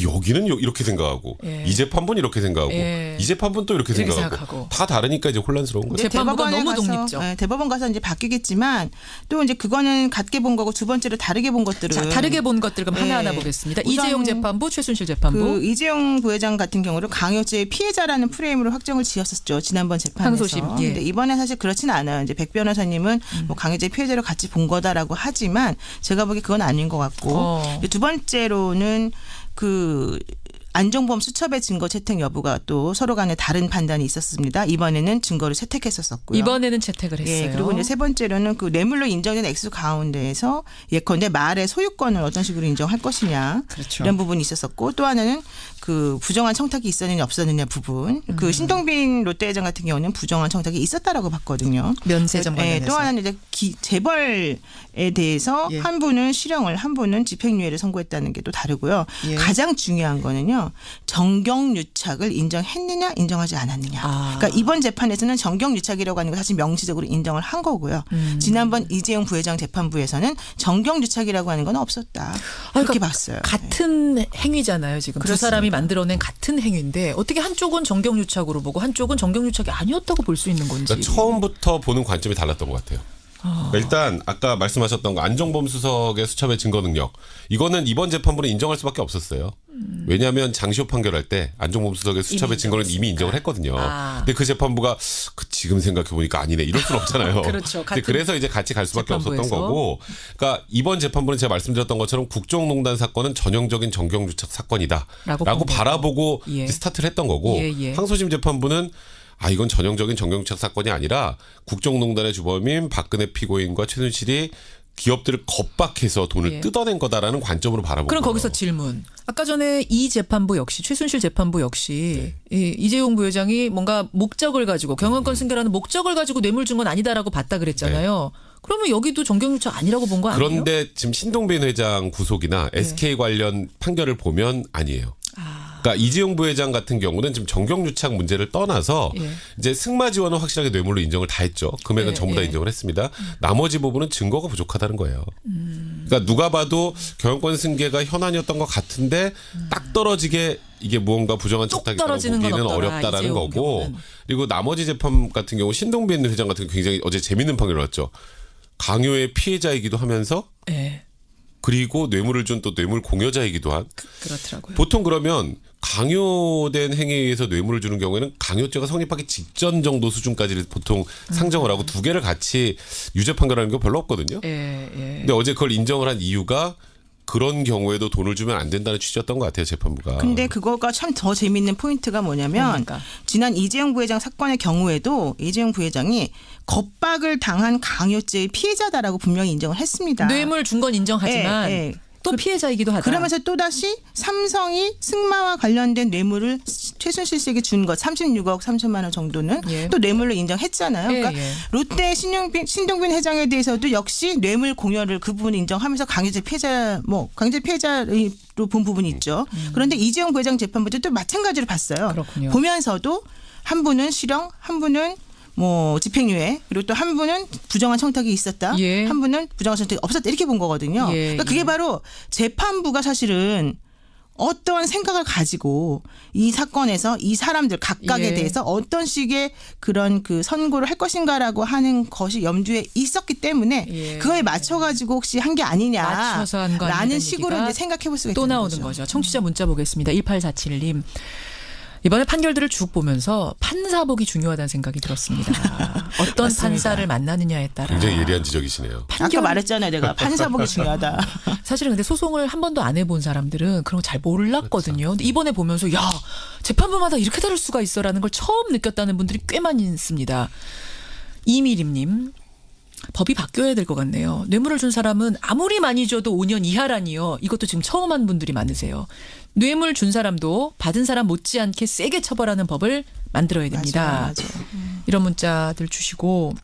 Speaker 8: 여기는 이렇게 생각하고 이 재판부는 이렇게 생각하고 이 재판부는 또 이렇게 생각하고 다 다르니까 이제 혼란스러운 거죠.
Speaker 12: 재판부가 너무 독립적.
Speaker 6: 대법원 가서 이제 바뀌겠지만 또 이제 그거는 같게 본 거고 두 번째로 다르게 본 것들은
Speaker 12: 다르게 본 것들 그럼 하나하나 보겠습니다. 이재용 재판부, 최순실 재판부.
Speaker 6: 그 이재용 부회장 같은 경우를 강요죄의 피해자라는 프레임으로 확정을 지었었죠. 지난번 재판에서.
Speaker 12: 항소심.
Speaker 6: 근데 이번에 사실 그렇지는 않아요. 이제 백 변호사님은 뭐 강요죄 피해자로 같이 본 거다라고 하지만 제가 보기에 그건 아닌 것 같고 두 번째로는 그 안종범 수첩의 증거 채택 여부가 또 서로 간에 다른 판단이 있었습니다. 이번에는 증거를 채택했었고요.
Speaker 12: 이번에는 채택을 했어요.
Speaker 6: 그리고 이제 세 번째로는 그 뇌물로 인정된 액수 가운데에서 예컨대 말의 소유권을 어떤 식으로 인정할 것이냐 이런 부분이 있었었고 또 하나는 그 부정한 청탁이 있었느냐 없었느냐 부분. 그 신동빈 롯데회장 같은 경우는 부정한 청탁이 있었다라고 봤거든요.
Speaker 12: 면세점 관련해서.
Speaker 6: 또 하나는 이제 재벌에 대해서 한 분은 실형을 한 분은 집행유예를 선고했다는 게 또 다르고요. 가장 중요한 거는요. 정경유착을 인정했느냐 인정하지 않았느냐. 그러니까 이번 재판에서는 정경유착이라고 하는 거 사실 명시적으로 인정을 한 거고요. 지난번 이재용 부회장 재판부에서는 정경유착이라고 하는 건 없었다. 그렇게 봤어요.
Speaker 12: 같은 행위잖아요. 지금
Speaker 6: 그렇습니다.
Speaker 12: 두 사람이 만들어낸 같은 행위인데 어떻게 한쪽은 정경유착으로 보고 한쪽은 정경유착이 아니었다고 볼 수 있는 건지.
Speaker 8: 그러니까 처음부터 보는 관점이 달랐던 것 같아요. 그러니까 일단 아까 말씀하셨던 거 안종범 수석의 수첩의 증거 능력 이거는 이번 재판부는 인정할 수밖에 없었어요. 왜냐하면 장시호 판결할 때 안종범 수석의 수첩의 증거는 이미 인정을 했거든요. 근데 그 재판부가 지금 생각해 보니까 아니네 이럴 수는 없잖아요.
Speaker 12: 그렇죠.
Speaker 8: 그래서 이제 같이 갈 수밖에
Speaker 12: 재판부에서.
Speaker 8: 없었던 거고. 그러니까 이번 재판부는 제가 말씀드렸던 것처럼 국정농단 사건은 전형적인 정경유착 사건이다라고 바라보고 스타트를 했던 거고 항소심 재판부는 이건 전형적인 정경유착 사건이 아니라 국정농단의 주범인 박근혜 피고인과 최순실이 기업들을 겁박해서 돈을 뜯어낸 거다라는 관점으로 바라보고.
Speaker 12: 그럼 거기서 질문. 아까 전에 이 재판부 역시 최순실 재판부 역시 이재용 부회장이 뭔가 목적을 가지고 경영권 승계라는 목적을 가지고 뇌물 준 건 아니다라고 봤다 그랬잖아요. 그러면 여기도 정경유착 아니라고 본 거 아니에요?
Speaker 8: 그런데 지금 신동빈 회장 구속이나 SK 관련 판결을 보면 아니에요. 그러니까 이재용 부회장 같은 경우는 지금 정경유착 문제를 떠나서 이제 승마 지원은 확실하게 뇌물로 인정을 다 했죠. 금액은 전부 다 인정을 했습니다. 나머지 부분은 증거가 부족하다는 거예요. 그러니까 누가 봐도 경영권 승계가 현안이었던 것 같은데 딱 떨어지게 이게 무언가 부정한 청탁이라고 보기는 어렵다라는 거고. 경우는. 그리고 나머지 재판 같은 경우 신동빈 회장 같은 경우 굉장히 어제 재밌는 판결을 났죠. 강요의 피해자이기도 하면서 그리고 뇌물을 준 또 뇌물 공여자이기도 한.
Speaker 12: 그렇더라고요.
Speaker 8: 보통 그러면 강요된 행위에 의해서 뇌물을 주는 경우에는 강요죄가 성립하기 직전 정도 수준까지를 보통 상정을 하고 두 개를 같이 유죄 판결하는 게 별로 없거든요. 근데 어제 그걸 인정을 한 이유가 그런 경우에도 돈을 주면 안 된다는 취지였던 것 같아요. 재판부가.
Speaker 6: 근데 그거가 참 더 재밌는 포인트가 뭐냐면 지난 이재용 부회장 사건의 경우에도 이재용 부회장이 겁박을 당한 강요죄의 피해자다라고 분명히 인정을 했습니다.
Speaker 12: 뇌물 준 건 인정하지만 또 피해자이기도 하다.
Speaker 6: 그러면서 또다시 삼성이 승마와 관련된 뇌물을 최순실 씨에게 준 것 36억 3천만 원 정도는 또 뇌물로 인정했잖아요. 그러니까 롯데 신동빈 회장에 대해서도 역시 뇌물 공여를 그 부분 인정하면서 강요죄 피해자로 본 부분이 있죠. 그런데 이재용 부회장 재판부도 또 마찬가지로 봤어요.
Speaker 12: 그렇군요.
Speaker 6: 보면서도 한 분은 실형, 한 분은 뭐 집행유예, 그리고 또 한 분은 부정한 청탁이 있었다,
Speaker 12: 예.
Speaker 6: 한 분은 부정한 청탁이 없었다 이렇게 본 거거든요.
Speaker 12: 예.
Speaker 6: 그러니까 그게 바로 재판부가 사실은 어떤 생각을 가지고 이 사건에서 이 사람들 각각에
Speaker 12: 예. 대해서
Speaker 6: 어떤 식의 그런 그 선고를 할 것인가라고 하는 것이 염두에 있었기 때문에
Speaker 12: 예.
Speaker 6: 그거에 맞춰가지고 혹시 한 게
Speaker 12: 맞춰서 한 거
Speaker 6: 아니냐라는
Speaker 12: 아니냐는
Speaker 6: 식으로
Speaker 12: 얘기가
Speaker 6: 이제 생각해 볼 수가
Speaker 12: 또
Speaker 6: 있는
Speaker 12: 나오는 거죠. 청취자 문자 보겠습니다. 1847님. 이번에 판결들을 쭉 보면서 판사복이 중요하다는 생각이 들었습니다. 어떤
Speaker 6: 맞습니다.
Speaker 12: 판사를 만나느냐에 따라.
Speaker 8: 굉장히 예리한 지적이시네요.
Speaker 6: 아까 말했잖아요, 내가 판사복이 중요하다.
Speaker 12: 사실은 근데 소송을 한 번도 안 해본 사람들은 그런 거 잘 몰랐거든요. 근데 이번에 보면서 야 재판부마다 이렇게 다를 수가 있어라는 걸 처음 느꼈다는 분들이 꽤 많이 있습니다. 이미림님. 법이 바뀌어야 될 것 같네요. 뇌물을 준 사람은 아무리 많이 줘도 5년 이하라니요. 이것도 지금 처음 한 분들이 많으세요. 뇌물 준 사람도 받은 사람 못지않게 세게 처벌하는 법을 만들어야 됩니다.
Speaker 6: 맞아요.
Speaker 12: 이런 문자들 주시고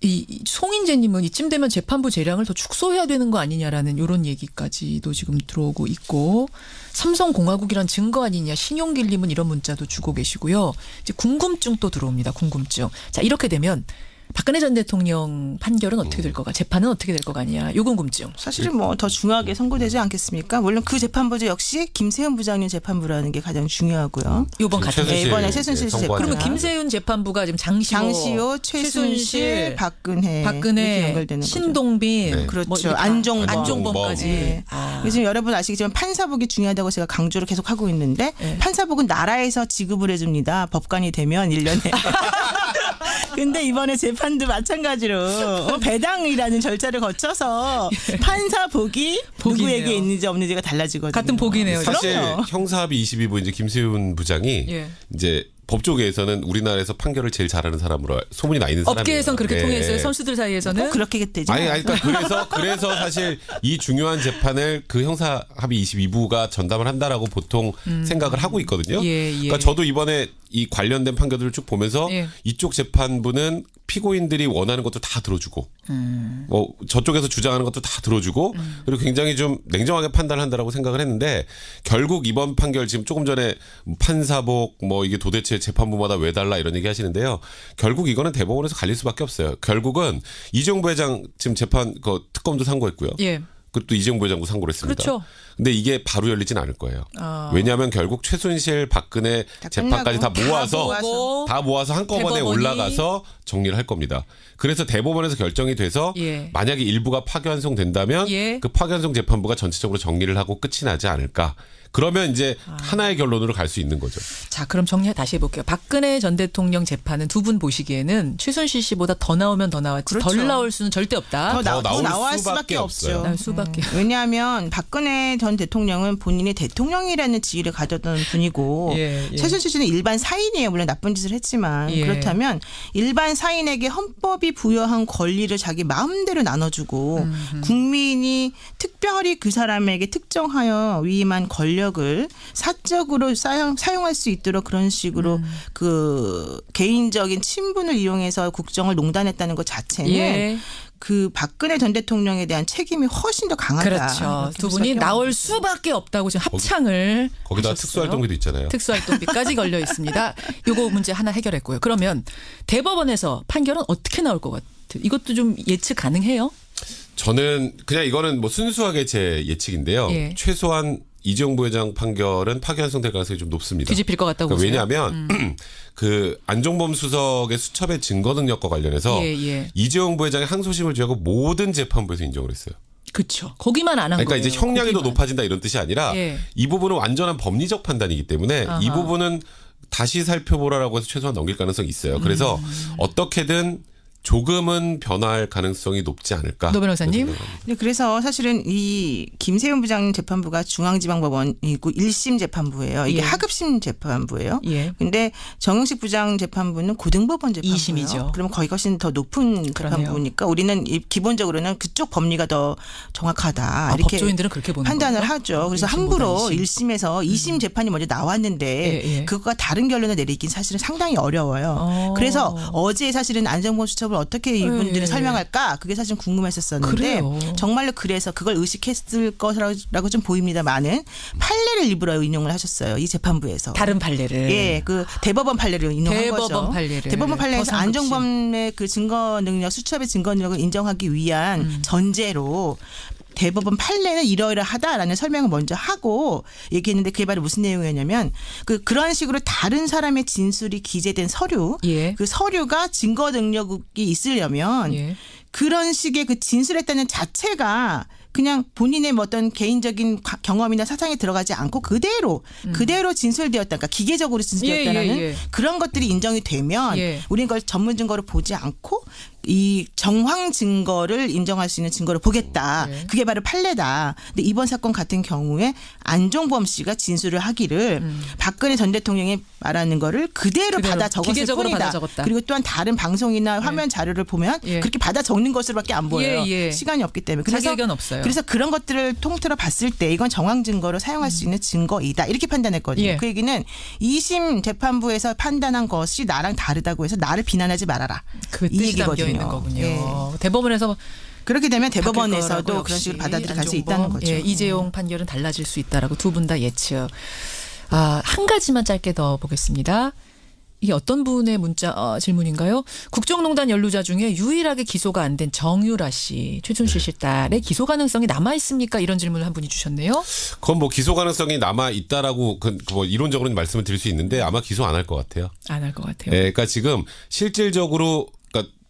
Speaker 12: 이 송인재님은 이쯤 되면 재판부 재량을 더 축소해야 되는 거 아니냐라는 이런 얘기까지도 지금 들어오고 있고 삼성공화국이란 증거 아니냐 신용길님은 이런 문자도 주고 계시고요. 이제 궁금증 또 들어옵니다. 궁금증. 자 이렇게 되면 박근혜 전 대통령 판결은 어떻게 될 거가 재판은 어떻게 될 거가 아니냐 요 궁금증.
Speaker 6: 사실은 뭐 더 중요하게 선고되지 않겠습니까? 물론 그 재판부도 역시 김세윤 부장님 재판부라는 게 가장 중요하고요.
Speaker 12: 이번 같은
Speaker 6: 이번에 최순실 재판.
Speaker 12: 그러면 김세윤 재판부가 지금 장시호, 최순실, 박근혜, 신동빈,
Speaker 6: 네. 그렇죠.
Speaker 12: 뭐 안종범까지.
Speaker 6: 네. 요즘 여러분 아시겠지만 판사복이 중요하다고 제가 강조를 계속 하고 있는데 판사복은 나라에서 지급을 해줍니다. 법관이 되면 1년에. 근데 이번에 재판도 마찬가지로 배당이라는 절차를 거쳐서 판사복이 누구에게 있는지 없는지가 달라지거든요.
Speaker 12: 같은 복이네요.
Speaker 8: 사실 형사합의 22부 이제 김세윤 부장이 이제 법조계에서는 우리나라에서 판결을 제일 잘하는 사람으로 소문이 나 있는 사람이에요.
Speaker 12: 업계에선 그렇게 통했어요. 선수들 사이에서는
Speaker 6: 그렇게 되죠.
Speaker 8: 아니 그러니까 그래서 사실 이 중요한 재판을 그 형사합의 22부가 전담을 한다라고 보통 생각을 하고 있거든요. 그러니까 저도 이번에 이 관련된 판결들을 쭉 보면서 이쪽 재판부는 피고인들이 원하는 것도 다 들어주고 뭐 저쪽에서 주장하는 것도 다 들어주고 그리고 굉장히 좀 냉정하게 판단한다라고 생각을 했는데 결국 이번 판결 지금 조금 전에 판사복 뭐 이게 도대체 재판부마다 왜 달라 이런 얘기 하시는데요. 결국 이거는 대법원에서 갈릴 수밖에 없어요. 결국은 이재용 부회장 지금 재판 그 특검도 상고했고요. 그것도 이재용 부회장도 상고를 했습니다.
Speaker 12: 그렇죠.
Speaker 8: 근데 이게 바로 열리진 않을 거예요. 왜냐하면 결국 최순실, 박근혜 재판까지 다 모아서 한꺼번에
Speaker 12: 대법원이
Speaker 8: 올라가서 정리를 할 겁니다. 그래서 대법원에서 결정이 돼서 만약에 일부가 파기환송된다면 그 파기환송 재판부가 전체적으로 정리를 하고 끝이 나지 않을까. 그러면 이제 하나의 결론으로 갈 수 있는 거죠.
Speaker 12: 자, 그럼 정리 다시 해볼게요. 박근혜 전 대통령 재판은 두 분 보시기에는 최순실 씨보다 더 나오면 더 나왔지
Speaker 6: 그렇죠.
Speaker 12: 덜 나올 수는 절대 없다.
Speaker 6: 더 나올 수밖에 없죠.
Speaker 12: 나올 수밖에.
Speaker 6: 왜냐하면 박근혜 전 대통령은 본인이 대통령이라는 지위를 가졌던 분이고 최순실 씨는 일반 사인이에요. 물론 나쁜 짓을 했지만 그렇다면 일반 사인에게 헌법이 부여한 권리를 자기 마음대로 나눠주고 국민이 특별히 그 사람에게 특정하여 위임한 권력을 사적으로 사용할 수 있도록 그런 식으로 그 개인적인 친분을 이용해서 국정을 농단했다는 것 자체는 그 박근혜 전 대통령에 대한 책임이 훨씬 더 강하다.
Speaker 12: 그렇죠. 두 분이 나올 수밖에 없다고 지금 합창을
Speaker 8: 거기다 특수활동비도 있잖아요.
Speaker 12: 특수활동비까지 걸려 있습니다. 요거 문제 하나 해결했고요. 그러면 대법원에서 판결은 어떻게 나올 것 같아요? 이것도 좀 예측 가능해요?
Speaker 8: 저는 그냥 이거는 뭐 순수하게 제 예측인데요. 최소한 이재용 부회장 판결은 파기환송될 가능성이 좀 높습니다.
Speaker 12: 뒤집힐 것 같다고 보세요?
Speaker 8: 왜냐하면 그 안종범 수석의 수첩의 증거 능력과 관련해서 이재용 부회장의 항소심을 제외하고 모든 재판부에서 인정을 했어요.
Speaker 12: 그렇죠. 거기만 안 한 거예요.
Speaker 8: 그러니까 이제 형량이 더 높아진다 이런 뜻이 아니라 이 부분은 완전한 법리적 판단이기 때문에 이 부분은 다시 살펴보라라고 해서 최소한 넘길 가능성이 있어요. 그래서 어떻게든 조금은 변화할 가능성이 높지 않을까.
Speaker 12: 노 변호사님.
Speaker 6: 네, 그래서 사실은 이 김세윤 부장님 재판부가 중앙지방법원이고 1심 재판부예요. 이게 하급심 재판부예요. 근데 정용식 부장 재판부는 고등법원 재판부예요.
Speaker 12: 2심이죠.
Speaker 6: 그러면 거의 훨씬 더 높은 재판부니까 우리는 기본적으로는 그쪽 법리가 더 정확하다. 이렇게
Speaker 12: 법조인들은 그렇게 보는
Speaker 6: 판단을
Speaker 12: 건가?
Speaker 6: 하죠. 그래서 함부로 1심에서 2심 재판이 먼저 나왔는데 그것과 다른 결론을 내리긴 사실은 상당히 어려워요. 그래서 어제 사실은 안정범 수첩 대접을 어떻게 이분들은 설명할까? 그게 사실 궁금했었는데
Speaker 12: 그래요.
Speaker 6: 정말로 그래서 그걸 의식했을 것이라고 좀 보입니다만은 판례를 일부러 인용을 하셨어요. 이 재판부에서.
Speaker 12: 다른 판례를.
Speaker 6: 예, 그 대법원 판례를 인용한 거죠. 대법원 판례에서 안종범의 그 증거 능력, 수첩의 증거 능력을 인정하기 위한 전제로 대법원 판례는 이러이러하다라는 설명을 먼저 하고 얘기했는데 그게 바로 무슨 내용이었냐면 그런 식으로 다른 사람의 진술이 기재된 서류, 그 서류가 증거 능력이 있으려면 그런 식의 그 진술했다는 자체가 그냥 본인의 뭐 어떤 개인적인 경험이나 사상에 들어가지 않고 그대로 진술되었다. 그러니까 기계적으로 진술되었다는 그런 것들이 인정이 되면 우리는 그걸 전문 증거로 보지 않고 이 정황 증거를 인정할 수 있는 증거를 보겠다. 그게 바로 판례다. 근데 이번 사건 같은 경우에 안종범 씨가 진술을 하기를 박근혜 전 대통령이 말하는 거를 그대로 받아 적었을 뿐이다. 그리고 또한 다른 방송이나 화면 자료를 보면 그렇게 받아 적는 것으로밖에 안 보여요. 시간이 없기 때문에.
Speaker 12: 자기 의견 없어요.
Speaker 6: 그래서 그런 것들을 통틀어 봤을 때 이건 정황 증거로 사용할 수 있는 증거이다. 이렇게 판단했거든요. 그 얘기는 2심 재판부에서 판단한 것이 나랑 다르다고 해서 나를 비난하지 말아라. 이 얘기거든요.
Speaker 12: 있는 거군요. 대법원에서
Speaker 6: 그렇게 되면 대법원에서도 그런 식으로 받아들일 수 있다는 거죠.
Speaker 12: 이재용 판결은 달라질 수 있다라고 두 분 다 예측. 한 가지만 짧게 더 보겠습니다. 이게 어떤 분의 질문인가요? 국정농단 연루자 중에 유일하게 기소가 안 된 정유라 씨, 최순실 씨 딸의 기소 가능성이 남아 있습니까? 이런 질문을 한 분이 주셨네요.
Speaker 8: 그건 뭐 기소 가능성이 남아 있다라고 뭐 이론적으로는 말씀을 드릴 수 있는데 아마 기소 안 할 것 같아요.
Speaker 12: 안 할 것 같아요.
Speaker 8: 네, 그러니까 지금 실질적으로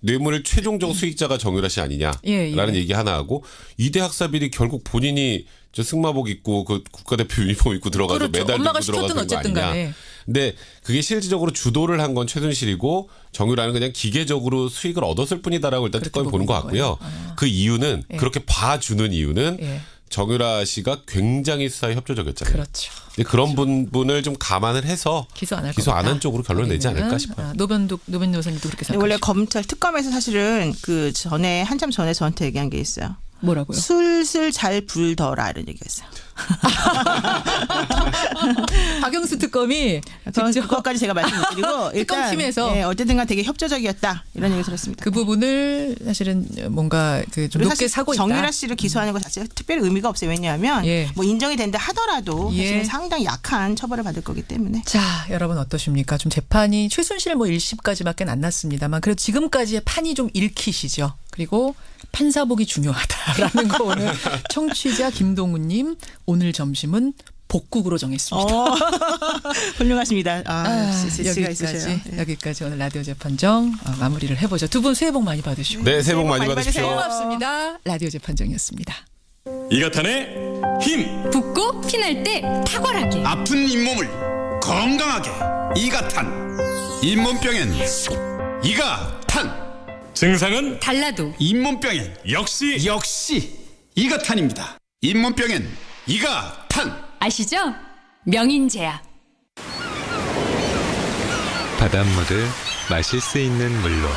Speaker 8: 뇌물 최종적 수익자가 정유라 씨 아니냐라는 얘기 하나 하고 이대 학사비리 결국 본인이 저 승마복 입고 그 국가대표 유니폼 입고 들어가서 메달 들고 들어가서 거 아니냐. 근데 그게 실질적으로 주도를 한 건 최순실이고 정유라는 그냥 기계적으로 수익을 얻었을 뿐이다라고 일단 특검이 보는 것 같고요. 그 이유는 그렇게 봐주는 이유는 정유라 씨가 굉장히 수사에 협조적이었잖아요.
Speaker 12: 그렇죠.
Speaker 8: 그런 부분을 좀 감안을 해서 기소 안 한 쪽으로 결론을 내지 않을까 싶어요.
Speaker 12: 노변 여사님도 그렇게 생각하시죠?
Speaker 6: 원래 검찰 특검에서 사실은 그 전에 한참 전에 저한테 얘기한 게 있어요.
Speaker 12: 뭐라고요?
Speaker 6: 술술 잘 불더라 이런 얘기였어요.
Speaker 12: 박영수 특검이
Speaker 6: 그것까지 제가 말씀드리고 일단
Speaker 12: 특검팀에서
Speaker 6: 어쨌든간 되게 협조적이었다 이런 얘기 들었습니다.
Speaker 12: 그 부분을 사실은 뭔가 좀 높게 사고 있다.
Speaker 6: 정유라 씨를 기소하는 것 자체가 특별히 의미가 없어요. 왜냐하면 뭐 인정이 된다 하더라도 사실은 상당히 약한 처벌을 받을 거기 때문에.
Speaker 12: 자, 여러분 어떠십니까? 좀 재판이 최순실 1심까지밖에 안 났습니다만 그래도 지금까지의 판이 좀 읽히시죠. 그리고 판사복이 중요하다라는 거 오늘 청취자 김동훈님 오늘 점심은 복국으로 정했습니다.
Speaker 6: 훌륭하십니다.
Speaker 12: 여기까지 오늘 라디오 재판정 마무리를 해보죠. 두 분 새해 복 많이 받으시고.
Speaker 8: 네, 새해 복 많이 받으십시오.
Speaker 12: 고맙습니다. 라디오 재판정이었습니다.
Speaker 18: 이가탄의 힘.
Speaker 5: 붓고 피날 때 탁월하게.
Speaker 18: 아픈 잇몸을 건강하게. 이가탄. 잇몸병엔 이가탄. 증상은
Speaker 5: 달라도
Speaker 18: 잇몸병엔 역시 이가탄입니다. 잇몸병엔 이가탄.
Speaker 5: 아시죠? 명인제약.
Speaker 9: 바닷물을 마실 수 있는 물로,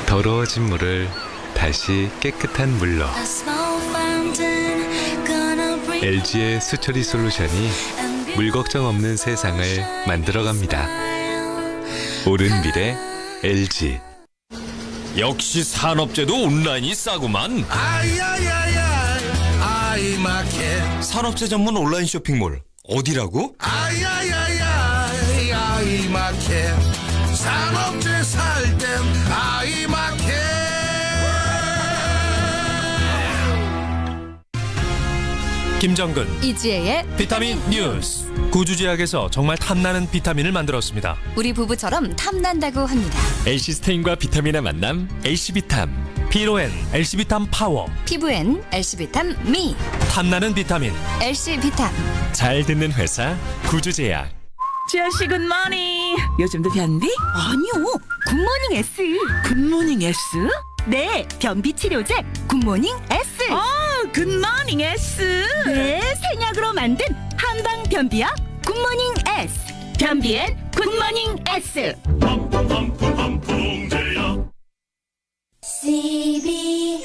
Speaker 9: 더러워진 물을 다시 깨끗한 물로. LG의 수처리 솔루션이 물 걱정 없는 세상을 만들어갑니다. 옳은 미래 LG.
Speaker 31: 역시 산업재도 온라인이 싸구만. 산업재 전문 온라인 쇼핑몰 어디라고?
Speaker 10: 산업재 살 땐 아이마켓.
Speaker 11: 김정근
Speaker 5: 이지혜의
Speaker 11: 비타민 뉴스. 구주제약에서 정말 탐나는 비타민을 만들었습니다.
Speaker 5: 우리 부부처럼 탐난다고 합니다.
Speaker 11: 엘시스테인과 비타민의 만남 엘시비탐. 피로엔 엘시비탐 파워.
Speaker 5: 피부엔 엘시비탐 미.
Speaker 11: 탐나는 비타민
Speaker 5: 엘시비탐.
Speaker 11: 잘 듣는 회사 구주제약.
Speaker 13: 지아씨 굿모닝. 요즘도 변비?
Speaker 14: 아니요, 굿모닝 S.
Speaker 13: 굿모닝 S?
Speaker 14: 네, 변비 치료제 굿모닝 S.
Speaker 13: 굿모닝 S.
Speaker 14: 네, 생약으로 만든 한방 변비약 굿모닝 S. 변비엔 굿모닝 S.
Speaker 13: CBS.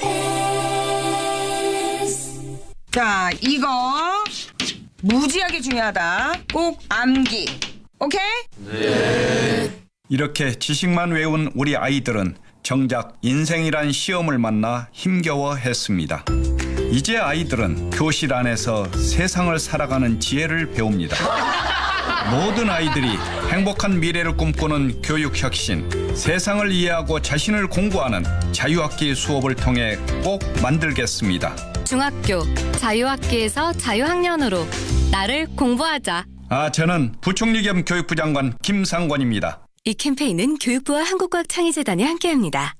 Speaker 13: 자, 이거 무지하게 중요하다. 꼭 암기. 오케이?
Speaker 16: 네. 이렇게 지식만 외운 우리 아이들은 정작 인생이란 시험을 만나 힘겨워했습니다. 이제 아이들은 교실 안에서 세상을 살아가는 지혜를 배웁니다. 모든 아이들이 행복한 미래를 꿈꾸는 교육혁신, 세상을 이해하고 자신을 공부하는 자유학기 수업을 통해 꼭 만들겠습니다.
Speaker 17: 중학교 자유학기에서 자유학년으로 나를 공부하자.
Speaker 16: 저는 부총리 겸 교육부 장관 김상권입니다.
Speaker 17: 이 캠페인은 교육부와 한국과학창의재단이 함께합니다.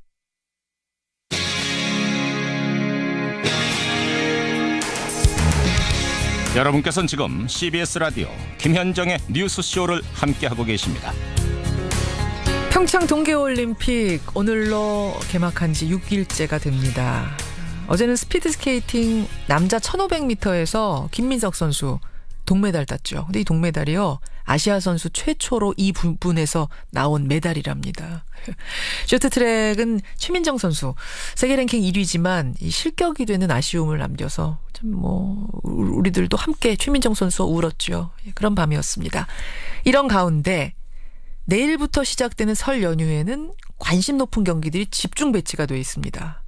Speaker 30: 여러분께서는 지금 CBS 라디오 김현정의 뉴스쇼를 함께하고 계십니다.
Speaker 12: 평창 동계올림픽 오늘로 개막한 지 6일째가 됩니다. 어제는 스피드스케이팅 남자 1500m에서 김민석 선수 동메달 땄죠. 근데 이 동메달이요, 아시아 선수 최초로 이 부분에서 나온 메달이랍니다. 쇼트트랙은 최민정 선수 세계 랭킹 1위지만 이 실격이 되는 아쉬움을 남겨서 참 우리들도 함께 최민정 선수 울었죠. 그런 밤이었습니다. 이런 가운데 내일부터 시작되는 설 연휴에는 관심 높은 경기들이 집중 배치가 돼 있습니다.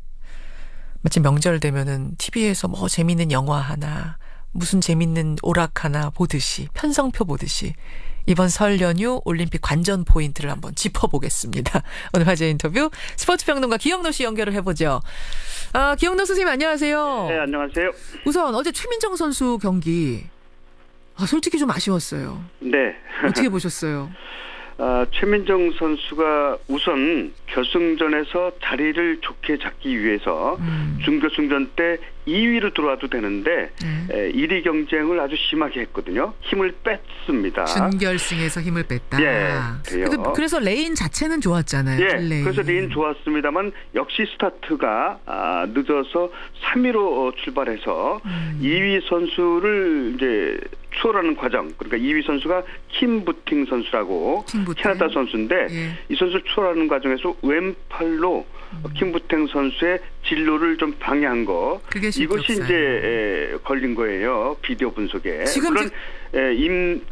Speaker 12: 마치 명절 되면은 TV에서 재밌는 영화 하나, 무슨 재밌는 오락 하나 보듯이, 편성표 보듯이 이번 설 연휴 올림픽 관전 포인트를 한번 짚어보겠습니다. 오늘 화제 인터뷰 스포츠평론가 기영로 씨 연결을 해보죠. 기영로 선생님 안녕하세요.
Speaker 19: 네, 안녕하세요.
Speaker 12: 우선 어제 최민정 선수 경기 솔직히 좀 아쉬웠어요.
Speaker 19: 네.
Speaker 12: 어떻게 보셨어요?
Speaker 19: 최민정 선수가 우선 결승전에서 자리를 좋게 잡기 위해서 준결승전 때 2위로 들어와도 되는데 1위 경쟁을 아주 심하게 했거든요. 힘을 뺐습니다.
Speaker 12: 준결승에서 힘을 뺐다.
Speaker 19: 예,
Speaker 12: 그래서 레인 자체는 좋았잖아요.
Speaker 19: 예, 그래서 레인 좋았습니다만 역시 스타트가 늦어서 3위로 출발해서 2위 선수를 이제 추월하는 과정, 그러니까 2위 선수가 킴부팅 선수라고 캐나다 선수인데 이 선수를 추월하는 과정에서 왼팔로 킴부팅 선수의 진로를 좀 방해한 거, 이것이 이제 걸린 거예요. 비디오 분석에. 물론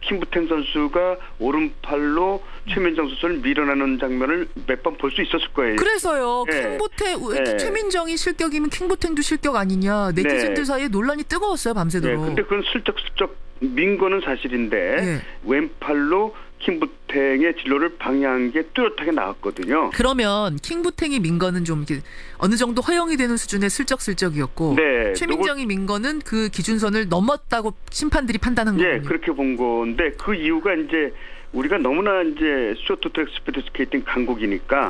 Speaker 19: 킴부팅 선수가 오른팔로 최민정 선수를 밀어내는 장면을 몇 번 볼 수 있었을 거예요.
Speaker 12: 그래서요. 킹보탱 최민정이 실격이면 킹보탱도 실격 아니냐, 네티즌들 사이에 논란이 뜨거웠어요, 밤새도록.
Speaker 19: 근데 그건 슬쩍슬쩍 민 거는 사실인데 왼팔로 킹부탱의 진로를 방해한 게 뚜렷하게 나왔거든요.
Speaker 12: 그러면 킹부탱이 민 거는 좀 어느 정도 허용이 되는 수준의 슬쩍슬쩍이었고 최민정이 민 거는 그 기준선을 넘었다고 심판들이 판단한 거군요.
Speaker 19: 그렇게 본 건데 그 이유가 이제 우리가 너무나 이제 쇼트트랙 스피드스케이팅 강국이니까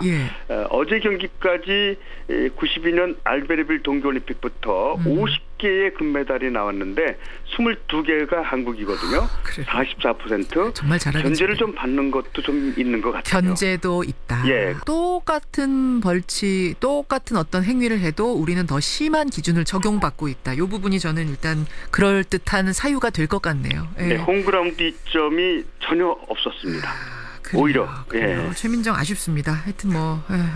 Speaker 19: 어제 경기까지 92년 알베르빌 동계올림픽부터 50개의 금메달이 나왔는데 22개가 한국이거든요. 44%.
Speaker 12: 정말 잘하겠죠.
Speaker 19: 견제를 좀 받는 것도 좀 있는 것 같아요.
Speaker 12: 견제도 있다. 똑같은 벌칙, 똑같은 어떤 행위를 해도 우리는 더 심한 기준을 적용받고 있다. 이 부분이 저는 일단 그럴듯한 사유가 될 것 같네요.
Speaker 19: 홈그라운드 이점이 전혀 없었습니다. 오히려.
Speaker 12: 최민정 아쉽습니다. 하여튼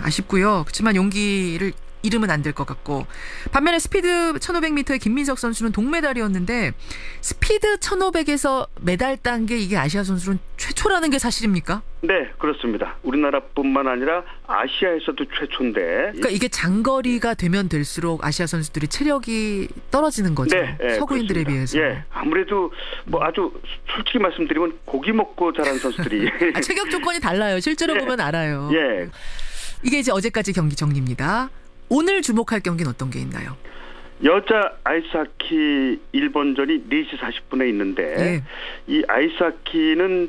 Speaker 12: 아쉽고요. 그렇지만 용기를 잃으면 안 될 것 같고, 반면에 스피드 1500m의 김민석 선수는 동메달이었는데 스피드 1500에서 메달 딴 게 이게 아시아 선수는 최초라는 게 사실입니까?
Speaker 19: 네, 그렇습니다. 우리나라뿐만 아니라 아시아에서도 최초인데. 그러니까
Speaker 12: 이게 장거리가 되면 될수록 아시아 선수들이 체력이 떨어지는 거죠. 서구인들에 비해서.
Speaker 19: 아무래도 아주 솔직히 말씀드리면 고기 먹고 자란 선수들이
Speaker 12: 체격 조건이 달라요. 실제로 보면 알아요. 이게 이제 어제까지 경기 정리입니다. 오늘 주목할 경기는 어떤 게 있나요?
Speaker 19: 여자 아이스하키 일본전이 4시 40분에 있는데 이 아이스하키는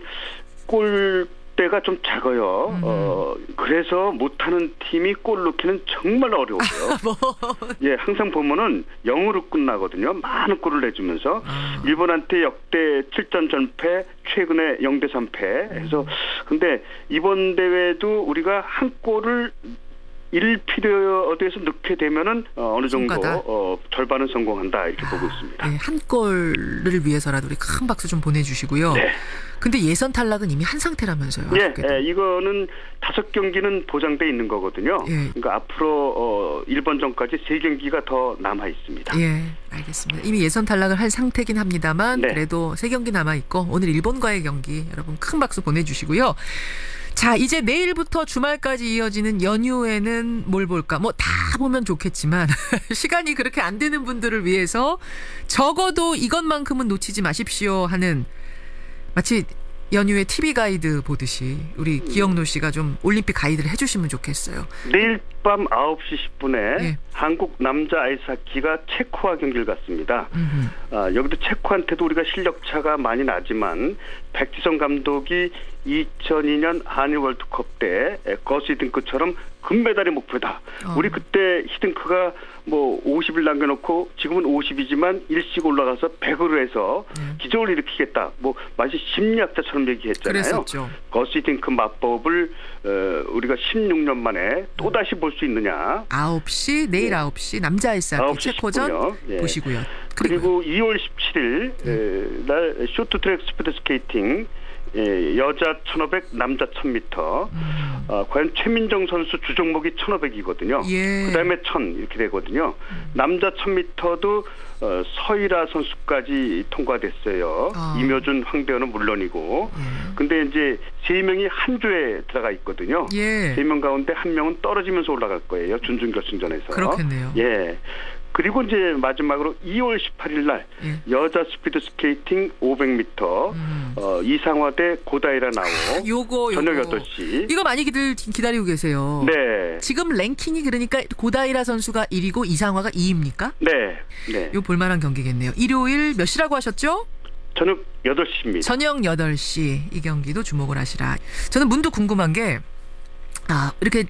Speaker 19: 골대가 좀 작아요. 그래서 못하는 팀이 골 넣기는 정말 어려워요. 항상 보면은 0으로 끝나거든요. 많은 골을 내주면서 일본한테 역대 7전 전패, 최근에 0대 3패 해서, 근데 이번 대회도 우리가 한 골을 1피리어드에서 넣게 되면은 어느 정도 절반은 성공한다, 이렇게 보고 있습니다.
Speaker 12: 한 골을 위해서라도 우리 큰 박수 좀 보내주시고요. 근데 예선 탈락은 이미 한 상태라면서요.
Speaker 19: 이거는 5경기는 보장돼 있는 거거든요. 그러니까 앞으로 일본전까지 3경기가 더 남아 있습니다.
Speaker 12: 알겠습니다. 이미 예선 탈락을 한 상태긴 합니다만 그래도 3경기 남아 있고 오늘 일본과의 경기 여러분 큰 박수 보내주시고요. 자, 이제 내일부터 주말까지 이어지는 연휴에는 뭘 볼까? 뭐 다 보면 좋겠지만 시간이 그렇게 안 되는 분들을 위해서 적어도 이것만큼은 놓치지 마십시오 하는 마치 연휴에 TV 가이드 보듯이 우리 기영노 씨가 좀 올림픽 가이드를 해주시면 좋겠어요.
Speaker 19: 내일 밤 9시 10분에 한국 남자 아이스하키가 체코와 경기를 갖습니다. 여기도 체코한테도 우리가 실력차가 많이 나지만 백지성 감독이 2002년 한일 월드컵 때 거스 히딩크처럼 금메달이 목표다. 우리 그때 히딩크가 뭐 50을 남겨놓고 지금은 50이지만 일씩 올라가서 100으로 해서 기적을 일으키겠다. 뭐 마치 심리학자처럼 얘기했잖아요.
Speaker 12: 그랬었죠.
Speaker 19: 거스 히딩크 마법을 우리가 16년 만에 또다시 볼 수 있느냐.
Speaker 12: 9시 내일 9시 남자 아이스하키 체코전 보시고요.
Speaker 19: 그리고 2월 17일 날 쇼트트랙 스피드 스케이팅 여자 1500 남자 1000m 과연 최민정 선수 주종목이 1500이거든요. 그다음에 1000 이렇게 되거든요. 남자 1000m도 서일아 선수까지 통과됐어요. 이묘준, 황대현은 물론이고. 근데 이제 3명이 한 조에 들어가 있거든요. 3명 가운데 1명은 떨어지면서 올라갈 거예요. 준중결승전에서.
Speaker 12: 그렇겠네요.
Speaker 19: 그리고 이제 마지막으로 2월 18일 날 여자 스피드 스케이팅 500m 이상화 대 고다이라 나오
Speaker 12: 요거
Speaker 19: 저녁 8시.
Speaker 12: 이거 많이 기다리고 계세요.
Speaker 19: 네.
Speaker 12: 지금 랭킹이 그러니까 고다이라 선수가 1위고 이상화가 2위입니까?
Speaker 19: 네.
Speaker 12: 요 볼만한 경기겠네요. 일요일 몇 시라고 하셨죠?
Speaker 19: 저녁 8시입니다.
Speaker 12: 저녁 8시 이 경기도 주목을 하시라. 저는 문득 궁금한 게 이렇게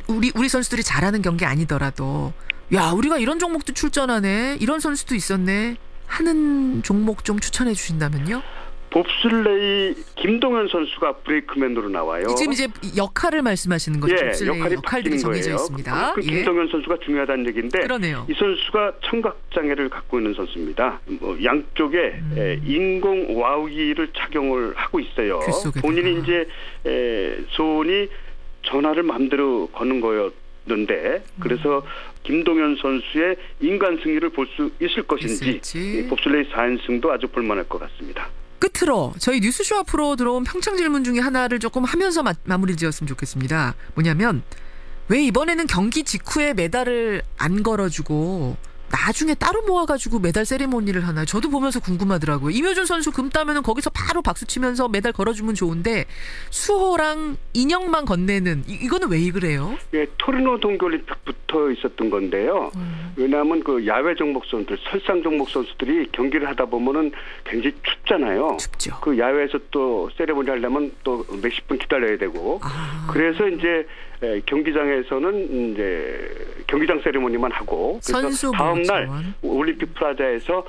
Speaker 12: 우리 선수들이 잘하는 경기 아니더라도 야, 우리가 이런 종목도 출전하네. 이런 선수도 있었네. 하는 종목 좀 추천해 주신다면요?
Speaker 19: 봅슬레이 김동현 선수가 브레이크맨으로 나와요.
Speaker 12: 지금 이제 역할을 말씀하시는 거죠. 봅슬레이 역할들이 정해져 있습니다.
Speaker 19: 김동현 선수가 중요하다는 얘기인데
Speaker 12: 그러네요.
Speaker 19: 이 선수가 청각장애를 갖고 있는 선수입니다. 양쪽에 인공 와우기를 착용을 하고 있어요. 본인이 이제 손이 전화를 마음대로 거는 거였는데 그래서 김동현 선수의 인간 승리를 볼 수 있을 것인지 봅슬레이 4연승도 아주 볼만할 것 같습니다.
Speaker 12: 끝으로 저희 뉴스쇼 앞으로 들어온 평창 질문 중에 하나를 조금 하면서 마무리 지었으면 좋겠습니다. 뭐냐면 왜 이번에는 경기 직후에 메달을 안 걸어주고 나중에 따로 모아가지고 메달 세리머니를 하나요? 저도 보면서 궁금하더라고요. 이묘준 선수 금 따면은 거기서 바로 박수 치면서 메달 걸어주면 좋은데 수호랑 인형만 건네는 이거는 왜 그래요?
Speaker 19: 토리노 동계올림픽부터 있었던 건데요. 왜냐하면 그 야외 종목 선수들, 설상 종목 선수들이 경기를 하다 보면은 굉장히 춥잖아요.
Speaker 12: 춥죠.
Speaker 19: 그 야외에서 또 세리머니 하려면 또 몇십 분 기다려야 되고. 그래서 이제 경기장에서는 이제 경기장 세리머니만 하고 그래서 다음 날 올림픽 플라자에서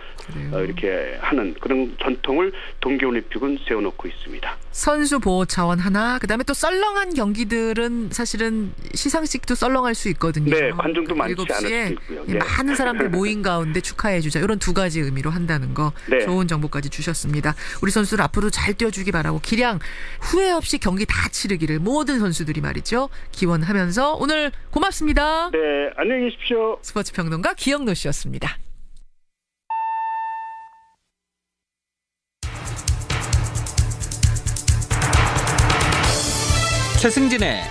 Speaker 19: 이렇게 하는 그런 전통을 동계올림픽은 세워놓고 있습니다.
Speaker 12: 선수 보호 차원 하나, 그다음에 또 썰렁한 경기들은 사실은 시상식도 썰렁할 수 있거든요.
Speaker 19: 네, 관중도 많지 않을 수 있고요.
Speaker 12: 많은 사람들 모인 가운데 축하해주자 이런 두 가지 의미로 한다는 거 좋은 정보까지 주셨습니다. 우리 선수들 앞으로 잘 뛰어주기 바라고 기량 후회 없이 경기 다 치르기를 모든 선수들이 말이죠. 기원하면서 오늘 고맙습니다.
Speaker 19: 네, 안녕히 계십시오.
Speaker 12: 스포츠 평론가 기영노 씨였습니다.
Speaker 1: 최승진의